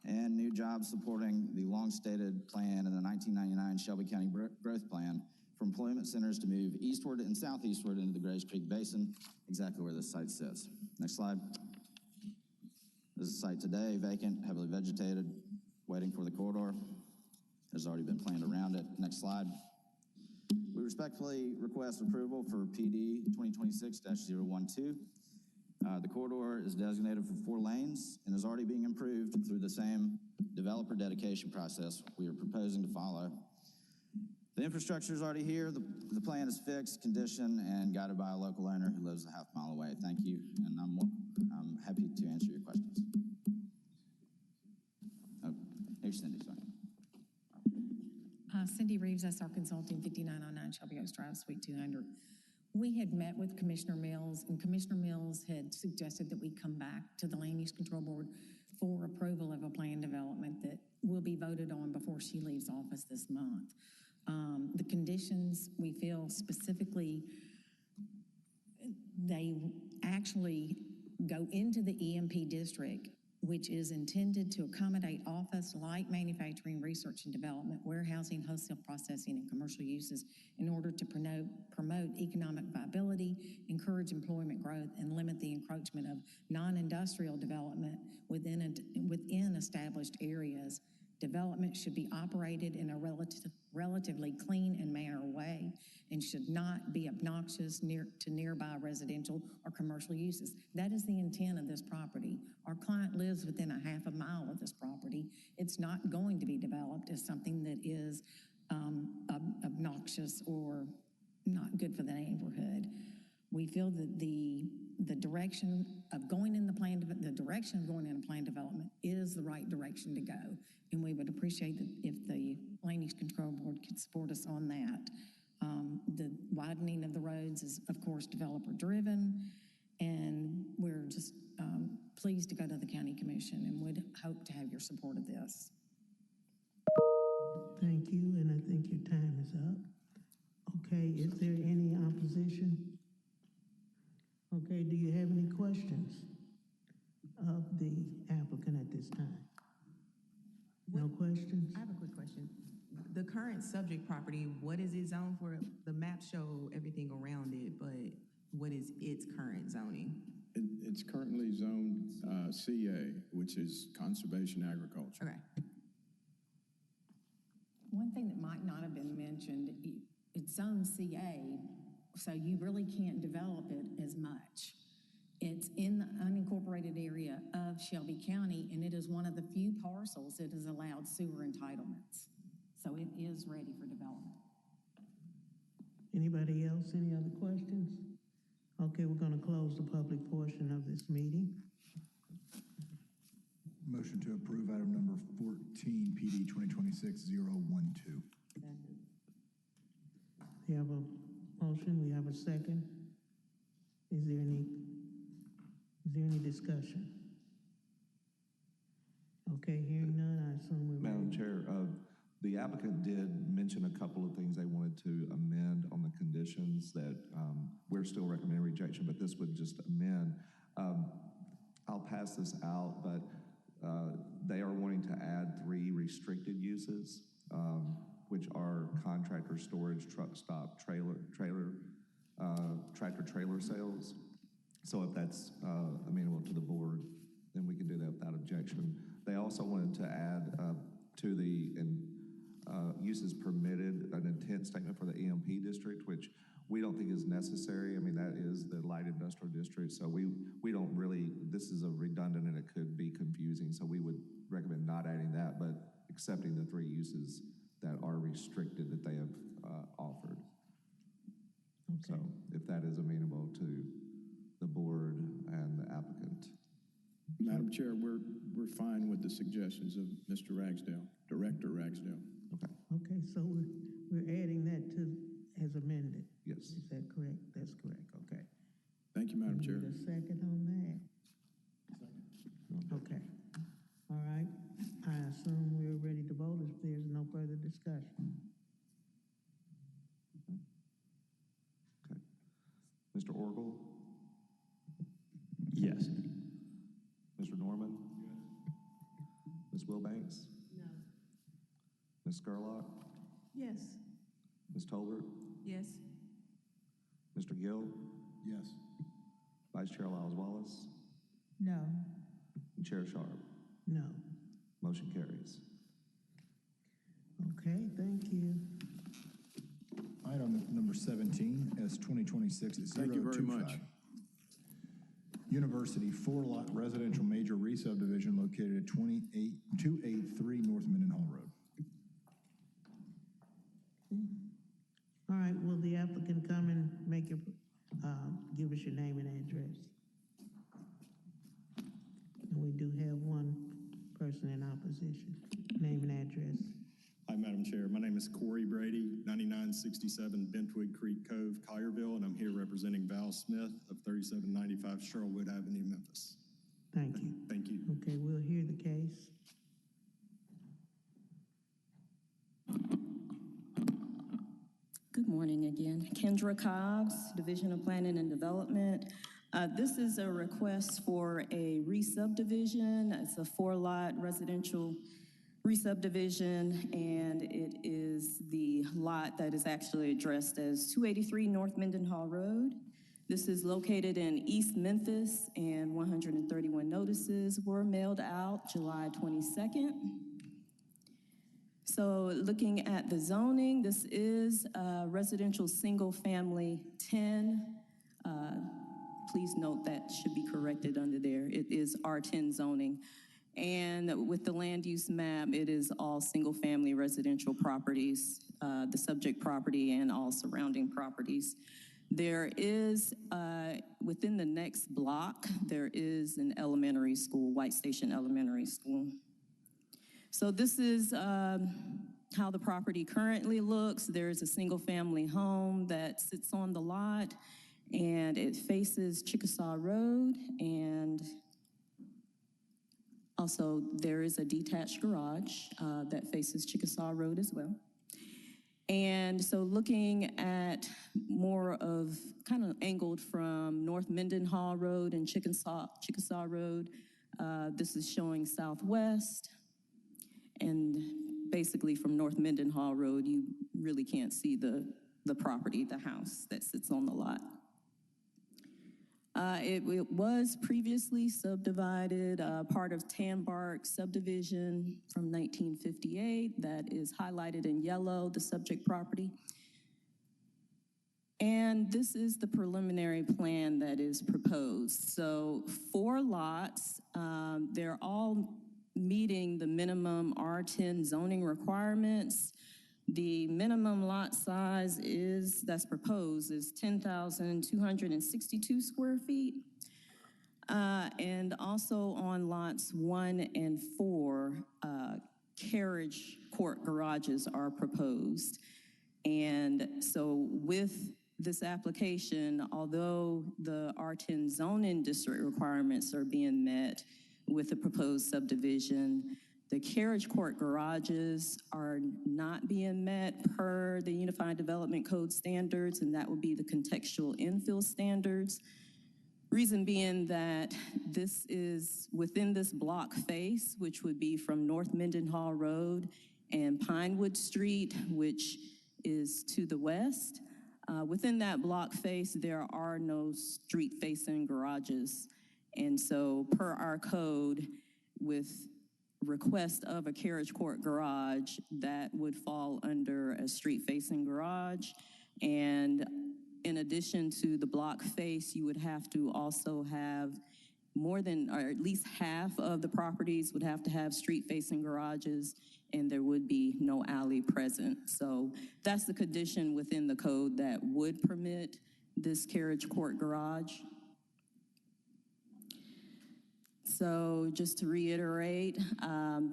and new jobs supporting the long-stated plan in the 1999 Shelby County Growth Plan for employment centers to move eastward and southeastward into the Grays Creek Basin, exactly where this site sits. Next slide. This is a site today, vacant, heavily vegetated, waiting for the corridor. There's already been planned around it. Next slide. We respectfully request approval for PD 2026-012. The corridor is designated for 4 lanes and is already being improved through the same developer dedication process we are proposing to follow. The infrastructure is already here. The plan is fixed, conditioned, and guided by a local owner who lives a half mile away. Thank you, and I'm happy to answer your questions. Oh, here's Cindy, sorry. Cindy Reeves, SR Consulting, 5909 Shelby Oaks Drive, Suite 200. We had met with Commissioner Mills, and Commissioner Mills had suggested that we come back to the Land Use Control Board for approval of a plan development that will be voted on before she leaves office this month. The conditions, we feel specifically, they actually go into the EMP district, which is intended to accommodate office, light manufacturing, research and development, warehousing, wholesale processing, and commercial uses in order to promote economic viability, encourage employment growth, and limit the encroachment of non-industrial development within established areas. Development should be operated in a relatively clean and manner way and should not be obnoxious to nearby residential or commercial uses. That is the intent of this property. Our client lives within a half a mile of this property. It's not going to be developed as something that is obnoxious or not good for the neighborhood. We feel that the direction of going in plan development is the right direction to go, and we would appreciate that if the Land Use Control Board could support us on that. The widening of the roads is, of course, developer-driven, and we're just pleased to go to the County Commission and would hope to have your support of this. Thank you, and I think your time is up. Okay, is there any opposition? Okay, do you have any questions of the applicant at this time? No questions? I have a quick question. The current subject property, what is it zoned for? The maps show everything around it, but what is its current zoning? It's currently zoned CA, which is Conservation Agriculture. Okay. One thing that might not have been mentioned, it's zoned CA, So you really can't develop it as much. It's in the unincorporated area of Shelby County, and it is one of the few parcels that is allowed sewer entitlements. So it is ready for development. Anybody else, any other questions? Okay, we're gonna close the public portion of this meeting. Motion to approve item number 14, PD 2026-012. We have a motion, we have a second. Is there any discussion? Okay, hearing none, I assume we're ready. Madam Chair, the applicant did mention a couple of things they wanted to amend on the conditions that we're still recommending rejection, but this would just amend. I'll pass this out, but they are wanting to add 3 restricted uses, which are contractor storage, truck stop, tractor trailer sales. So if that's amenable to the board, then we can do that without objection. They also wanted to add to the uses permitted an intent statement for the EMP district, which we don't think is necessary. I mean, that is the light industrial district, so we don't really, this is a redundant and it could be confusing, so we would recommend not adding that, but accepting the 3 uses that are restricted that they have offered. Okay. So if that is amenable to the board and the applicant. Madam Chair, we're fine with the suggestions of Mr. Ragsdale, Director Ragsdale. Okay, so we're adding that to, as amended. Yes. Is that correct? That's correct, okay. Thank you, Madam Chair. Need a second on that? Okay. All right, I assume we're ready to vote if there's no further discussion. Okay. Mr. Orgel? Yes. Mr. Norman? Ms. Wilbanks? No. Ms. Scurlock? Yes. Ms. Tolbert? Yes. Mr. Gill? Yes. Vice Chair Lyles Wallace? No. And Chair Sharp? No. Motion carries. Okay, thank you. Item number 17, S 2026-025. Thank you very much. University 4-lot residential major re-subdivision located at 283 North Mendenhall Road. All right, will the applicant come and make your, give us your name and address? And we do have one person in opposition. Name and address. Hi, Madam Chair. My name is Corey Brady, 9967 Bentwood Creek Cove, Collierville, and I'm here representing Val Smith of 3795 Sherwood Avenue, Memphis. Thank you. Thank you. Okay, we'll hear the case. Good morning again. Kendra Cobbs, Division of Planning and Development. This is a request for a re-subdivision. It's a 4-lot residential re-subdivision, and it is the lot that is actually addressed as 283 North Mendenhall Road. This is located in East Memphis, and 131 notices were mailed out July 22nd. So looking at the zoning, this is a residential single-family 10. Please note that should be corrected under there. It is R10 zoning. And with the land use map, it is all single-family residential properties, the subject property and all surrounding properties. There is, within the next block, there is an elementary school, White Station Elementary School. So this is how the property currently looks. There's a single-family home that sits on the lot, and it faces Chickasaw Road, and also there is a detached garage that faces Chickasaw Road as well. And so looking at more of kind of angled from North Mendenhall Road and Chickasaw Road, this is showing southwest. And basically from North Mendenhall Road, you really can't see the property, the house that sits on the lot. It was previously subdivided, part of Tanbark subdivision from 1958 that is highlighted in yellow, the subject property. And this is the preliminary plan that is proposed. So 4 lots, they're all meeting the minimum R10 zoning requirements. The minimum lot size that's proposed is 10,262 square feet. And also on lots 1 and 4, carriage court garages are proposed. And so with this application, although the R10 zoning district requirements are being met with the proposed subdivision, the carriage court garages are not being met per the Unified Development Code standards, and that would be the contextual infill standards. Reason being that this is within this block face, which would be from North Mendenhall Road and Pinewood Street, which is to the west. Within that block face, there are no street-facing garages. And so per our code, with request of a carriage court garage, that would fall under a street-facing garage. And in addition to the block face, you would have to also have more than, or at least half of the properties would have to have street-facing garages, and there would be no alley present. So that's the condition within the code that would permit this carriage court garage. So just to reiterate,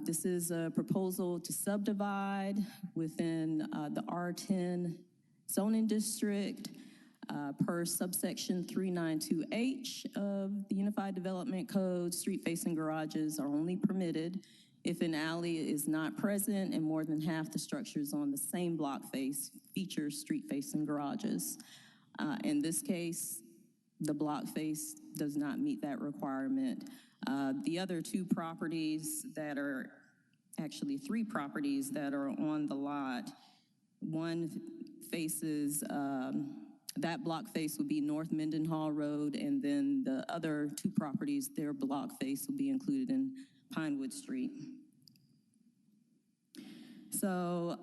this is a proposal to subdivide within the R10 zoning district per subsection 392H of the Unified Development Code. Street-facing garages are only permitted if an alley is not present and more than half the structures on the same block face feature street-facing garages. In this case, the block face does not meet that requirement. The other 2 properties that are, actually 3 properties that are on the lot, one faces, that block face would be North Mendenhall Road, and then the other 2 properties, their block face will be included in Pinewood Street. So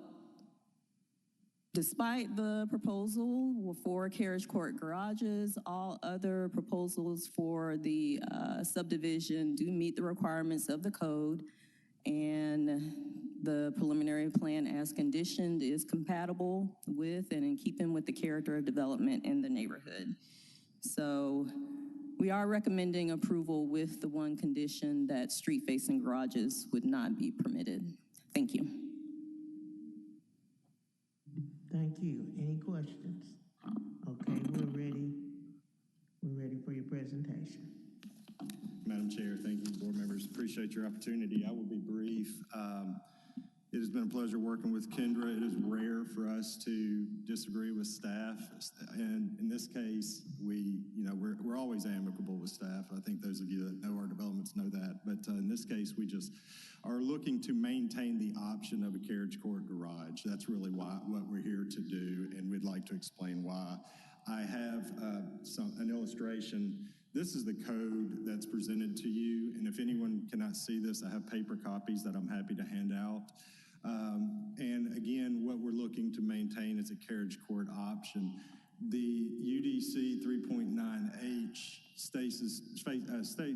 despite the proposal for carriage court garages, all other proposals for the subdivision do meet the requirements of the code, and the preliminary plan as conditioned is compatible with and in keeping with the character of development in the neighborhood. So we are recommending approval with the one condition that street-facing garages would not be permitted. Thank you. Thank you. Any questions? Okay, we're ready. We're ready for your presentation. Madam Chair, thank you, board members. Appreciate your opportunity. I will be brief. It has been a pleasure working with Kendra. It is rare for us to disagree with staff, and in this case, we're always amicable with staff. I think those of you that know our developments know that. But in this case, we just are looking to maintain the option of a carriage court garage. That's really what we're here to do, and we'd like to explain why. I have an illustration. This is the code that's presented to you, and if anyone cannot see this, I have paper copies that I'm happy to hand out. And again, what we're looking to maintain is a carriage court option. The UDC 3.9H states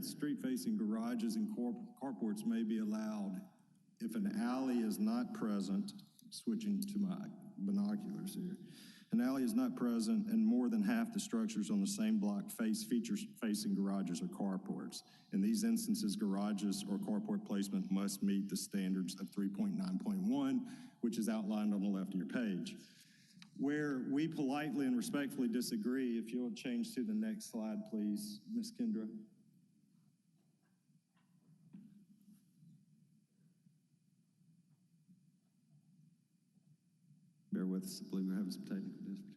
street-facing garages and carports may be allowed if an alley is not present, switching to my binoculars here. An alley is not present and more than half the structures on the same block facing garages or carports. In these instances, garages or carport placement must meet the standards of 3.9.1, which is outlined on the left of your page. Where we politely and respectfully disagree, if you'll change to the next slide, please, Ms. Kendra. Bear with us, I believe we're having some technical difficulties.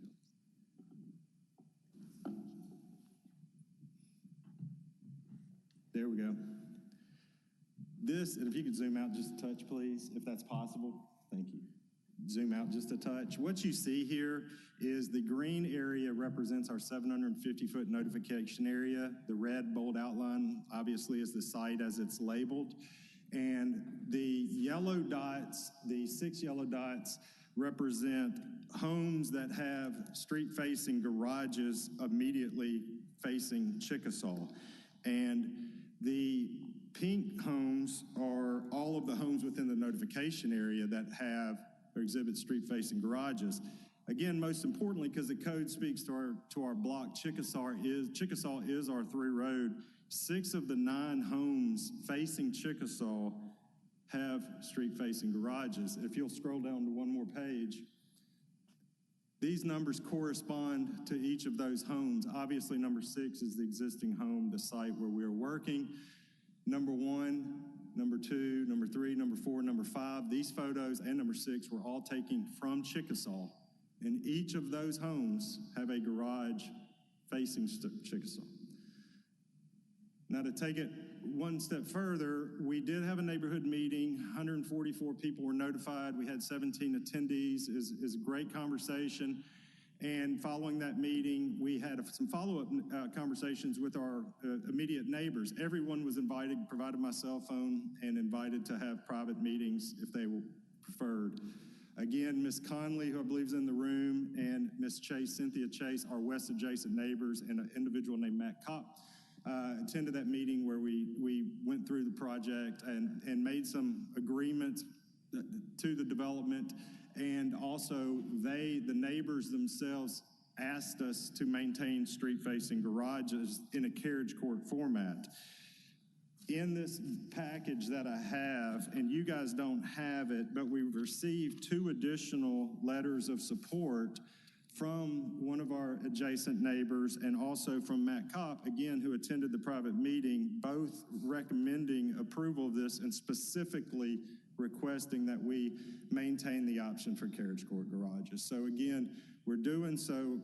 There we go. This, and if you could zoom out just a touch, please, if that's possible. Thank you. Zoom out just a touch. What you see here is the green area represents our 750-foot notification area. The red bold outline, obviously, is the site as it's labeled. And the yellow dots, the 6 yellow dots, represent homes that have street-facing garages immediately facing Chickasaw. And the pink homes are all of the homes within the notification area that have or exhibit street-facing garages. Again, most importantly, because the code speaks to our block, Chickasaw is our through road. 6 of the 9 homes facing Chickasaw have street-facing garages. If you'll scroll down to one more page, these numbers correspond to each of those homes. Obviously, number 6 is the existing home, the site where we are working. Number 1, number 2, number 3, number 4, number 5, these photos, and number 6 were all taken from Chickasaw. And each of those homes have a garage facing Chickasaw. Now, to take it one step further, we did have a neighborhood meeting. 144 people were notified. We had 17 attendees. It was a great conversation. And following that meeting, we had some follow-up conversations with our immediate neighbors. Everyone was invited, provided my cell phone, and invited to have private meetings if they were preferred. Again, Ms. Conley, who I believe is in the room, and Ms. Chase, Cynthia Chase, our west adjacent neighbors, and an individual named Matt Kopp, attended that meeting where we went through the project and made some agreements to the development. And also the neighbors themselves asked us to maintain street-facing garages in a carriage court format. In this package that I have, and you guys don't have it, but we've received 2 additional letters of support from one of our adjacent neighbors and also from Matt Kopp, again, who attended the private meeting, both recommending approval of this and specifically requesting that we maintain the option for carriage court garages. So again, we're doing so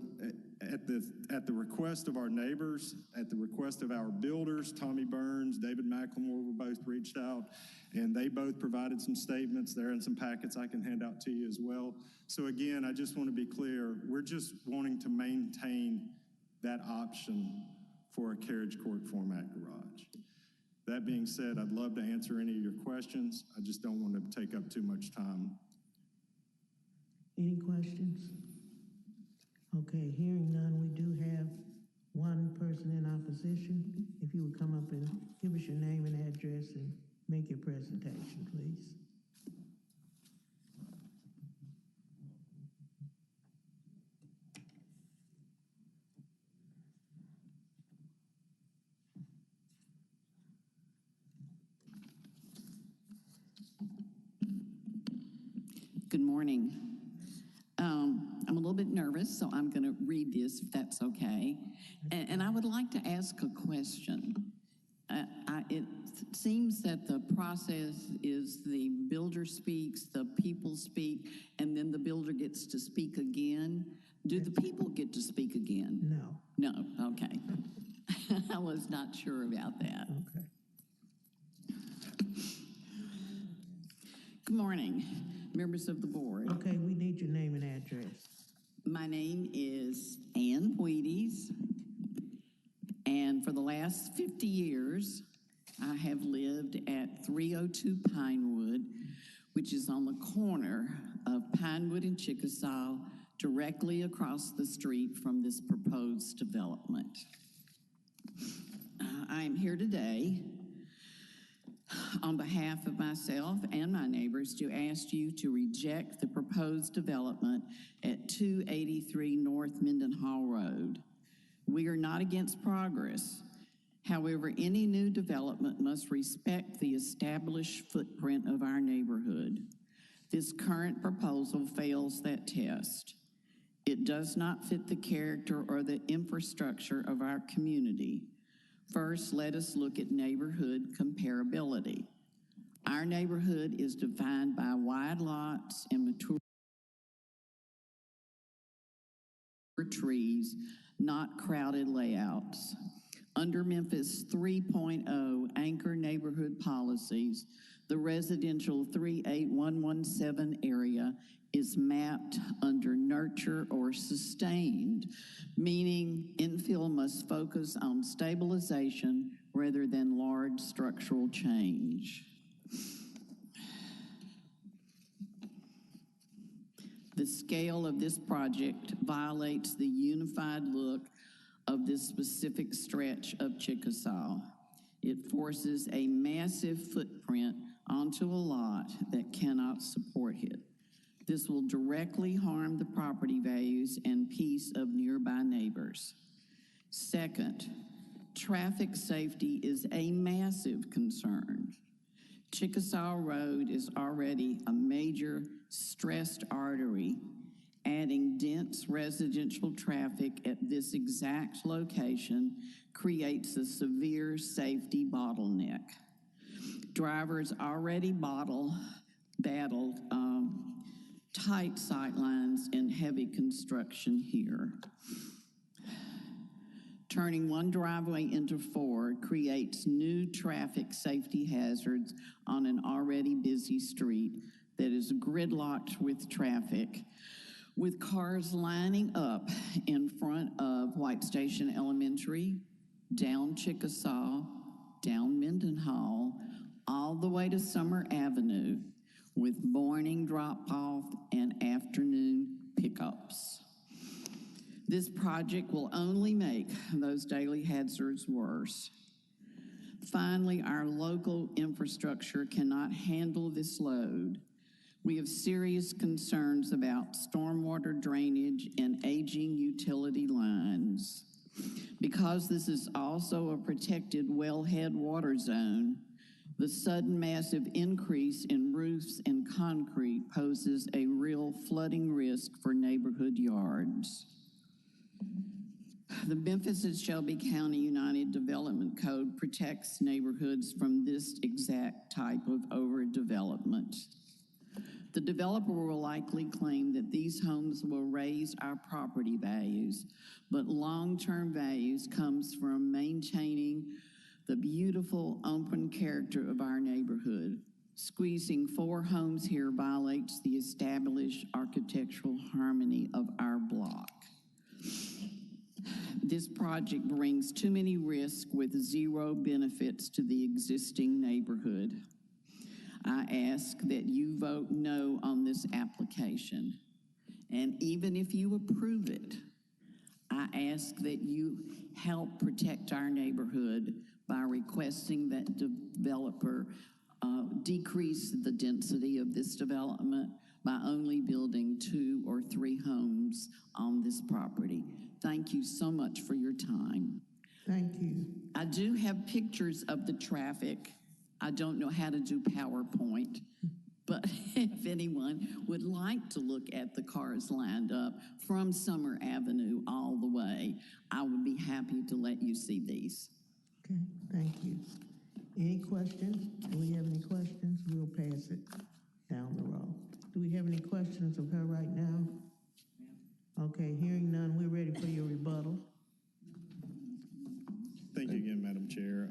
at the request of our neighbors, at the request of our builders. Tommy Burns, David McLemore were both reached out, and they both provided some statements. There and some packets I can hand out to you as well. So again, I just want to be clear, we're just wanting to maintain that option for a carriage court format garage. That being said, I'd love to answer any of your questions. I just don't want to take up too much time. Any questions? Okay, hearing none, we do have one person in opposition. If you would come up and give us your name and address and make your presentation, please. Good morning. I'm a little bit nervous, so I'm going to read this, if that's okay. And I would like to ask a question. It seems that the process is the builder speaks, the people speak, and then the builder gets to speak again. Do the people get to speak again? No. No, okay. I was not sure about that. Okay. Good morning, members of the board. Okay, we need your name and address. My name is Ann Wheaties, and for the last 50 years, I have lived at 302 Pinewood, which is on the corner of Pinewood and Chickasaw, directly across the street from this proposed development. I am here today on behalf of myself and my neighbors to ask you to reject the proposed development at 283 North Mendenhall Road. We are not against progress. However, any new development must respect the established footprint of our neighborhood. This current proposal fails that test. It does not fit the character or the infrastructure of our community. First, let us look at neighborhood comparability. Our neighborhood is defined by wide lots and mature trees, not crowded layouts. Under Memphis 3.0 anchor neighborhood policies, the residential 38117 area is mapped under nurture or sustained, meaning infill must focus on stabilization rather than large structural change. The scale of this project violates the unified look of this specific stretch of Chickasaw. It forces a massive footprint onto a lot that cannot support it. This will directly harm the property values and peace of nearby neighbors. Second, traffic safety is a massive concern. Chickasaw Road is already a major stressed artery. Adding dense residential traffic at this exact location creates a severe safety bottleneck. Drivers already battle tight sight lines and heavy construction here. Turning one driveway into four creates new traffic safety hazards on an already busy street that is gridlocked with traffic, with cars lining up in front of White Station Elementary, down Chickasaw, down Mendenhall, all the way to Summer Avenue, with morning drop-off and afternoon pickups. This project will only make those daily hazards worse. Finally, our local infrastructure cannot handle this load. We have serious concerns about stormwater drainage and aging utility lines. Because this is also a protected wellhead water zone, the sudden massive increase in roofs and concrete poses a real flooding risk for neighborhood yards. The Memphis and Shelby County United Development Code protects neighborhoods from this exact type of overdevelopment. The developer will likely claim that these homes will raise our property values, but long-term values comes from maintaining the beautiful open character of our neighborhood. Squeezing 4 homes here violates the established architectural harmony of our block. This project brings too many risks with zero benefits to the existing neighborhood. I ask that you vote no on this application. And even if you approve it, I ask that you help protect our neighborhood by requesting that developer decrease the density of this development by only building 2 or 3 homes on this property. Thank you so much for your time. Thank you. I do have pictures of the traffic. I don't know how to do PowerPoint, but if anyone would like to look at the cars lined up from Summer Avenue all the way, I would be happy to let you see these. Okay, thank you. Any questions? Do we have any questions? We'll pass it down the road. Do we have any questions of her right now? Okay, hearing none, we're ready for your rebuttal. Thank you again, Madam Chair.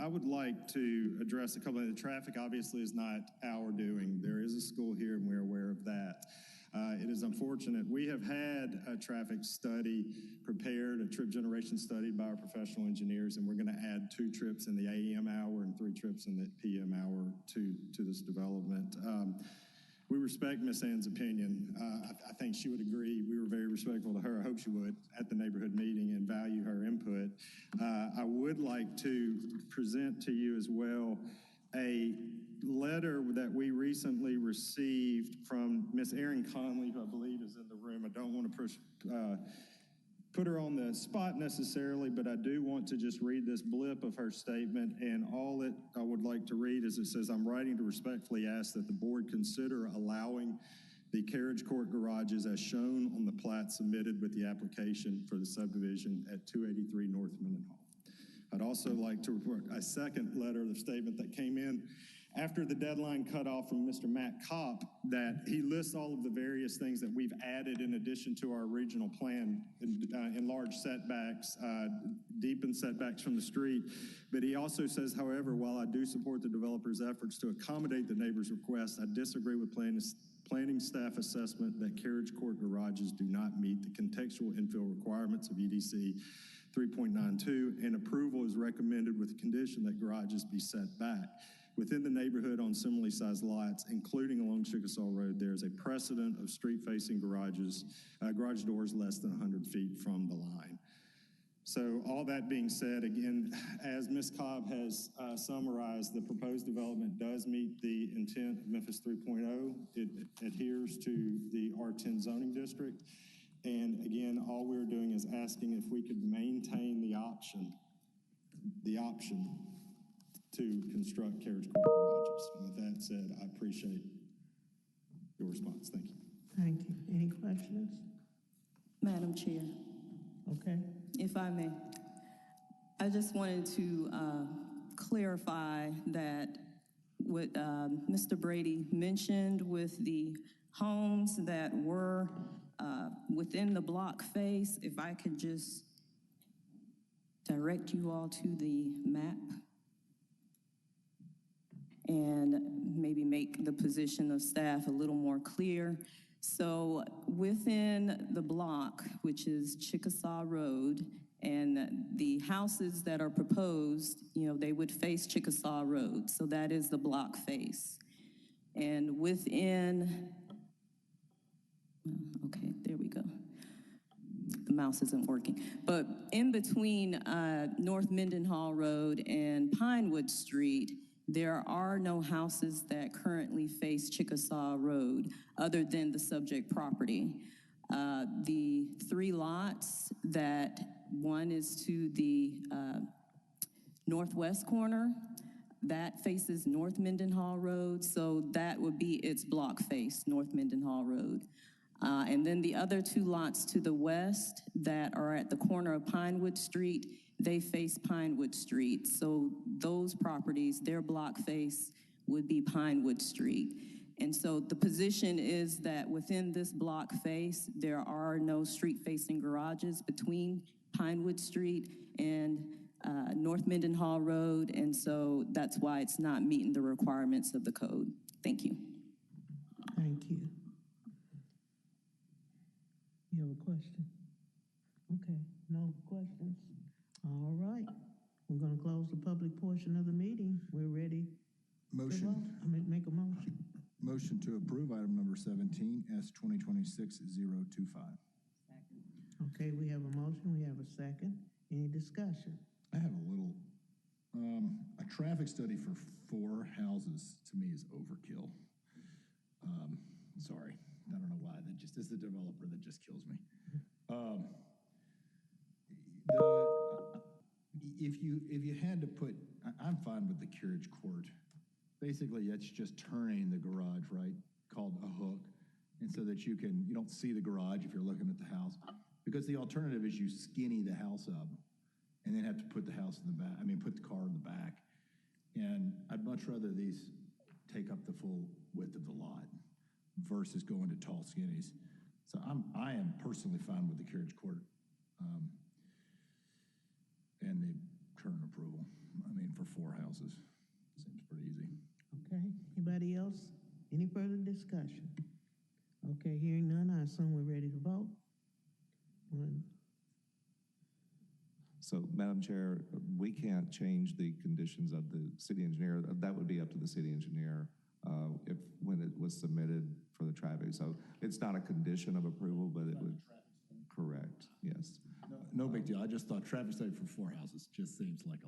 I would like to address a couple of the traffic obviously is not our doing. There is a school here and we're aware of that. It is unfortunate. We have had a traffic study prepared, a trip generation study by our professional engineers, and we're going to add 2 trips in the AM hour and 3 trips in the PM hour to this development. We respect Ms. Ann's opinion. I think she would agree. We were very respectful to her. I hope she would at the neighborhood meeting and value her input. I would like to present to you as well a letter that we recently received from Ms. Erin Conley, who I believe is in the room. I don't want to put her on the spot necessarily, but I do want to just read this blip of her statement, and all it I would like to read is it says, I'm writing to respectfully ask that the board consider allowing the carriage court garages as shown on the plat submitted with the application for the subdivision at 283 North Mendenhall. I'd also like to report a second letter of statement that came in after the deadline cut off from Mr. Matt Kopp, that he lists all of the various things that we've added in addition to our regional plan, enlarged setbacks, deepened setbacks from the street. But he also says, however, while I do support the developer's efforts to accommodate the neighbor's request, I disagree with planning staff assessment that carriage court garages do not meet the contextual infill requirements of EDC 3.92, and approval is recommended with the condition that garages be set back. Within the neighborhood on similarly sized lots, including along Chickasaw Road, there is a precedent of street-facing garage doors less than 100 feet from the line. So all that being said, again, as Ms. Cobb has summarized, the proposed development does meet the intent of Memphis 3.0. It adheres to the R10 zoning district. And again, all we're doing is asking if we could maintain the option to construct carriage court garages. And with that said, I appreciate your response. Thank you. Thank you. Any questions? Madam Chair, Okay. if I may, I just wanted to clarify that what Mr. Brady mentioned with the homes that were within the block face, if I could just direct you all to the map and maybe make the position of staff a little more clear. So within the block, which is Chickasaw Road, and the houses that are proposed, they would face Chickasaw Road. So that is the block face. And within, okay, there we go. The mouse isn't working. But in between North Mendenhall Road and Pinewood Street, there are no houses that currently face Chickasaw Road other than the subject property. The 3 lots that one is to the northwest corner, that faces North Mendenhall Road, so that would be its block face, North Mendenhall Road. And then the other 2 lots to the west that are at the corner of Pinewood Street, they face Pinewood Street. So those properties, their block face would be Pinewood Street. And so the position is that within this block face, there are no street-facing garages between Pinewood Street and North Mendenhall Road, and so that's why it's not meeting the requirements of the code. Thank you. Thank you. You have a question? Okay, no questions? All right. We're going to close the public portion of the meeting. We're ready. Motion. Make a motion. Motion to approve item number 17, S 2026-025. Okay, we have a motion. We have a second. Any discussion? I have a little, a traffic study for 4 houses to me is overkill. Sorry, I don't know why, this is the developer that just kills me. If you had to put, I'm fine with the carriage court. Basically, that's just turning the garage, right, called a hook, and so that you don't see the garage if you're looking at the house. Because the alternative is you skinny the house up and then have to put the house in the back, put the car in the back. And I'd much rather these take up the full width of the lot versus going to tall skinnies. So I am personally fine with the carriage court and the current approval. For 4 houses, seems pretty easy. Okay, anybody else? Any further discussion? Okay, hearing none, I assume we're ready to vote. So, Madam Chair, we can't change the conditions of the city engineer. That would be up to the city engineer when it was submitted for the traffic. So it's not a condition of approval, but it would. Correct, yes. No big deal. I just thought traffic study for 4 houses just seems like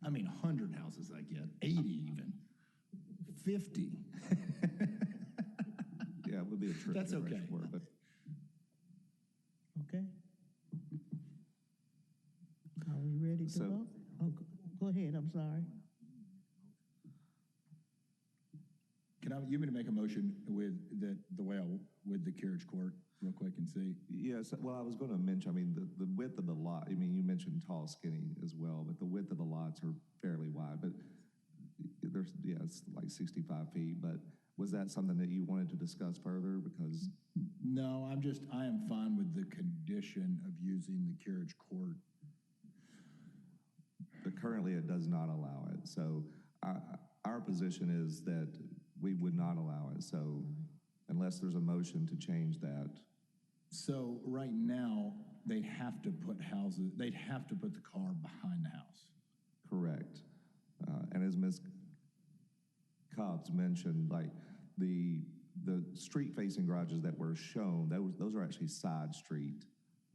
100 houses I get, 80 even, 50. Yeah, it would be a trip. That's okay. But Okay. Are we ready to vote? Oh, go ahead, I'm sorry. You want me to make a motion with with the carriage court real quick and see? Yes, well, I was going to mention, the width of the lot, you mentioned tall, skinny as well, but the width of the lots are fairly wide, but it's like 65 feet, but was that something that you wanted to discuss further? Because no, I am fine with the condition of using the carriage court. But currently it does not allow it, so our position is that we would not allow it, so unless there's a motion to change that. So right now, they'd have to put the car behind the house. Correct. And as Ms. Cobb's mentioned, like the street-facing garages that were shown, those are actually side street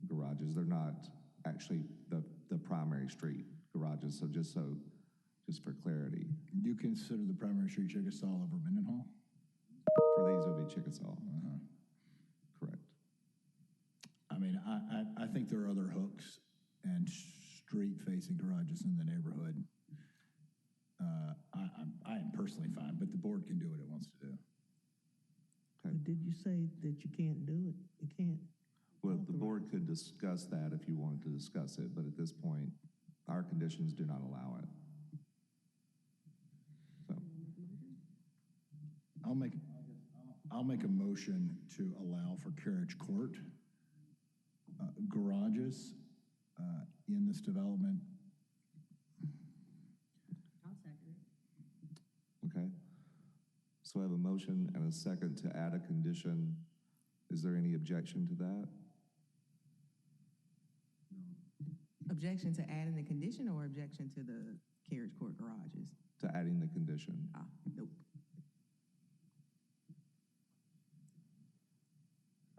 garages. They're not actually the primary street garages. So just for clarity. You consider the primary street Chickasaw over Mendenhall? For these would be Chickasaw. Correct. I mean, I think there are other hooks and street-facing garages in the neighborhood. I am personally fine, but the board can do what it wants to do. But did you say that you can't do it? You can't? Well, the board could discuss that if you wanted to discuss it, but at this point, our conditions do not allow it. So. I'll make a motion to allow for carriage court garages in this development. I'll second it. Okay. So I have a motion and a second to add a condition. Is there any objection to that? Objection to adding the condition or objection to the carriage court garages? To adding the condition? Nope.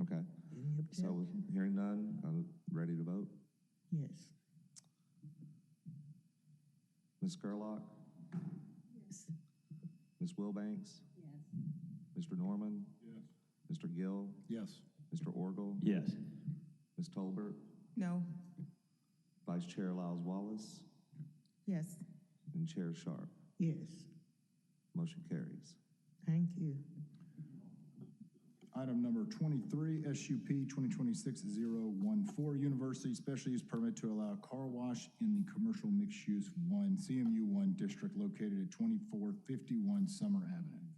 Okay. Any So objection? hearing none, I'm ready to vote. Yes. Ms. Gerlach? Yes. Ms. Wilbanks? Yes. Mr. Norman? Yes. Mr. Gill? Yes. Mr. Orgel? Yes. Ms. Tolbert? No. Vice Chair Lyles Wallace? Yes. And Chair Sharp? Yes. Motion carries. Thank you. Item number 23, SUP 2026-014, University Special Use Permit to allow car wash in the Commercial Mixed Use 1, CMU 1 district located at 2451 Summer Avenue.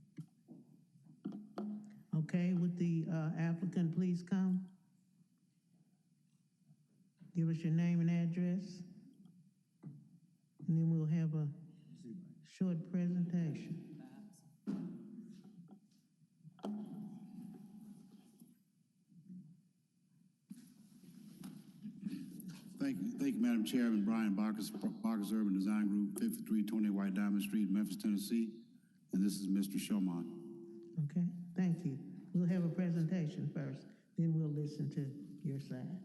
Okay, would the applicant please come? Give us your name and address. And then we'll have a short presentation. Thank you, Madam Chairman. Brian Bacchus, Bacchus Urban Design Group, 5320 White Diamond Street, Memphis, Tennessee. And this is Mr. Shomon. Okay, thank you. We'll have a presentation first, then we'll listen to your side.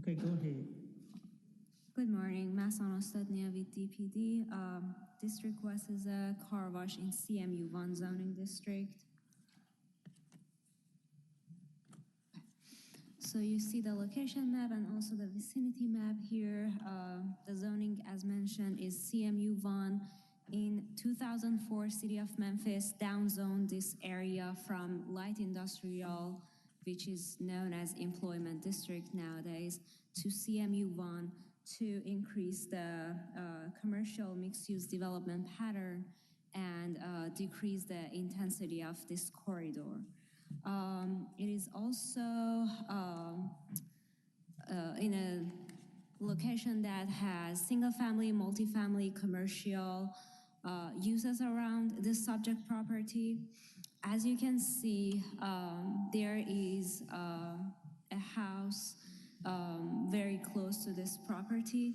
Okay, go ahead. Good morning, Masan Ostadnia with DPD. This request is a car wash in CMU 1 zoning district. So you see the location map and also the vicinity map here. The zoning, as mentioned, is CMU 1. In 2004, City of Memphis downzoned this area from light industrial, which is known as employment district nowadays, to CMU 1 to increase the commercial mixed-use development pattern and decrease the intensity of this corridor. It is also in a location that has single-family, multifamily, commercial uses around this subject property. As you can see, there is a house very close to this property.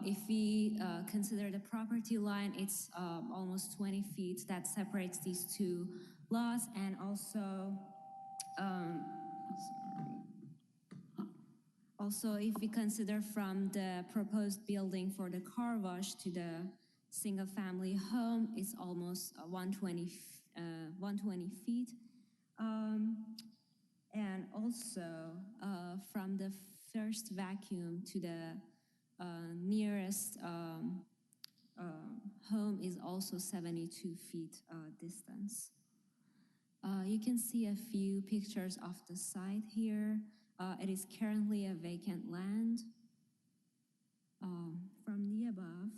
If we consider the property line, it's almost 20 feet that separates these two lots, and also if we consider from the proposed building for the car wash to the single-family home, it's almost 120 feet. And also from the first vacuum to the nearest home is also 72 feet distance. You can see a few pictures of the site here. It is currently a vacant land. From the above,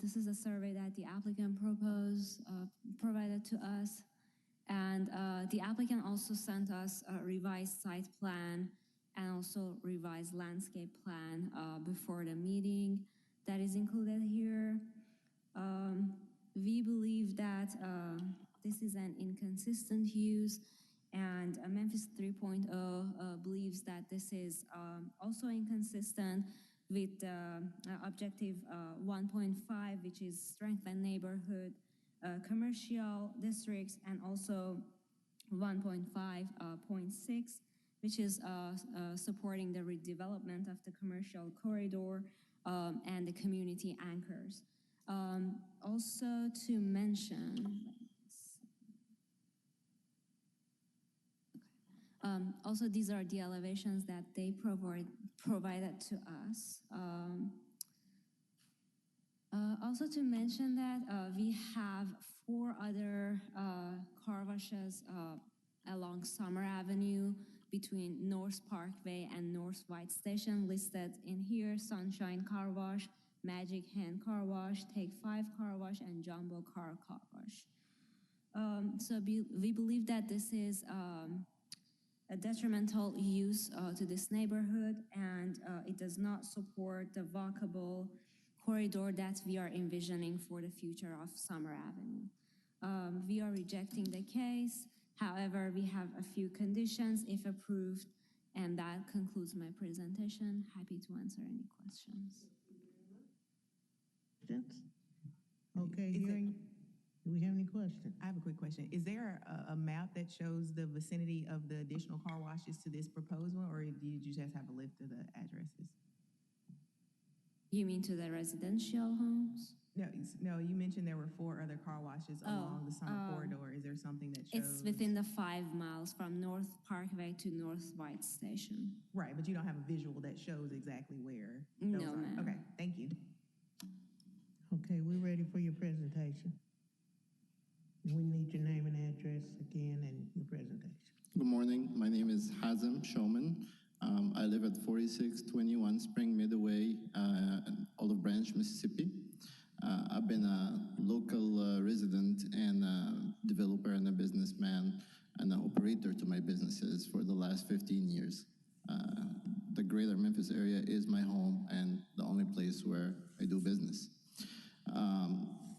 this is a survey that the applicant provided to us. And the applicant also sent us a revised site plan and also revised landscape plan before the meeting that is included here. We believe that this is an inconsistent use, and Memphis 3.0 believes that this is also inconsistent. with objective 1.5, which is strengthen neighborhood commercial districts, and also 1.5.6, which is supporting the redevelopment of the commercial corridor and the community anchors. Also to mention, also these are the elevations that they provided to us. Also to mention that we have 4 other car washes along Summer Avenue between North Parkway and North White Station listed in here: Sunshine Car Wash, Magic Hand Car Wash, Take 5 Car Wash, and Jumbo Car Wash. So we believe that this is a detrimental use to this neighborhood, and it does not support the walkable corridor that we are envisioning for the future of Summer Avenue. We are rejecting the case. However, we have a few conditions if approved, and that concludes my presentation. Happy to answer any questions. Okay, hearing, do we have any questions? I have a quick question. Is there a map that shows the vicinity of the additional car washes to this proposed one, or did you just have a list of the addresses? You mean to the residential homes? No, you mentioned there were 4 other car washes along the summer corridor. Is there something that shows? It's within the 5 miles from North Parkway to North White Station. Right, but you don't have a visual that shows exactly where No, those are. ma'am. Okay, thank you. Okay, we're ready for your presentation. We need your name and address again and your presentation. Good morning. My name is Hazem Showman. I live at 4621 Spring Midway, Olive Branch, Mississippi. I've been a local resident and a developer and a businessman and an operator to my businesses for the last 15 years. The greater Memphis area is my home and the only place where I do business.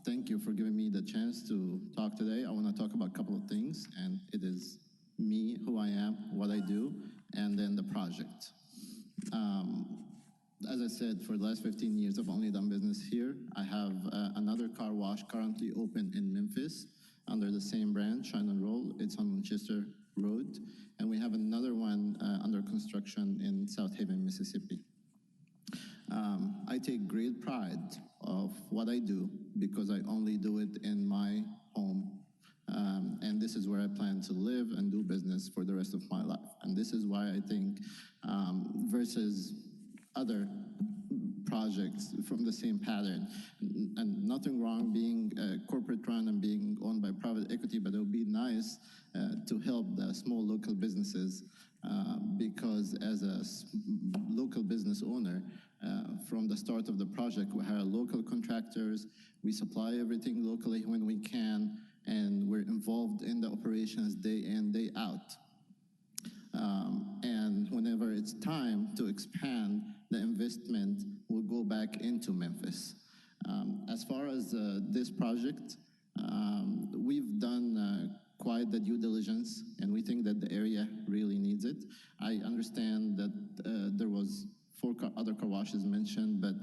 Thank you for giving me the chance to talk today. I want to talk about a couple of things, and it is me, who I am, what I do, and then the project. As I said, for the last 15 years, I've only done business here. I have another car wash currently open in Memphis under the same brand, Shine and Roll. It's on Winchester Road. And we have another one under construction in South Haven, Mississippi. I take great pride of what I do because I only do it in my home. And this is where I plan to live and do business for the rest of my life. And this is why I think versus other projects from the same pattern, and nothing wrong being corporate run and being owned by private equity, but it would be nice to help the small local businesses because as a local business owner, from the start of the project, we hire local contractors, we supply everything locally when we can, and we're involved in the operations day in, day out. And whenever it's time to expand, the investment will go back into Memphis. As far as this project, we've done quite the due diligence, and we think that the area really needs it. I understand that there was 4 other car washes mentioned, but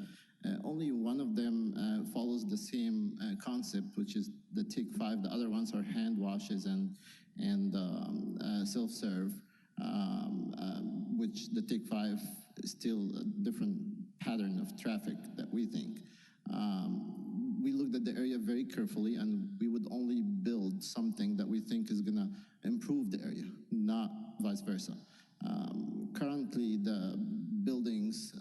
only one of them follows the same concept, which is the Take 5. The other ones are hand washes and self-serve, which the Take 5 is still a different pattern of traffic that we think. We looked at the area very carefully, and we would only build something that we think is going to improve the area, not vice versa. Currently, the buildings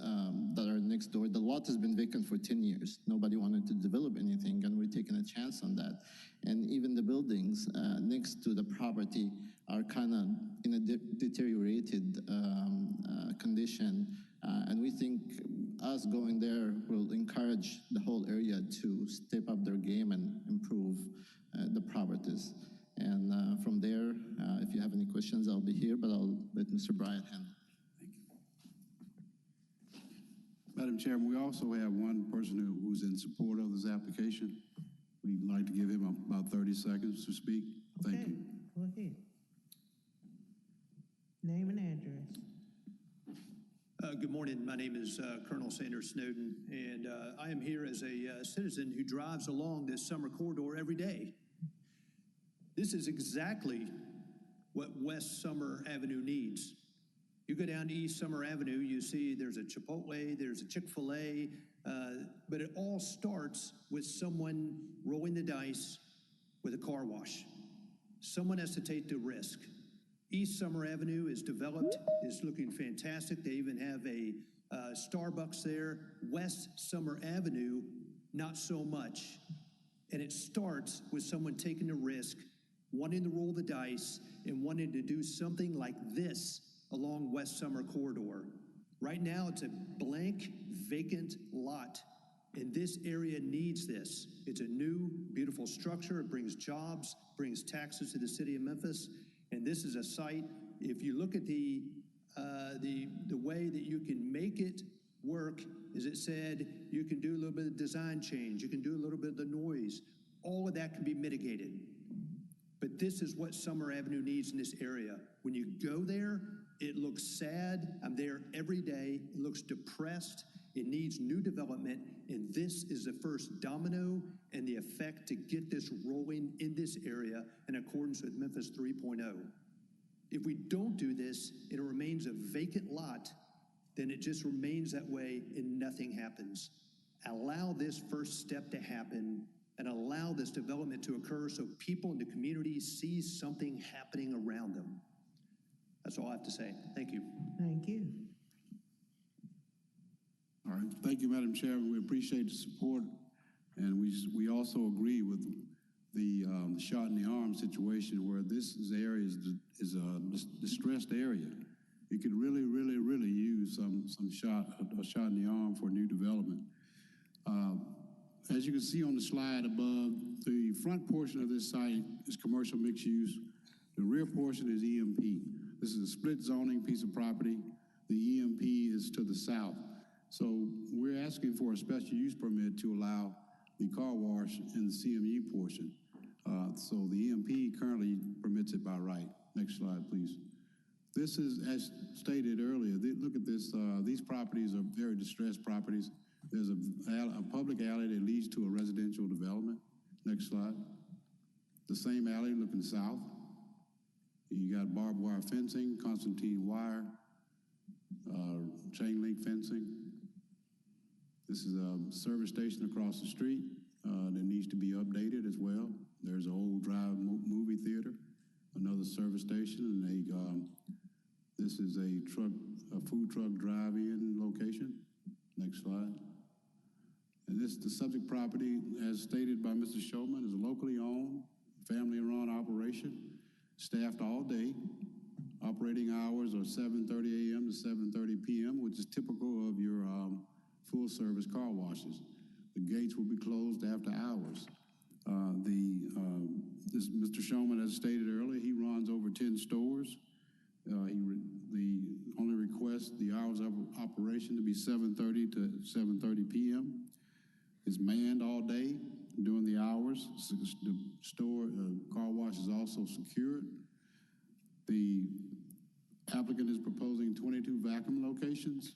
that are next door, the lot has been vacant for 10 years. Nobody wanted to develop anything, and we're taking a chance on that. And even the buildings next to the property are kind of in a deteriorated condition. And we think us going there will encourage the whole area to step up their game and improve the properties. And from there, if you have any questions, I'll be here, but I'll let Mr. Bryant handle. Madam Chairman, we also have one person who's in support of this application. We'd like to give him about 30 seconds to speak. Thank you. Go ahead. Name and address. Good morning. My name is Colonel Sanders Snowden, and I am here as a citizen who drives along this summer corridor every day. This is exactly what West Summer Avenue needs. You go down East Summer Avenue, you see there's a Chipotle, there's a Chick-fil-A, but it all starts with someone rolling the dice with a car wash. Someone has to take the risk. East Summer Avenue is developed, is looking fantastic. They even have a Starbucks there. West Summer Avenue, not so much. And it starts with someone taking the risk, wanting to roll the dice, and wanting to do something like this along West Summer Corridor. Right now, it's a blank, vacant lot, and this area needs this. It's a new, beautiful structure. It brings jobs, brings taxes to the city of Memphis. And this is a site, if you look at the way that you can make it work, as it said, you can do a little bit of design change, you can do a little bit of the noise. All of that can be mitigated. But this is what Summer Avenue needs in this area. When you go there, it looks sad. I'm there every day. It looks depressed. It needs new development. And this is the first domino and the effect to get this rolling in this area in accordance with Memphis 3.0. If we don't do this, it remains a vacant lot, then it just remains that way and nothing happens. Allow this first step to happen and allow this development to occur so people in the community see something happening around them. That's all I have to say. Thank you. Thank you. All right, thank you, Madam Chairman. We appreciate the support, and we also agree with the shot in the arm situation where this area is a distressed area. You could really use a shot in the arm for new development. As you can see on the slide above, the front portion of this site is commercial mixed use. The rear portion is EMP. This is a split zoning piece of property. The EMP is to the south. So we're asking for a special use permit to allow the car wash in the CMU portion. So the EMP currently permits it by right. Next slide, please. This is, as stated earlier, look at this. These properties are very distressed properties. There's a public alley that leads to a residential development. Next slide. The same alley looking south. You got barbed wire fencing, Constantine wire, chain link fencing. This is a service station across the street that needs to be updated as well. There's an old drive movie theater, another service station, and this is a food truck drive-in location. Next slide. And the subject property, as stated by Mr. Showman, is a locally owned, family-run operation, staffed all day. Operating hours are 7:30 a.m. to 7:30 p.m., which is typical of your full-service car washes. The gates will be closed after hours. This Mr. Showman, as stated earlier, he runs over 10 stores. He only requests the hours of operation to be 7:30 to 7:30 p.m. It's manned all day during the hours. The store car wash is also secured. The applicant is proposing 22 vacuum locations.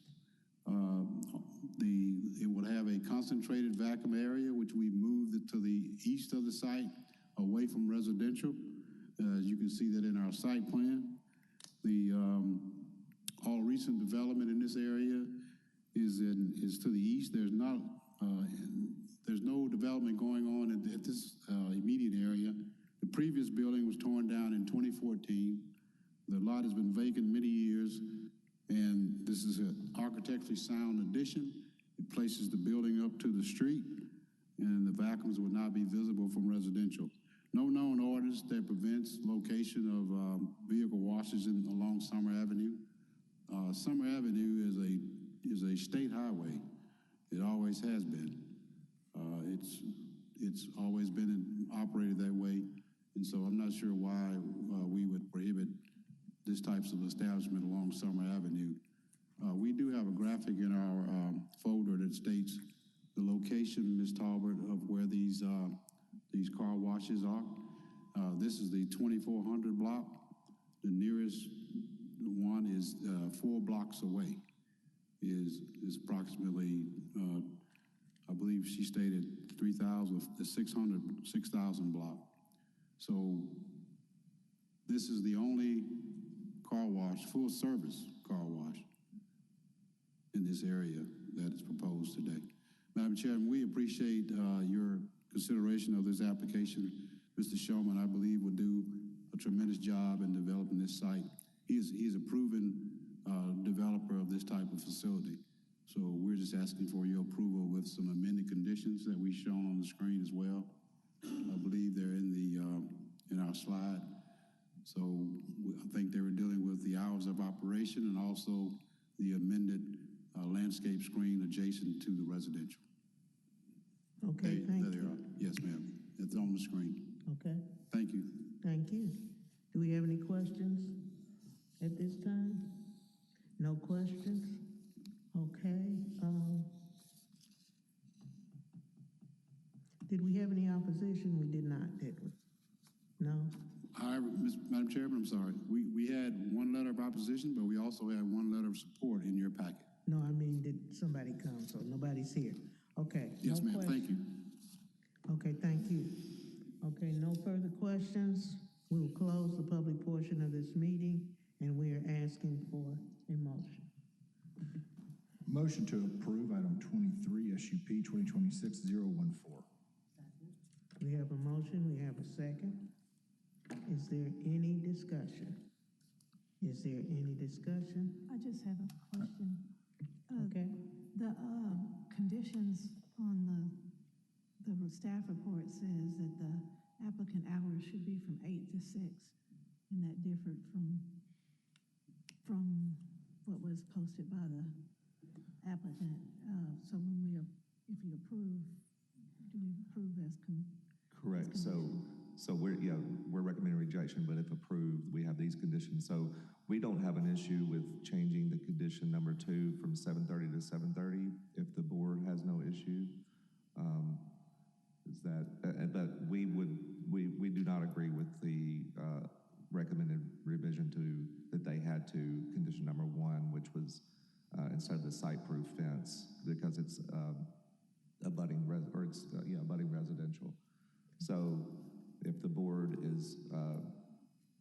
It would have a concentrated vacuum area, which we moved it to the east of the site, away from residential. As you can see that in our site plan. All recent development in this area is to the east. There's no development going on at this immediate area. The previous building was torn down in 2014. The lot has been vacant many years, and this is an architecturally sound addition. It places the building up to the street, and the vacuums will not be visible from residential. No known orders that prevents location of vehicle washes along Summer Avenue. Summer Avenue is a state highway. It always has been. It's always been operated that way, and so I'm not sure why we would prohibit this types of establishment along Summer Avenue. We do have a graphic in our folder that states the location, Ms. Talbert, of where these car washes are. This is the 2400 block. The nearest one is 4 blocks away. is approximately, I believe she stated 6,000 block. So this is the only car wash, full service car wash in this area that is proposed today. Madam Chairman, we appreciate your consideration of this application. Mr. Showman, I believe, will do a tremendous job in developing this site. He's a proven developer of this type of facility. So we're just asking for your approval with some amended conditions that we've shown on the screen as well. I believe they're in our slide. So I think they were dealing with the hours of operation and also the amended landscape screen adjacent to the residential. Okay, thank There they you. are. Yes, ma'am. It's on the screen. Okay, Thank you. thank you. Do we have any questions at this time? No questions? Okay, did we have any opposition? We did not, did we? No? Madam Chairman, I'm sorry. We had one letter of opposition, but we also had one letter of support in your packet. No, I mean, did somebody come? So nobody's here. Okay. Yes, no ma'am. Thank you. Okay, thank you. Okay, no further questions. We will close the public portion of this meeting, and we are asking for a motion. Motion to approve item 23, SUP 2026-014. We have a motion, we have a second. Is there any discussion? Is there any discussion? I just have a question. Okay. The conditions on the staff report says that the applicant hours should be from 8 to 6, and that differed from what was posted by the applicant. So when if you approve, do we approve as Correct. So we're recommending rejection, but if approved, we have these conditions. So we don't have an issue with changing the condition number 2 from 7:30 to 7:30 if the board has no issue. But we do not agree with the recommended revision that they had to condition number 1, which was instead of the site-proof fence, because it's abutting residential. So if the board is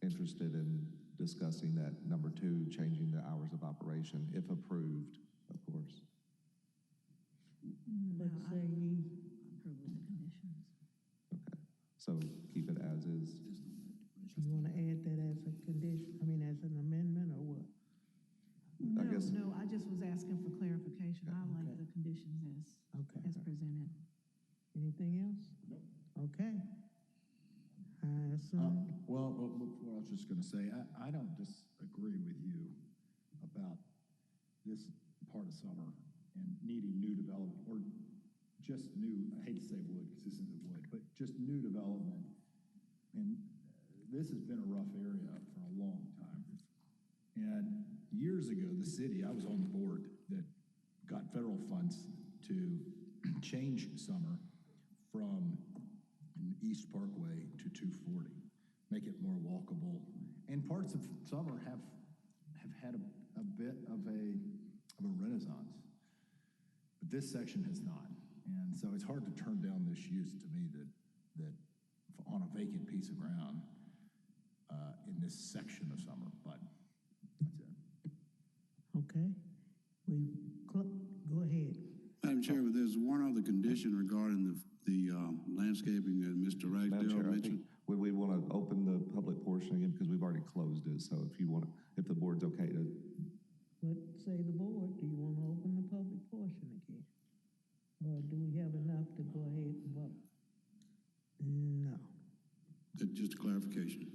interested in discussing that number 2, changing the hours of operation, if approved, of course. What say ye? approve with the conditions? Okay. So keep it as is. You want to add that as a condition, as an amendment, or what? No, I guess- no, I just was asking for clarification. I like the conditions as presented. Anything else? Nope. Okay. I assume, Well, what I was just going to say, I don't disagree with you about this part of summer and needing new development, or just new, I hate to say wood because this isn't wood, but just new development. And this has been a rough area for a long time. And years ago, the city, I was on the board that got federal funds to change Summer from East Parkway to 240, make it more walkable. And parts of Summer have had a bit of a renaissance, but this section has not. And so it's hard to turn down this use to me that on a vacant piece of ground in this section of Summer, but that's it. okay. Go ahead. Madam Chair, but there's one other condition regarding the landscaping that Mr. Madam Ragsdale Chair, I mentioned. think we want to open the public portion again because we've already closed it. So if the board's okay to. What say the board? Do you want to open the public portion again? Or do we have enough to go ahead and vote? No. Just a clarification.